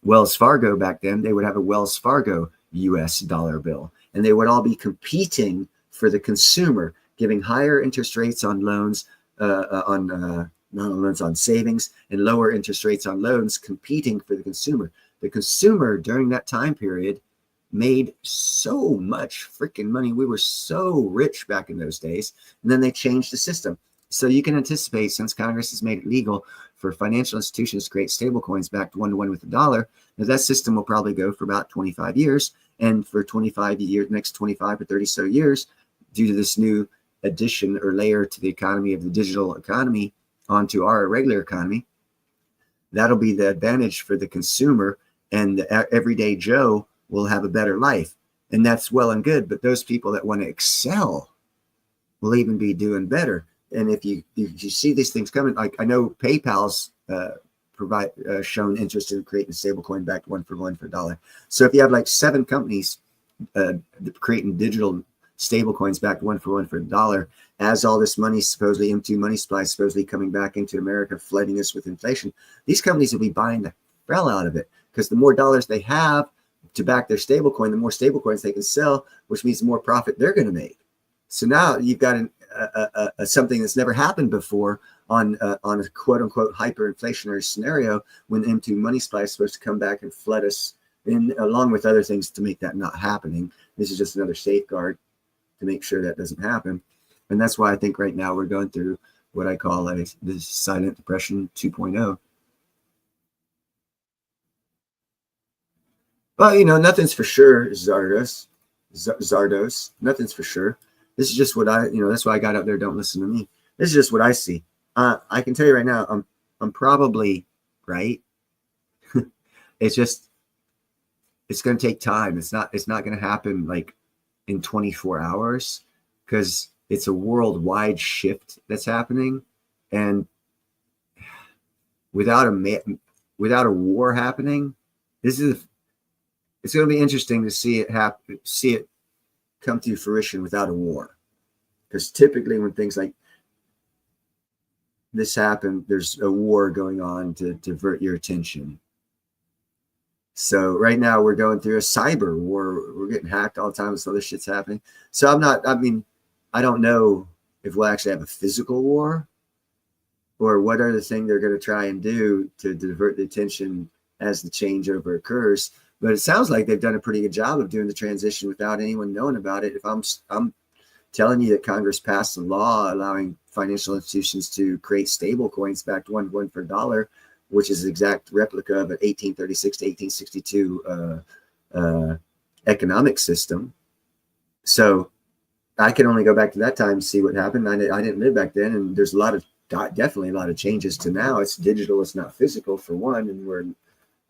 Wells Fargo back then, they would have a Wells Fargo US dollar bill. And they would all be competing for the consumer, giving higher interest rates on loans, not on loans, on savings, and lower interest rates on loans, competing for the consumer. The consumer during that time period made so much freaking money. We were so rich back in those days. And then they changed the system. So you can anticipate, since Congress has made it legal for financial institutions to create stable coins backed one-to-one with the dollar, that system will probably go for about 25 years. And for 25 years, next 25 or 30 so years, due to this new addition or layer to the economy of the digital economy onto our regular economy, that'll be the advantage for the consumer, and the everyday Joe will have a better life. And that's well and good, but those people that want to excel will even be doing better. And if you see these things coming, like I know PayPal's shown interest in creating a stable coin backed one for $1. So if you have like 7 companies creating digital stable coins backed one for $1, as all this money, supposedly M2 money supply, supposedly coming back into America, flooding us with inflation, these companies will be buying the hell out of it, because the more dollars they have to back their stable coin, the more stable coins they can sell, which means the more profit they're going to make. So now you've got something that's never happened before on a quote unquote hyperinflationary scenario, when M2 money supply is supposed to come back and flood us in, along with other things to make that not happening. This is just another safeguard to make sure that doesn't happen. And that's why I think right now we're going through what I call the silent depression 2.0. Well, nothing's for sure, Zardos. Nothing's for sure. This is just what that's why I got out there. Don't listen to me. This is just what I see. I can tell you right now, I'm probably right. It's going to take time. It's not going to happen like in 24 hours, because it's a worldwide shift that's happening. And without a war happening, it's going to be interesting to see it come to fruition without a war. Because typically when things like this happen, there's a war going on to divert your attention. So right now we're going through a cyber war. We're getting hacked all the time. So this shit's happening. So I don't know if we'll actually have a physical war or what other thing they're going to try and do to divert the attention as the changeover occurs. But it sounds like they've done a pretty good job of doing the transition without anyone knowing about it. If I'm telling you that Congress passed a law allowing financial institutions to create stable coins backed one for a dollar, which is the exact replica of an 1836 to 1862 economic system. So I can only go back to that time and see what happened. I didn't live back then, and there's definitely a lot of changes to now. It's digital, it's not physical for one, and we're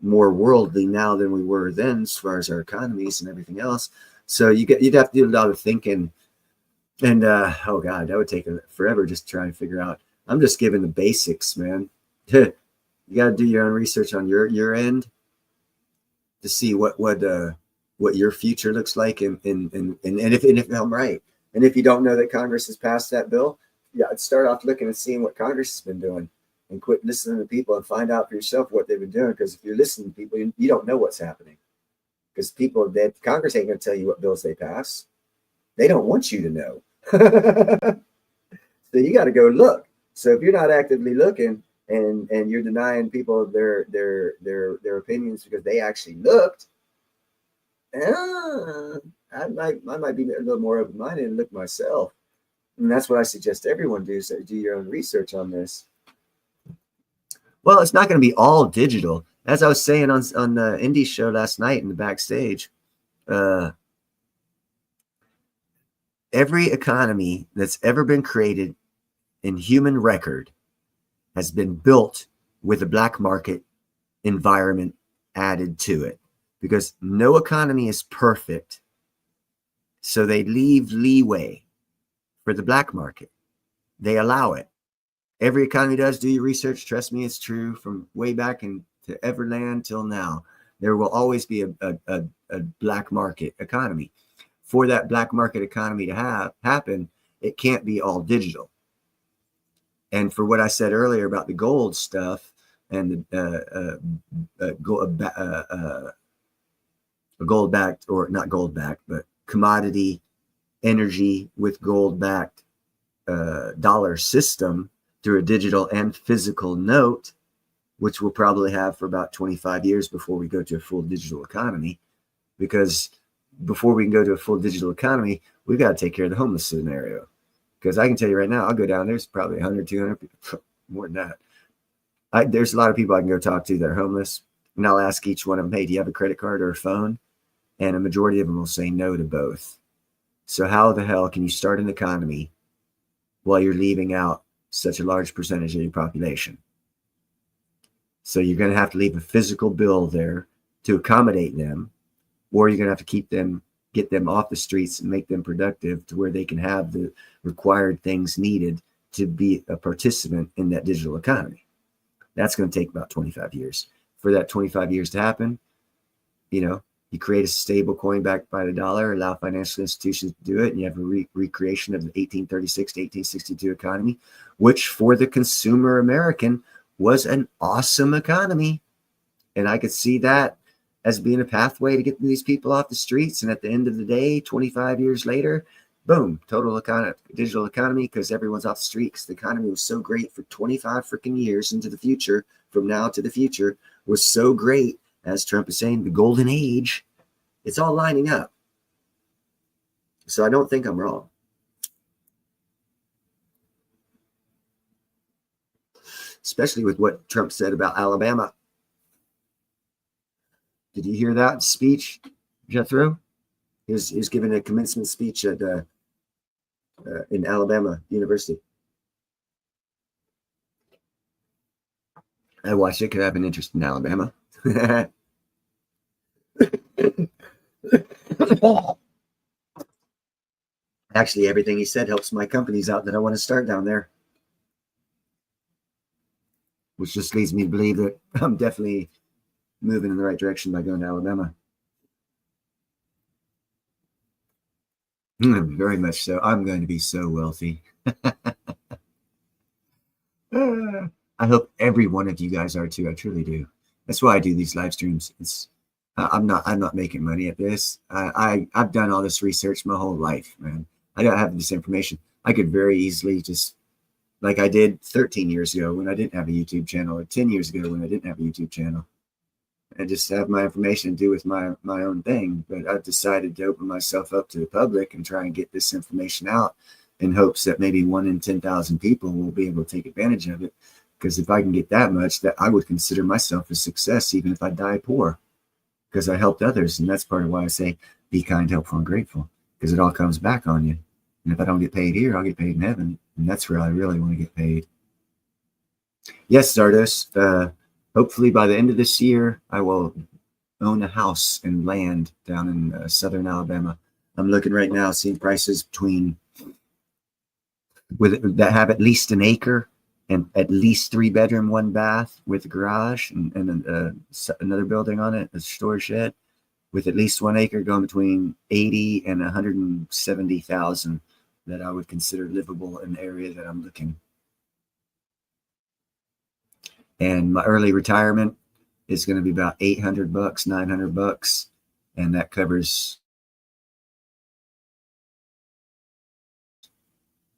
more worldly now than we were then as far as our economies and everything else. So you'd have to do a lot of thinking. And oh God, that would take forever just to try and figure out. I'm just giving the basics, man. You got to do your own research on your end to see what your future looks like, and if I'm right, and if you don't know that Congress has passed that bill, yeah, I'd start off looking and seeing what Congress has been doing, and quit listening to people and find out for yourself what they've been doing. Because if you're listening to people, you don't know what's happening. Because Congress ain't going to tell you what bills they pass. They don't want you to know. So you got to go look. So if you're not actively looking and you're denying people their opinions because they actually looked, I might be a little more open-minded and look myself. And that's what I suggest everyone do. So do your own research on this. Well, it's not going to be all digital. As I was saying on the indie show last night in the backstage, every economy that's ever been created in human record has been built with a black market environment added to it, because no economy is perfect. So they leave leeway for the black market. They allow it. Every economy does. Do your research. Trust me, it's true from way back into Everland till now. There will always be a black market economy. For that black market economy to happen, it can't be all digital. And for what I said earlier about the gold stuff and the gold backed, or not gold backed, but commodity energy with gold backed dollar system through a digital and physical note, which we'll probably have for about 25 years before we go to a full digital economy. Because before we can go to a full digital economy, we've got to take care of the homeless scenario. Because I can tell you right now, I'll go down, there's probably 100, 200 people, more than that. There's a lot of people I can go talk to that are homeless, and I'll ask each one of them, hey, do you have a credit card or a phone? And a majority of them will say no to both. So how the hell can you start an economy while you're leaving out such a large percentage of your population? So you're going to have to leave a physical bill there to accommodate them, or you're going to have to get them off the streets and make them productive to where they can have the required things needed to be a participant in that digital economy. That's going to take about 25 years. For that 25 years to happen, you create a stable coin backed by the dollar, allow financial institutions to do it, and you have a recreation of the 1836 to 1862 economy, which for the consumer American was an awesome economy. And I could see that as being a pathway to get these people off the streets. And at the end of the day, 25 years later, boom, digital economy, because everyone's off the street, because the economy was so great for 25 freaking years into the future, from now to the future, was so great, as Trump is saying, the golden age. It's all lining up. So I don't think I'm wrong. Especially with what Trump said about Alabama. Did you hear that speech, Jethro? He was giving a commencement speech at in Alabama University. I watched it because I have an interest in Alabama. Actually, everything he said helps my companies out that I want to start down there. Which just leads me to believe that I'm definitely moving in the right direction by going to Alabama. Very much so. I'm going to be so wealthy. I hope every one of you guys are too. I truly do. That's why I do these live streams. I'm not making money at this. I've done all this research my whole life, man. I don't have this information. I could very easily just, like I did 13 years ago when I didn't have a YouTube channel, or 10 years ago when I didn't have a YouTube channel, and just have my information to do with my own thing. But I've decided to open myself up to the public and try and get this information out in hopes that maybe 1 in 10,000 people will be able to take advantage of it. Because if I can get that much, that I would consider myself a success, even if I die poor, because I helped others. And that's part of why I say be kind, helpful, and grateful, because it all comes back on you. And if I don't get paid here, I'll get paid in heaven. And that's where I really want to get paid. Yes, Stardust. Hopefully by the end of this year, I will own a house and land down in southern Alabama. I'm looking right now, seeing prices that have at least an acre and at least 3-bedroom, 1 bath with a garage and another building on it, a storage shed, with at least 1 acre, going between 80 and 170,000 that I would consider livable in the area that I'm looking. And my early retirement is going to be about $800, $900, and that covers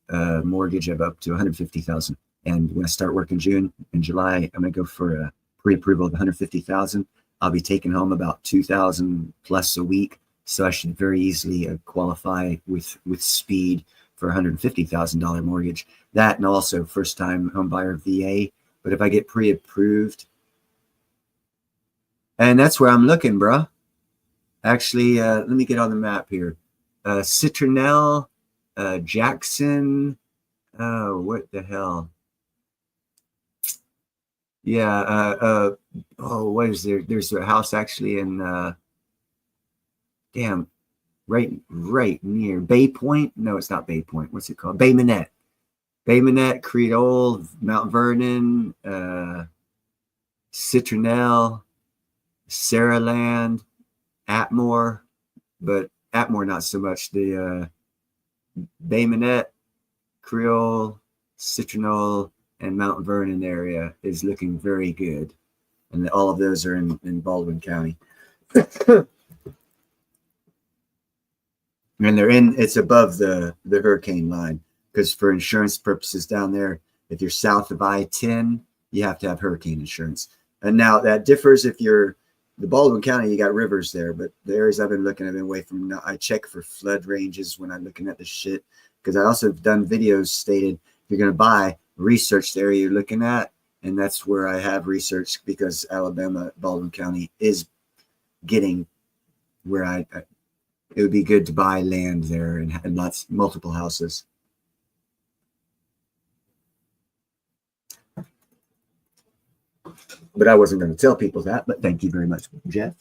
a mortgage of up to $150,000. And when I start work in June and July, I'm going to go for a pre-approval of $150,000. I'll be taking home about $2,000 plus a week, so I should very easily qualify with speed for a $150,000 mortgage. That, and also first-time home buyer VA. But if I get pre-approved, and that's where I'm looking, bro. Actually, let me get on the map here. Citronelle, Jackson. Oh, what the hell? Yeah. What is there? There's a house actually in, right near Bay Point. No, it's not Bay Point. What's it called? Bay Minette. Bay Minette, Creole, Mount Vernon, Citronelle, Saraland, Atmore, but Atmore not so much. The Bay Minette, Creole, Citronelle, and Mount Vernon area is looking very good. And all of those are in Baldwin County. And it's above the hurricane line, because for insurance purposes down there, if you're south of I-10, you have to have hurricane insurance. And now that differs if you're the Baldwin County, you got rivers there, but the areas I've been looking, I've been away from. I check for flood ranges when I'm looking at the shit, because I also have done videos stated if you're going to buy, research the area you're looking at. And that's where I have researched, because Alabama, Baldwin County is getting where it would be good to buy land there and multiple houses. But I wasn't going to tell people that, but thank you very much, Jeff.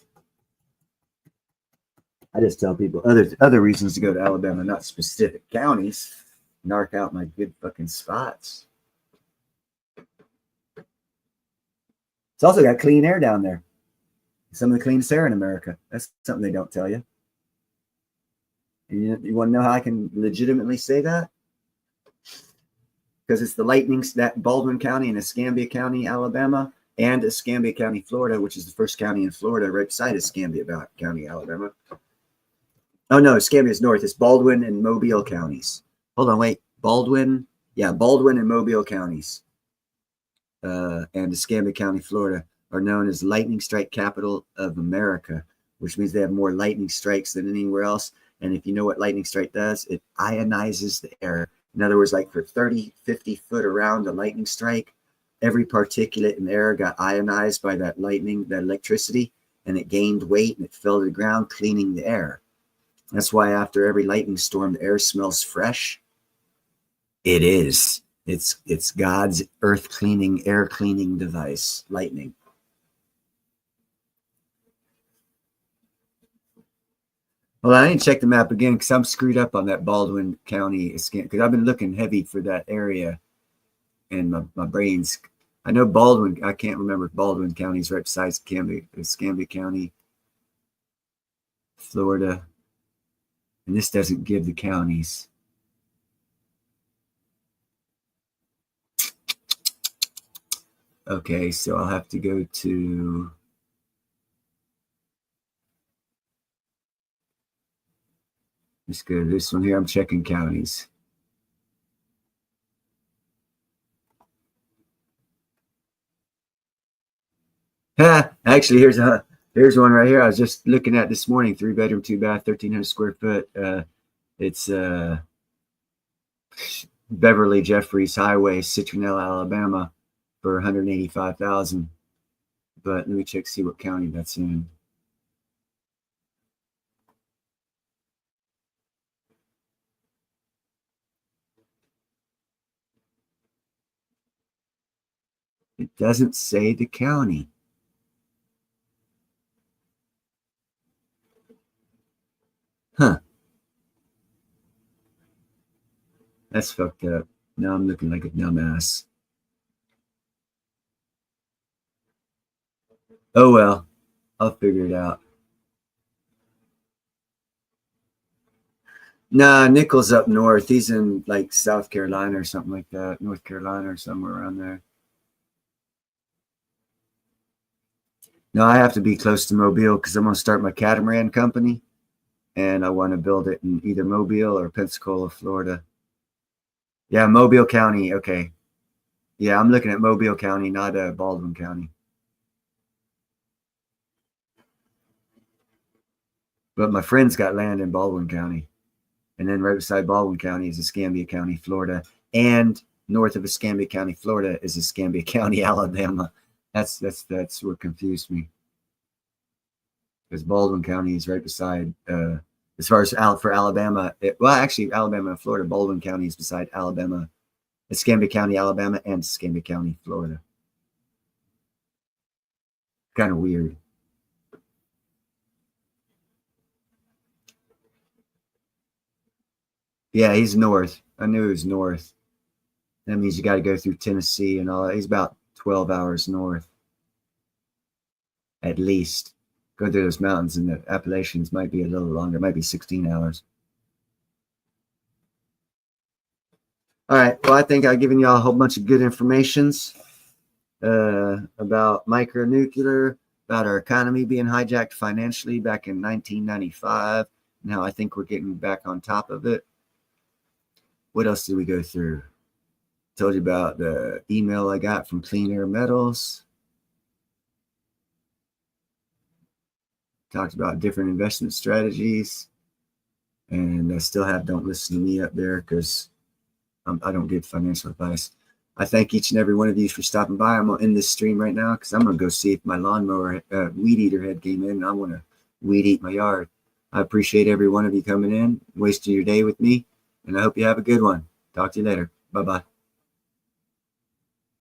I just tell people other reasons to go to Alabama, not specific counties. Narc out my good fucking spots. It's also got clean air down there. Some of the cleanest air in America. That's something they don't tell you. You want to know how I can legitimately say that? Because it's the lightnings that Baldwin County and Escambia County, Alabama, and Escambia County, Florida, which is the first county in Florida right beside Escambia County, Alabama. Oh, no, Escambia is north. It's Baldwin and Mobile counties. Hold on, wait. Baldwin and Mobile counties and Escambia County, Florida are known as lightning strike capital of America, which means they have more lightning strikes than anywhere else. And if you know what lightning strike does, it ionizes the air. In other words, like for 30, 50 foot around a lightning strike, every particulate in the air got ionized by that lightning, that electricity, and it gained weight and it fell to the ground, cleaning the air. That's why after every lightning storm, the air smells fresh. It is. It's God's earth cleaning, air cleaning device, lightning. Well, I didn't check the map again because I'm screwed up on that Baldwin County, because I've been looking heavy for that area, and my brain's. I know Baldwin. I can't remember if Baldwin County is right beside Escambia County, Florida. And this doesn't give the counties. Okay, so I'll have to go to let's go to this one here. I'm checking counties. Actually, here's one right here. I was just looking at this morning. 3-bedroom, 2-bath, 1,300 square foot. It's Beverly Jeffries Highway, Citronelle, Alabama, for $185,000. But let me check, see what county that's in. It doesn't say the county. Huh. That's fucked up. Now I'm looking like a dumbass. Oh well, I'll figure it out. Nah, Nichols up north. He's in like South Carolina or something like that. North Carolina or somewhere around there. No, I have to be close to Mobile because I'm going to start my catamaran company. And I want to build it in either Mobile or Pensacola, Florida. Yeah, Mobile County. Okay. Yeah, I'm looking at Mobile County, not Baldwin County. But my friend's got land in Baldwin County. And then right beside Baldwin County is Escambia County, Florida. And north of Escambia County, Florida is Escambia County, Alabama. That's what confused me. Because Baldwin County is right beside, as far as for Alabama, well, actually, Alabama and Florida, Baldwin County is beside Alabama, Escambia County, Alabama, and Escambia County, Florida. Kind of weird. Yeah, he's north. I knew he was north. That means you got to go through Tennessee and all that. He's about 12 hours north, at least. Go through those mountains, and the Appalachians might be a little longer. It might be 16 hours. All right. Well, I think I've given y'all a whole bunch of good informations about micronuclear, about our economy being hijacked financially back in 1995. Now I think we're getting back on top of it. What else did we go through? Told you about the email I got from Clean Air Metals. Talked about different investment strategies. And I still have Don't Listen to Me up there because I don't give financial advice. I thank each and every one of you for stopping by. I'm going to end this stream right now because I'm going to go see if my lawnmower weed eater head came in, and I want to weed eat my yard. I appreciate every one of you coming in, wasting your day with me, and I hope you have a good one. Talk to you later. Bye-bye.